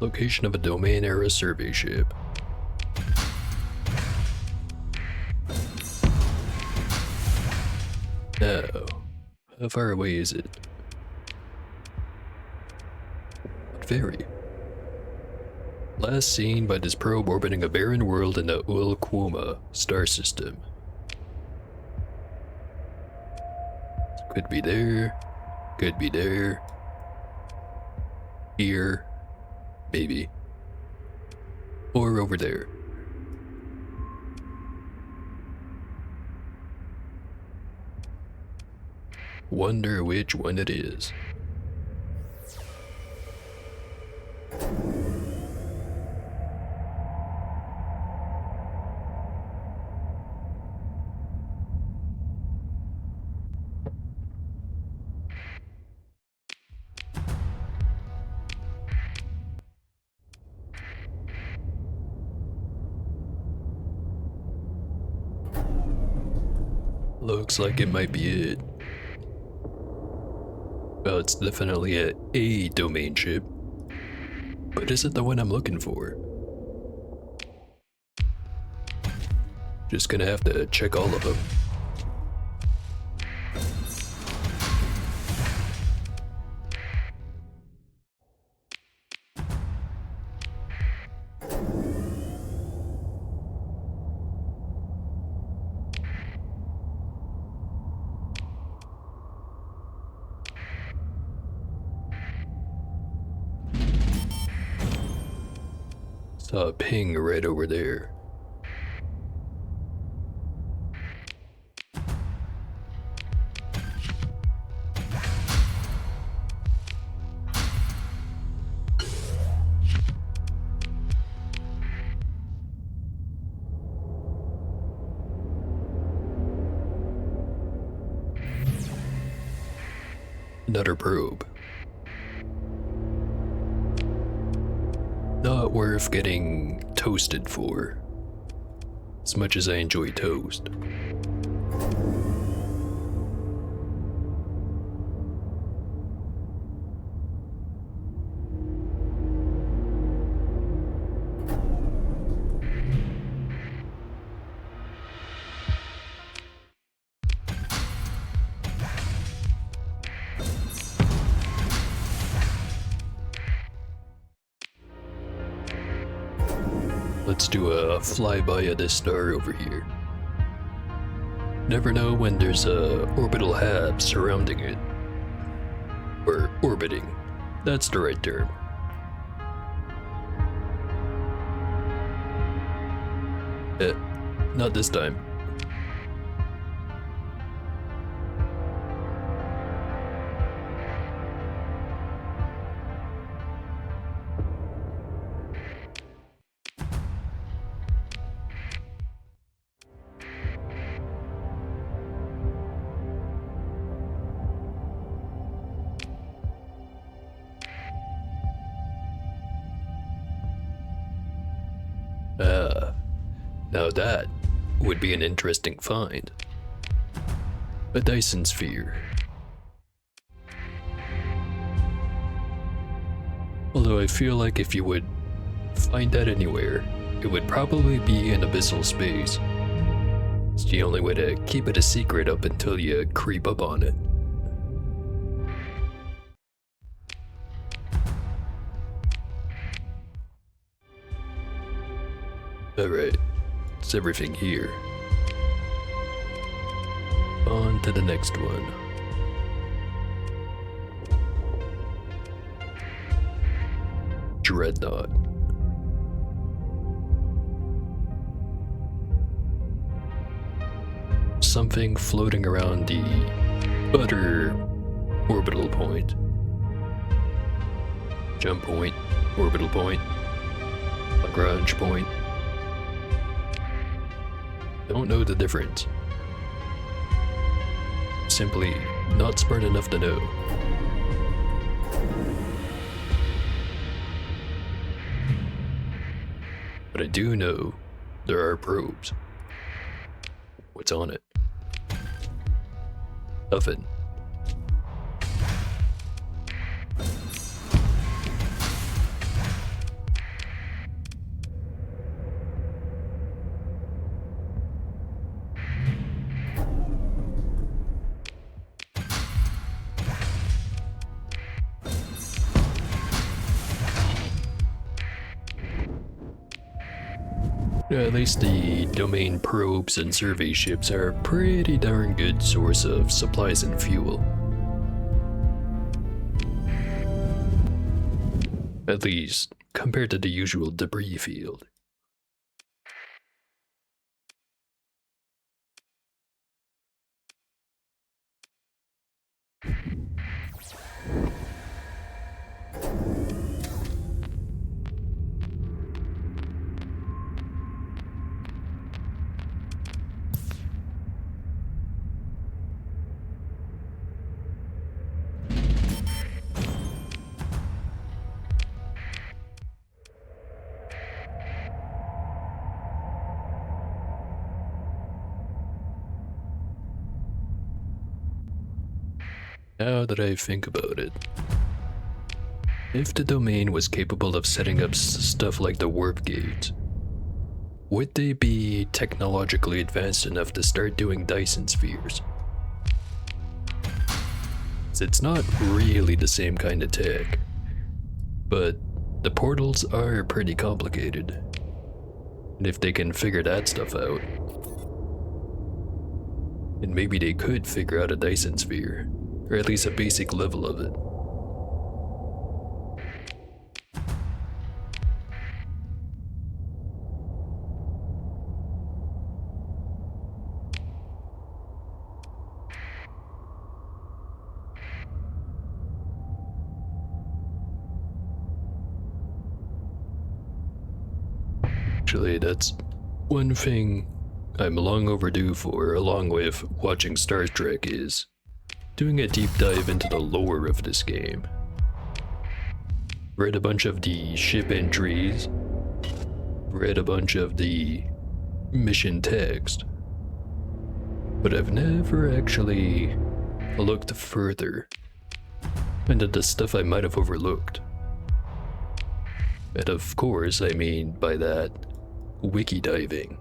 Location of a domain era survey ship. Now, how far away is it? Not very. Last seen by this probe orbiting a barren world in the Ulquoma star system. Could be there, could be there. Here, maybe. Or over there. Wonder which one it is. Looks like it might be it. Well, it's definitely a domain ship. But is it the one I'm looking for? Just gonna have to check all of them. Saw a ping right over there. Another probe. Not worth getting toasted for, as much as I enjoy toast. let's do a flyby of this star over here. Never know when there's a orbital hab surrounding it. Or orbiting. That's the right term. Not this time. Now that would be an interesting find. A Dyson sphere. Although I feel like if you would find that anywhere, it would probably be in abyssal space. It's the only way to keep it a secret up until you creep up on it. Alright, it's everything here. On to the next one. Dreadnought. Something floating around the other orbital point. Jump point, orbital point, Lagrange point. Don't know the difference. Simply not smart enough to know. But I do know there are probes. What's on it? Nothing. At least the domain probes and survey ships are a pretty darn good source of supplies and fuel. At least, compared to the usual debris field. Now that I think about it, if the domain was capable of setting up stuff like the warp gate, would they be technologically advanced enough to start doing Dyson spheres? It's not really the same kind of tech, but the portals are pretty complicated. And if they can figure that stuff out, and maybe they could figure out a Dyson sphere, or at least a basic level of it. Actually, that's one thing I'm long overdue for, along with watching Star Trek, is doing a deep dive into the lore of this game. Read a bunch of the ship entries, read a bunch of the mission text, but I've never actually looked further into the stuff I might have overlooked. And of course, I mean by that, wiki diving.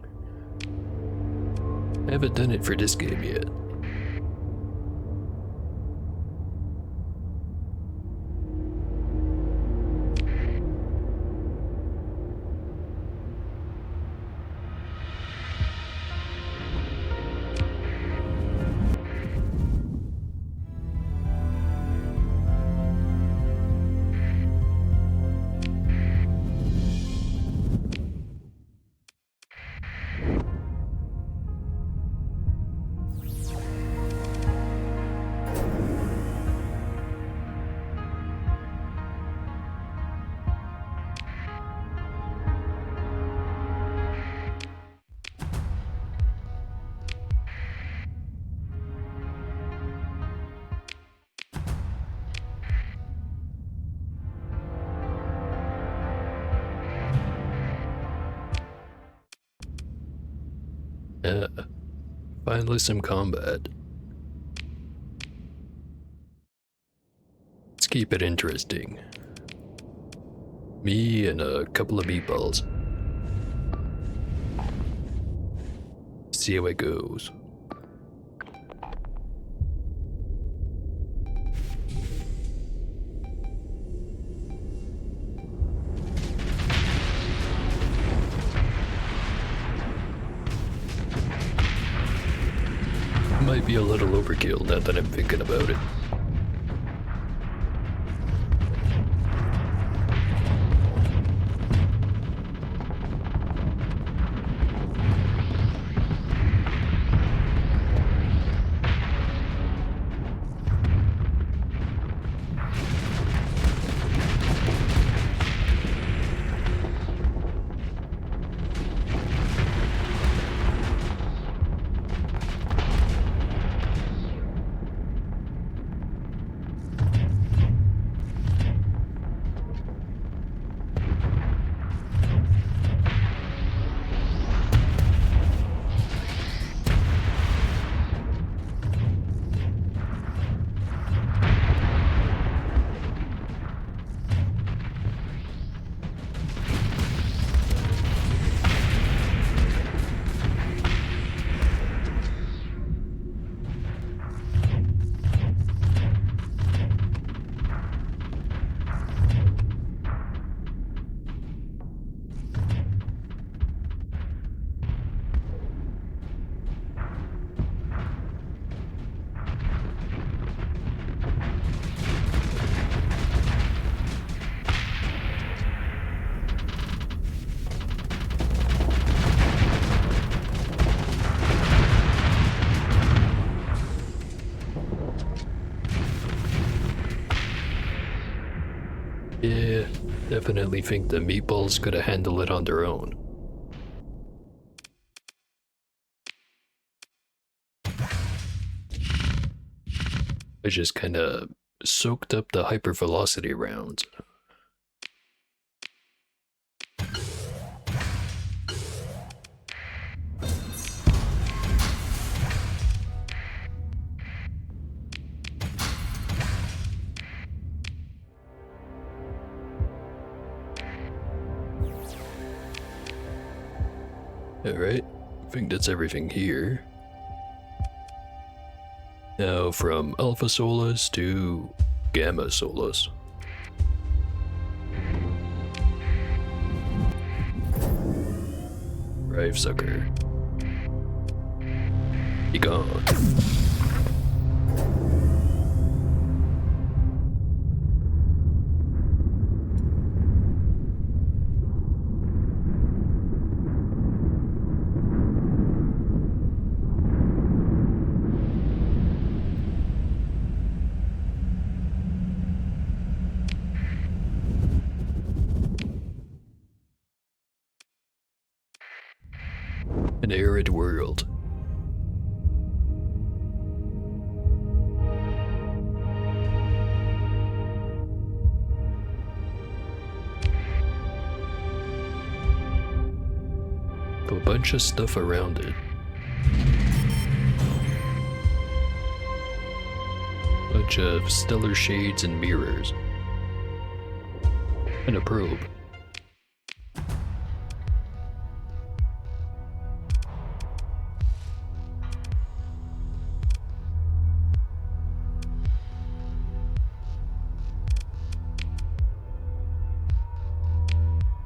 I haven't done it for this game yet. Yeah, finally some combat. Let's keep it interesting. Me and a couple of meatballs. See how it goes. Might be a little overkill now that I'm thinking about it. Yeah, definitely think the meatballs could have handled it on their own. I just kinda soaked up the hypervelocity rounds. Alright, I think that's everything here. Now from Alpha Solus to Gamma Solus. Drive sucker. Be gone. An arid world. A bunch of stuff around it. Bunch of stellar shades and mirrors. And a probe.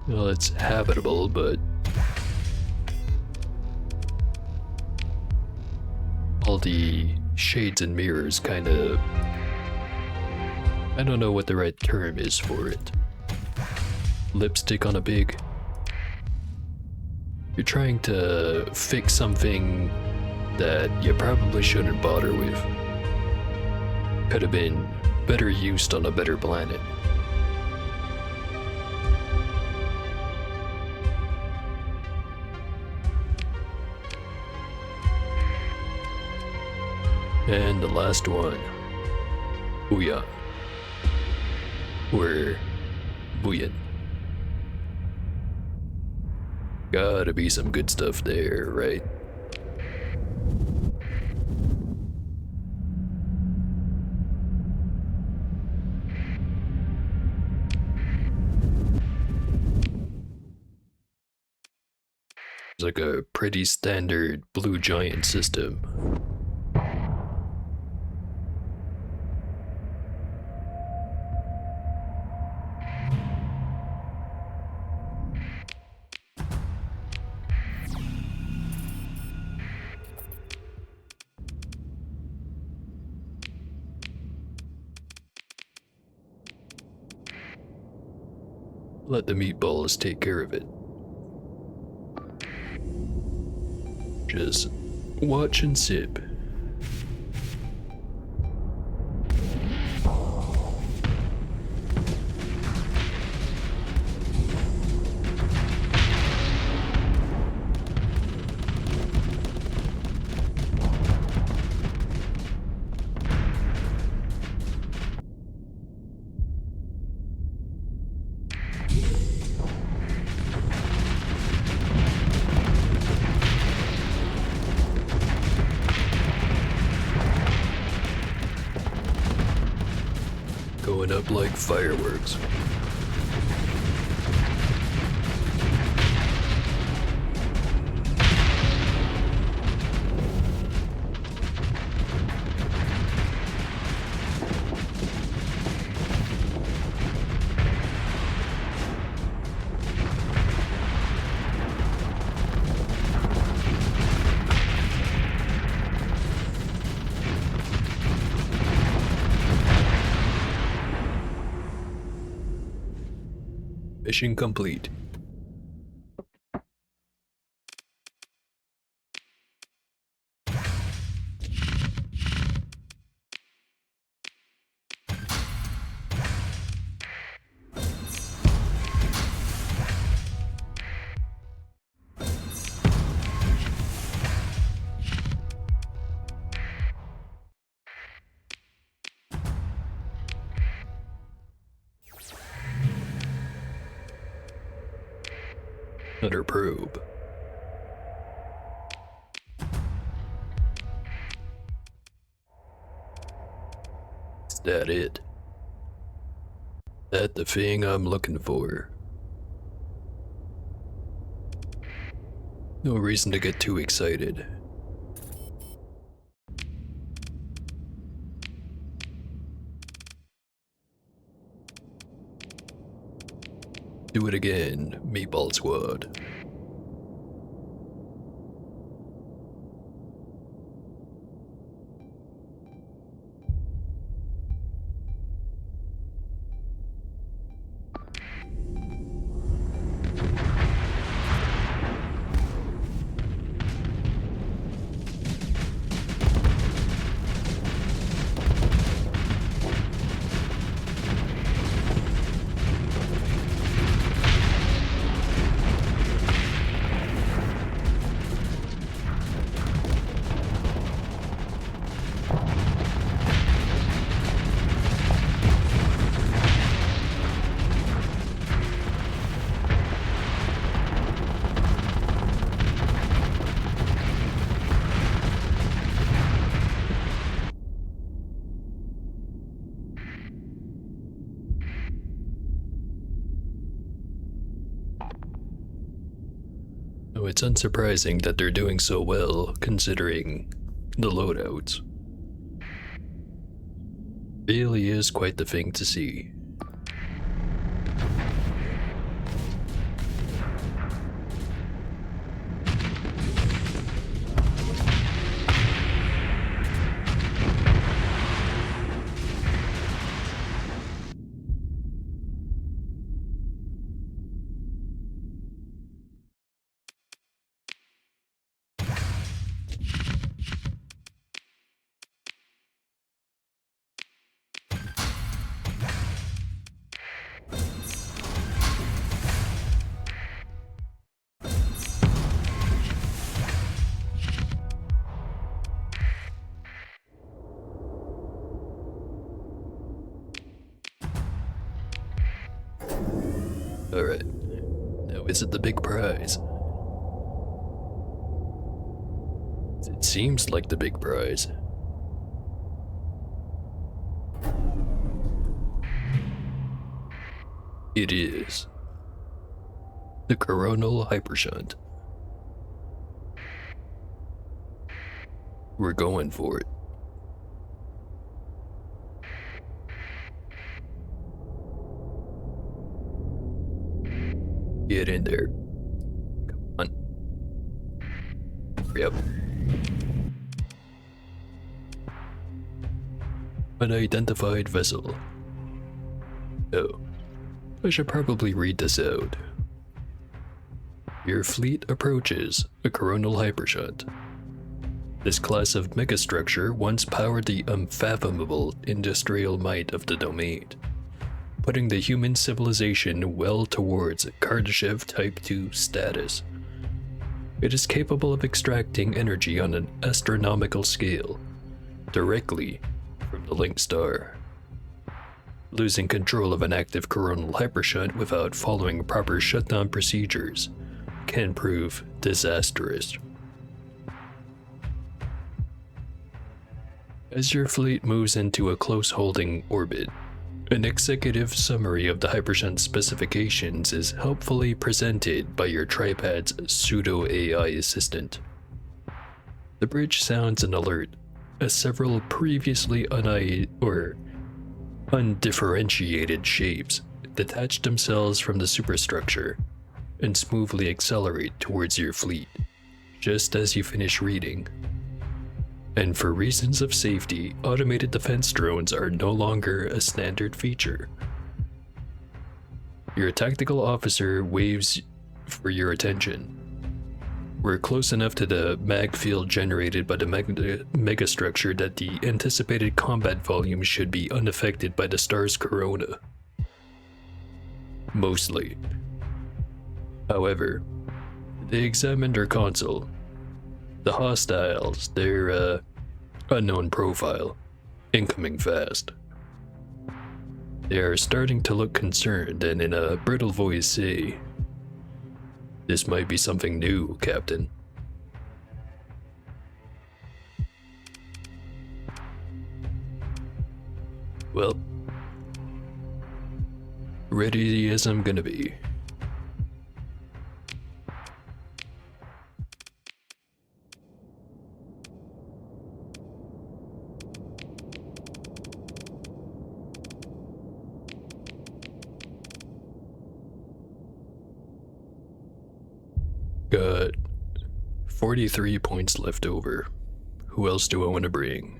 Well, it's habitable, but all the shades and mirrors kind of... I don't know what the right term is for it. Lipstick on a pig. You're trying to fix something that you probably shouldn't bother with. Could have been better used on a better planet. And the last one. Booyah. Or Booyan. Gotta be some good stuff there, right? It's like a pretty standard Blue Giant system. Let the meatballs take care of it. Just watch and sip. Going up like fireworks. Mission complete. Another probe. Is that it? That the thing I'm looking for? No reason to get too excited. Do it again, Meatball Squad. Oh, it's unsurprising that they're doing so well, considering the loadouts. Really is quite the thing to see. Alright, now is it the big prize? It seems like the big prize. It is. The coronal hypershunt. We're going for it. Get in there. Come on. Hurry up. Unidentified vessel. Oh, I should probably read this out. Your fleet approaches a coronal hypershunt. This class of megastructure once powered the unfathomable industrial might of the domain, putting the human civilization well towards Kardashev Type 2 status. It is capable of extracting energy on an astronomical scale, directly from the linked star. Losing control of an active coronal hypershunt without following proper shutdown procedures can prove disastrous. As your fleet moves into a close holding orbit, an executive summary of the hypershunt specifications is helpfully presented by your tripad's pseudo-AI assistant. The bridge sounds an alert as several previously undifferentiated shapes detach themselves from the superstructure and smoothly accelerate towards your fleet, just as you finish reading. And for reasons of safety, automated defense drones are no longer a standard feature. Your tactical officer waves for your attention. We're close enough to the mag field generated by the megastructure that the anticipated combat volume should be unaffected by the star's corona. Mostly. However, they examined our console. The hostiles, their unknown profile, incoming fast. They are starting to look concerned and in a brittle voice say, "This might be something new, Captain." Well, ready as I'm gonna be. Got 43 points left over. Who else do I want to bring?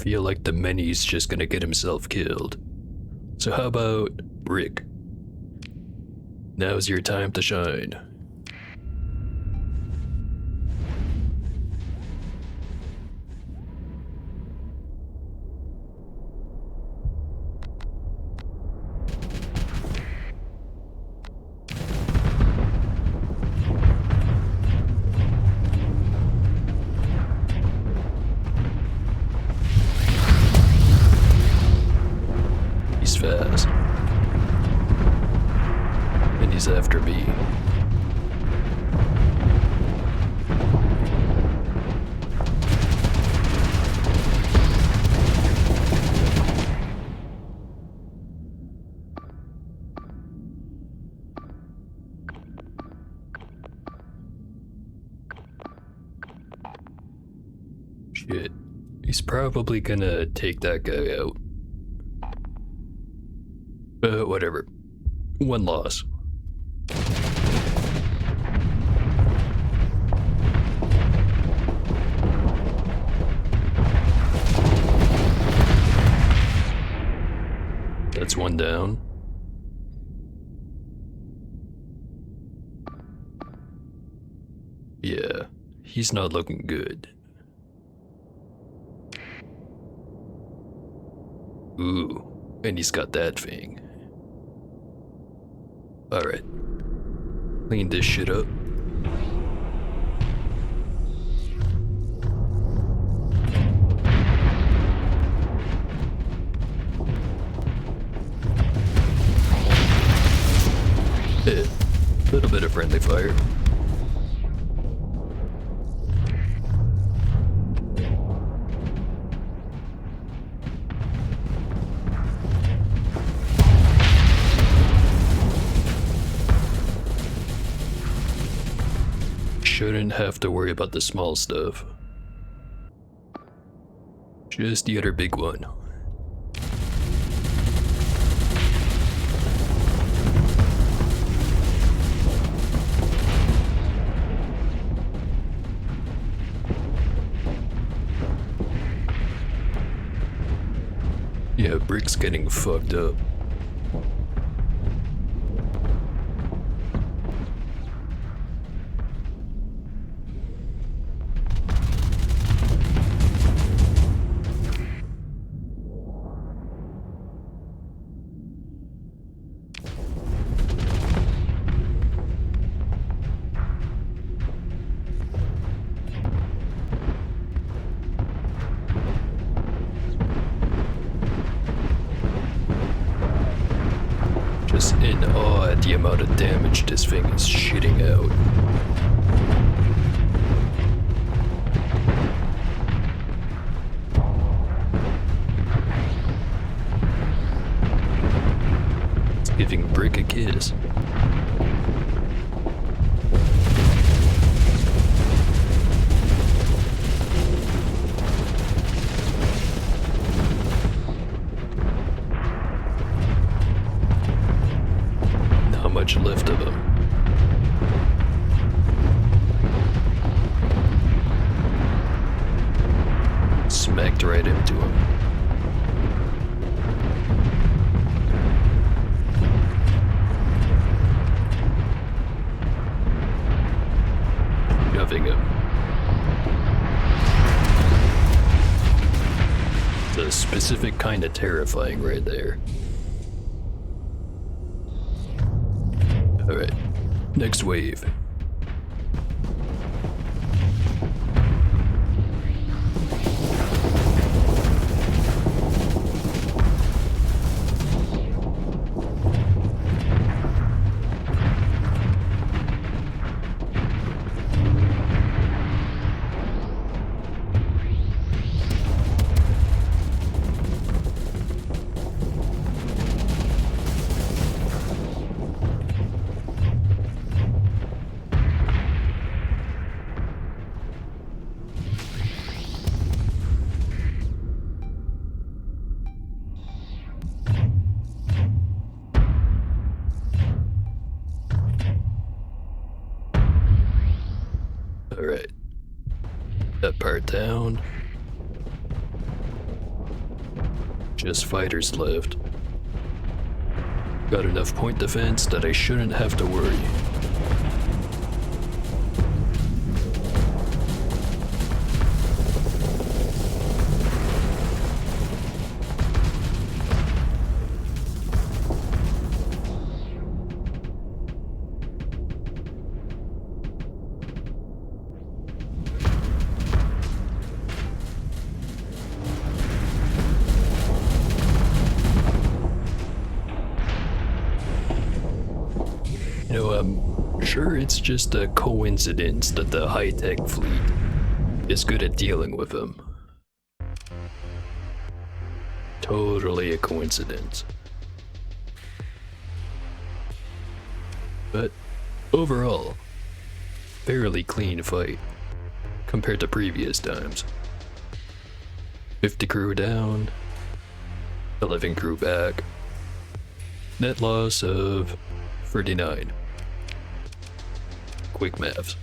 Feel like the many's just gonna get himself killed. So how about Rick? Now's your time to shine. He's fast. And he's after me. Shit. He's probably gonna take that guy out. Whatever. One loss. That's one down. Yeah, he's not looking good. Ooh, and he's got that thing. Alright. Clean this shit up. Little bit of friendly fire. shouldn't have to worry about the small stuff. Just the other big one. Yeah, Brick's getting fucked up. Just in awe at the amount of damage this thing is shitting out. It's giving Brick a kiss. Much left of him. Smacked right into him. Shoving him. It's a specific kind of terrifying right there. Alright, next wave. Alright. That part down. Just fighters left. Got enough point defense that I shouldn't have to worry. You know, I'm sure it's just a coincidence that the high-tech fleet is good at dealing with them. Totally a coincidence. But overall, fairly clean fight compared to previous times. 50 crew down, 11 crew back, net loss of 39. Quick maths.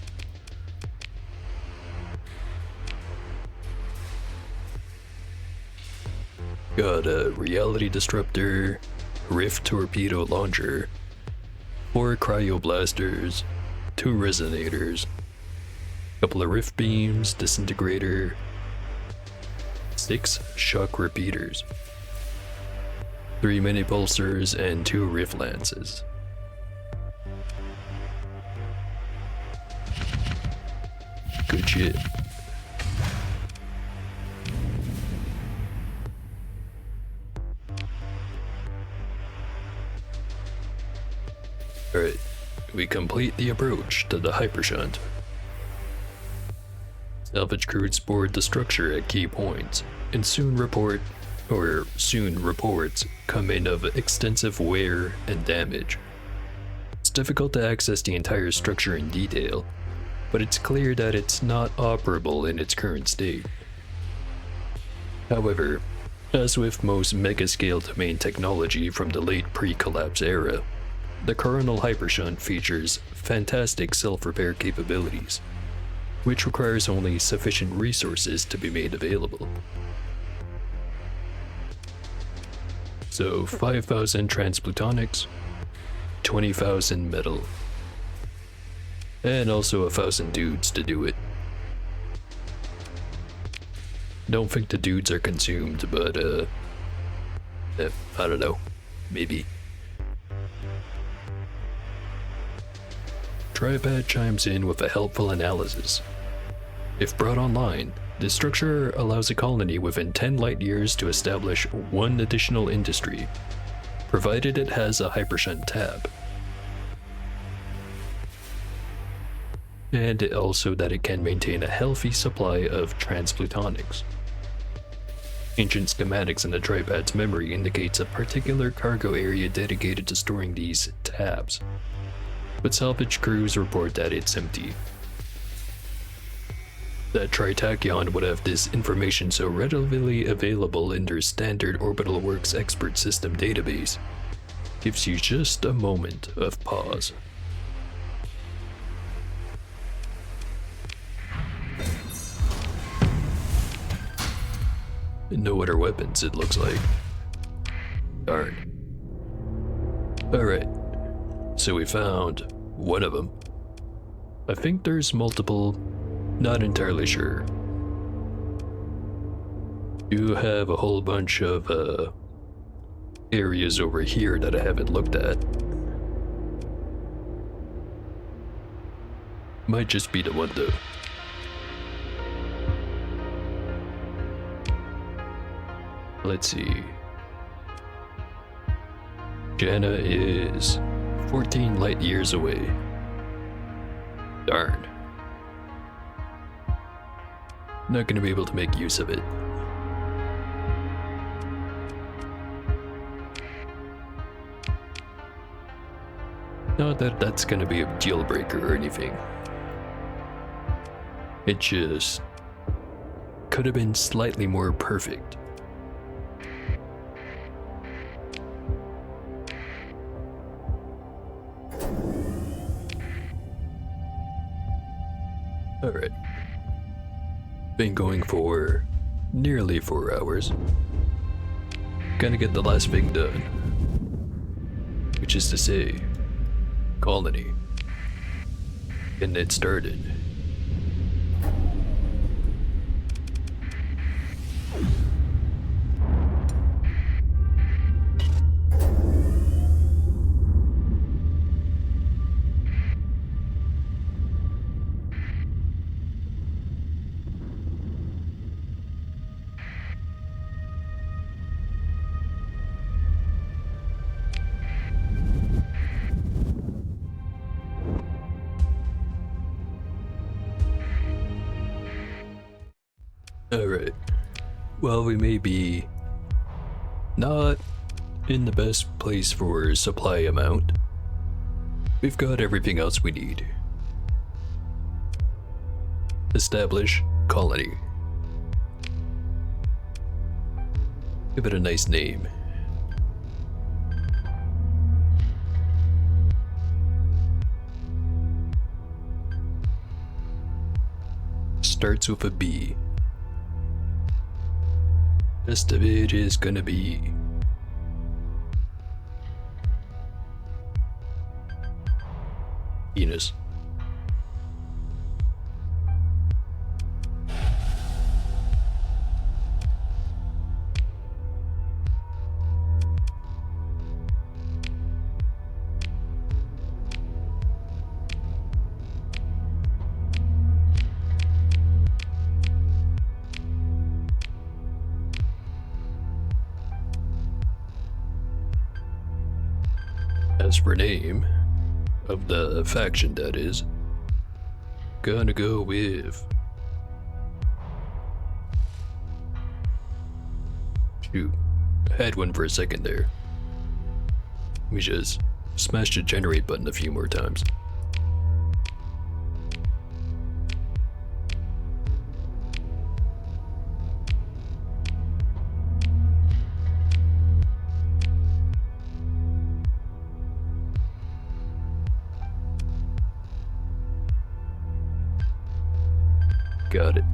Got a reality disruptor, rift torpedo launcher, 4 cryoblasters, 2 resonators, couple of rift beams, disintegrator, 6 shock repeaters, 3 mini pulsars, and 2 rift lances. Good shit. Alright, we complete the approach to the hypershunt. Salvage crews board the structure at key points, and soon reports come in of extensive wear and damage. It's difficult to access the entire structure in detail, but it's clear that it's not operable in its current state. However, as with most mega-scale domain technology from the late pre-collapse era, the coronal hypershunt features fantastic self-repair capabilities, which requires only sufficient resources to be made available. So 5,000 transplutonics, 20,000 metal, and also 1,000 dudes to do it. Don't think the dudes are consumed, but I don't know, maybe. Tripad chimes in with a helpful analysis. If brought online, the structure allows a colony within 10 light years to establish one additional industry, provided it has a hypershunt tab. And also that it can maintain a healthy supply of transplutonics. Ancient schematics in the tripad's memory indicates a particular cargo area dedicated to storing these tabs, but salvage crews report that it's empty. That Tritachyon would have this information so readily available in their standard Orbital Works expert system database gives you just a moment of pause. No other weapons, it looks like. Darn. Alright, so we found one of them. I think there's multiple, not entirely sure. You have a whole bunch of areas over here that I haven't looked at. Might just be the one though. Let's see. Jana is 14 light years away. Darn. Not gonna be able to make use of it. Not that that's gonna be a deal breaker or anything. It just could have been slightly more perfect. Alright. Been going for nearly 4 hours. Gonna get the last thing done. Which is to say, colony. Getting it started. Alright, well, we may be not in the best place for supply amount. We've got everything else we need. Establish colony. Give it a nice name. Starts with a B. Rest of it is gonna be Venus. As for name of the faction, that is, gonna go with shoot, I had one for a second there. Let me just smash the generate button a few more times. Got it.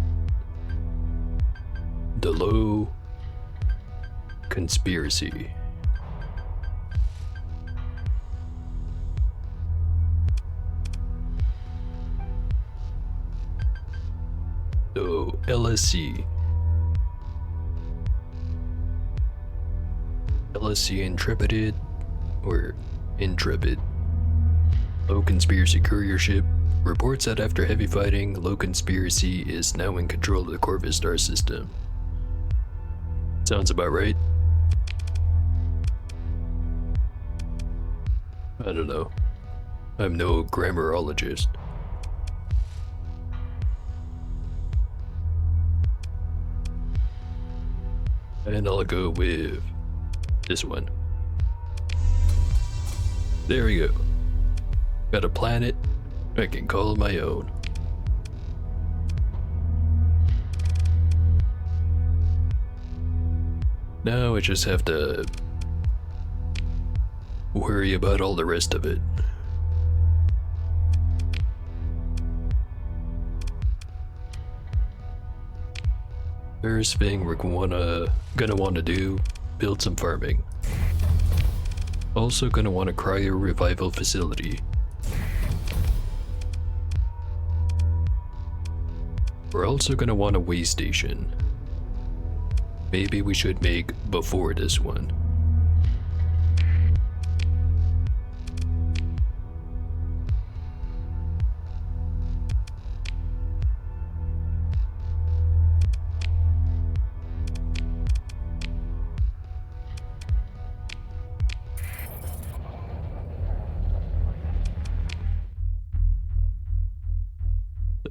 The low conspiracy. So LSC. LSC Intrepid or Intrepid. Low Conspiracy Courier Ship reports that after heavy fighting, Low Conspiracy is now in control of the Corvus star system. Sounds about right. I don't know. I'm no grammarologist. And I'll go with this one. There we go. Got a planet I can call my own. Now I just have to worry about all the rest of it. First thing we're gonna wanna do, build some farming. Also gonna want a cryo revival facility. We're also gonna want a way station. Maybe we should make before this one.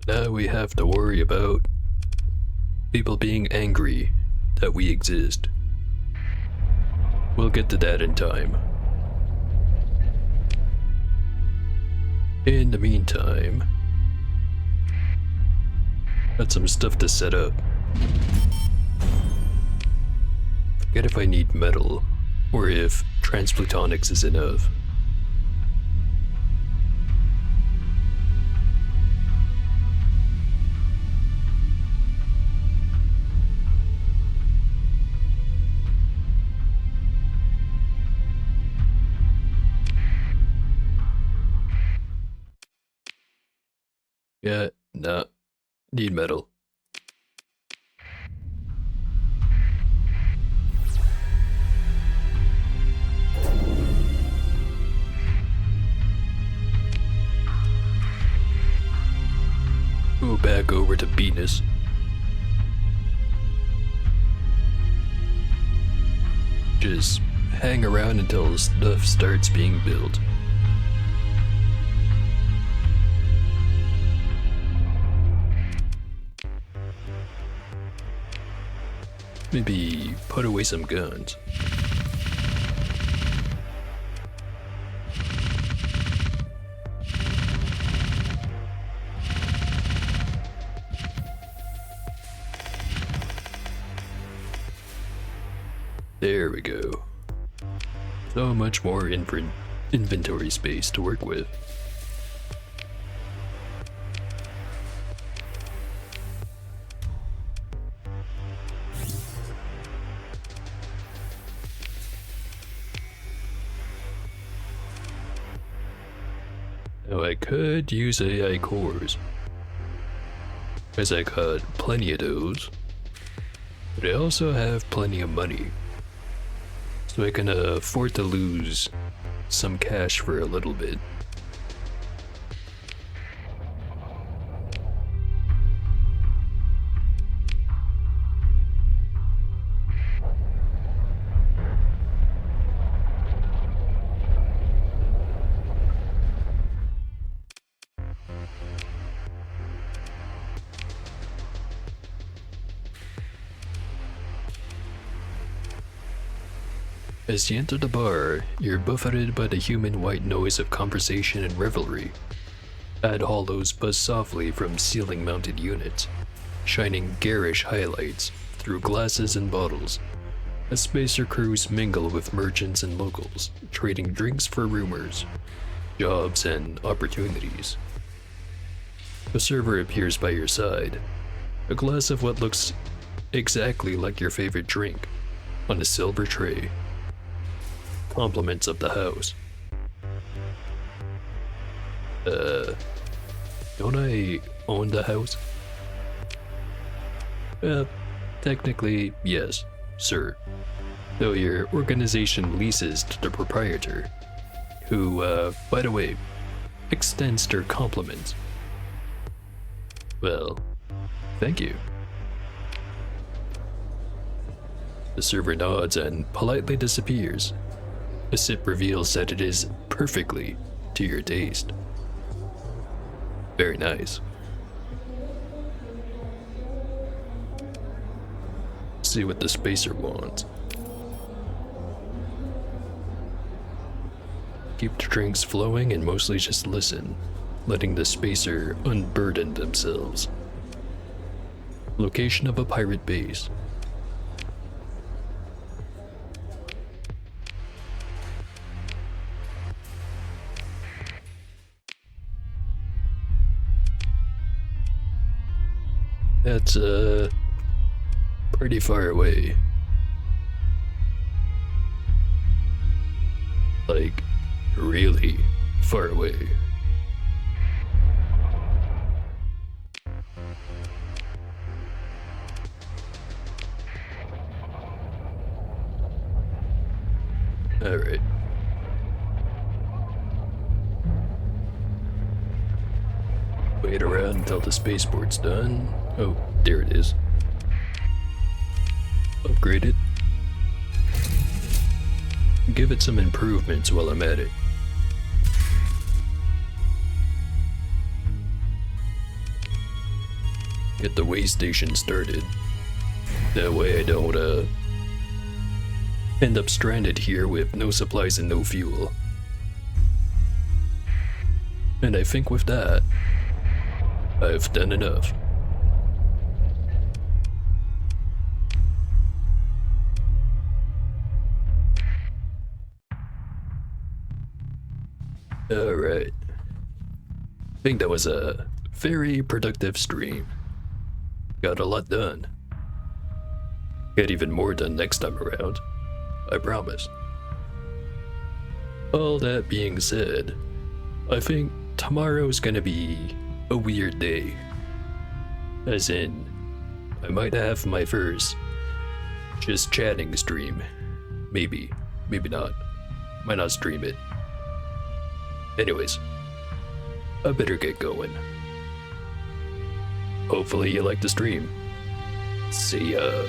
Now we have to worry about people being angry that we exist. We'll get to that in time. In the meantime, got some stuff to set up. Forget if I need metal or if transplutonics is enough. Yeah, nah, need metal. Go back over to Venus. Just hang around until stuff starts being built. Maybe put away some guns. There we go. So much more inventory space to work with. Now I could use AI cores, as I got plenty of those, but I also have plenty of money, so I can afford to lose some cash for a little bit. As you enter the bar, you're buffeted by the human white noise of conversation and revelry. Ad hollows buzz softly from ceiling-mounted units, shining garish highlights through glasses and bottles. As spacer crews mingle with merchants and locals, trading drinks for rumors, jobs, and opportunities. A server appears by your side, A glass of what looks exactly like your favorite drink on a silver tray. Compliments of the house. Don't I own the house? Technically, yes, sir. Though your organization leases to the proprietor, who, by the way, extends their compliments. Well, thank you. The server nods and politely disappears. A sip reveals that it is perfectly to your taste. Very nice. See what the spacer wants. Keep the drinks flowing and mostly just listen, letting the spacer unburden themselves. Location of a pirate base. That's, pretty far away. Like, really far away. Alright. Wait around until the spaceport's done. Oh, there it is. Upgrade it. Give it some improvements while I'm at it. Get the way station started. That way I don't, end up stranded here with no supplies and no fuel. And I think with that, I've done enough. Alright. I think that was a very productive stream. Got a lot done. Get even more done next time around. I promise. All that being said, I think tomorrow's gonna be a weird day. As in, I might have my first just chatting stream. Maybe, maybe not. Might not stream it. Anyways, I better get going. Hopefully you like the stream. See ya.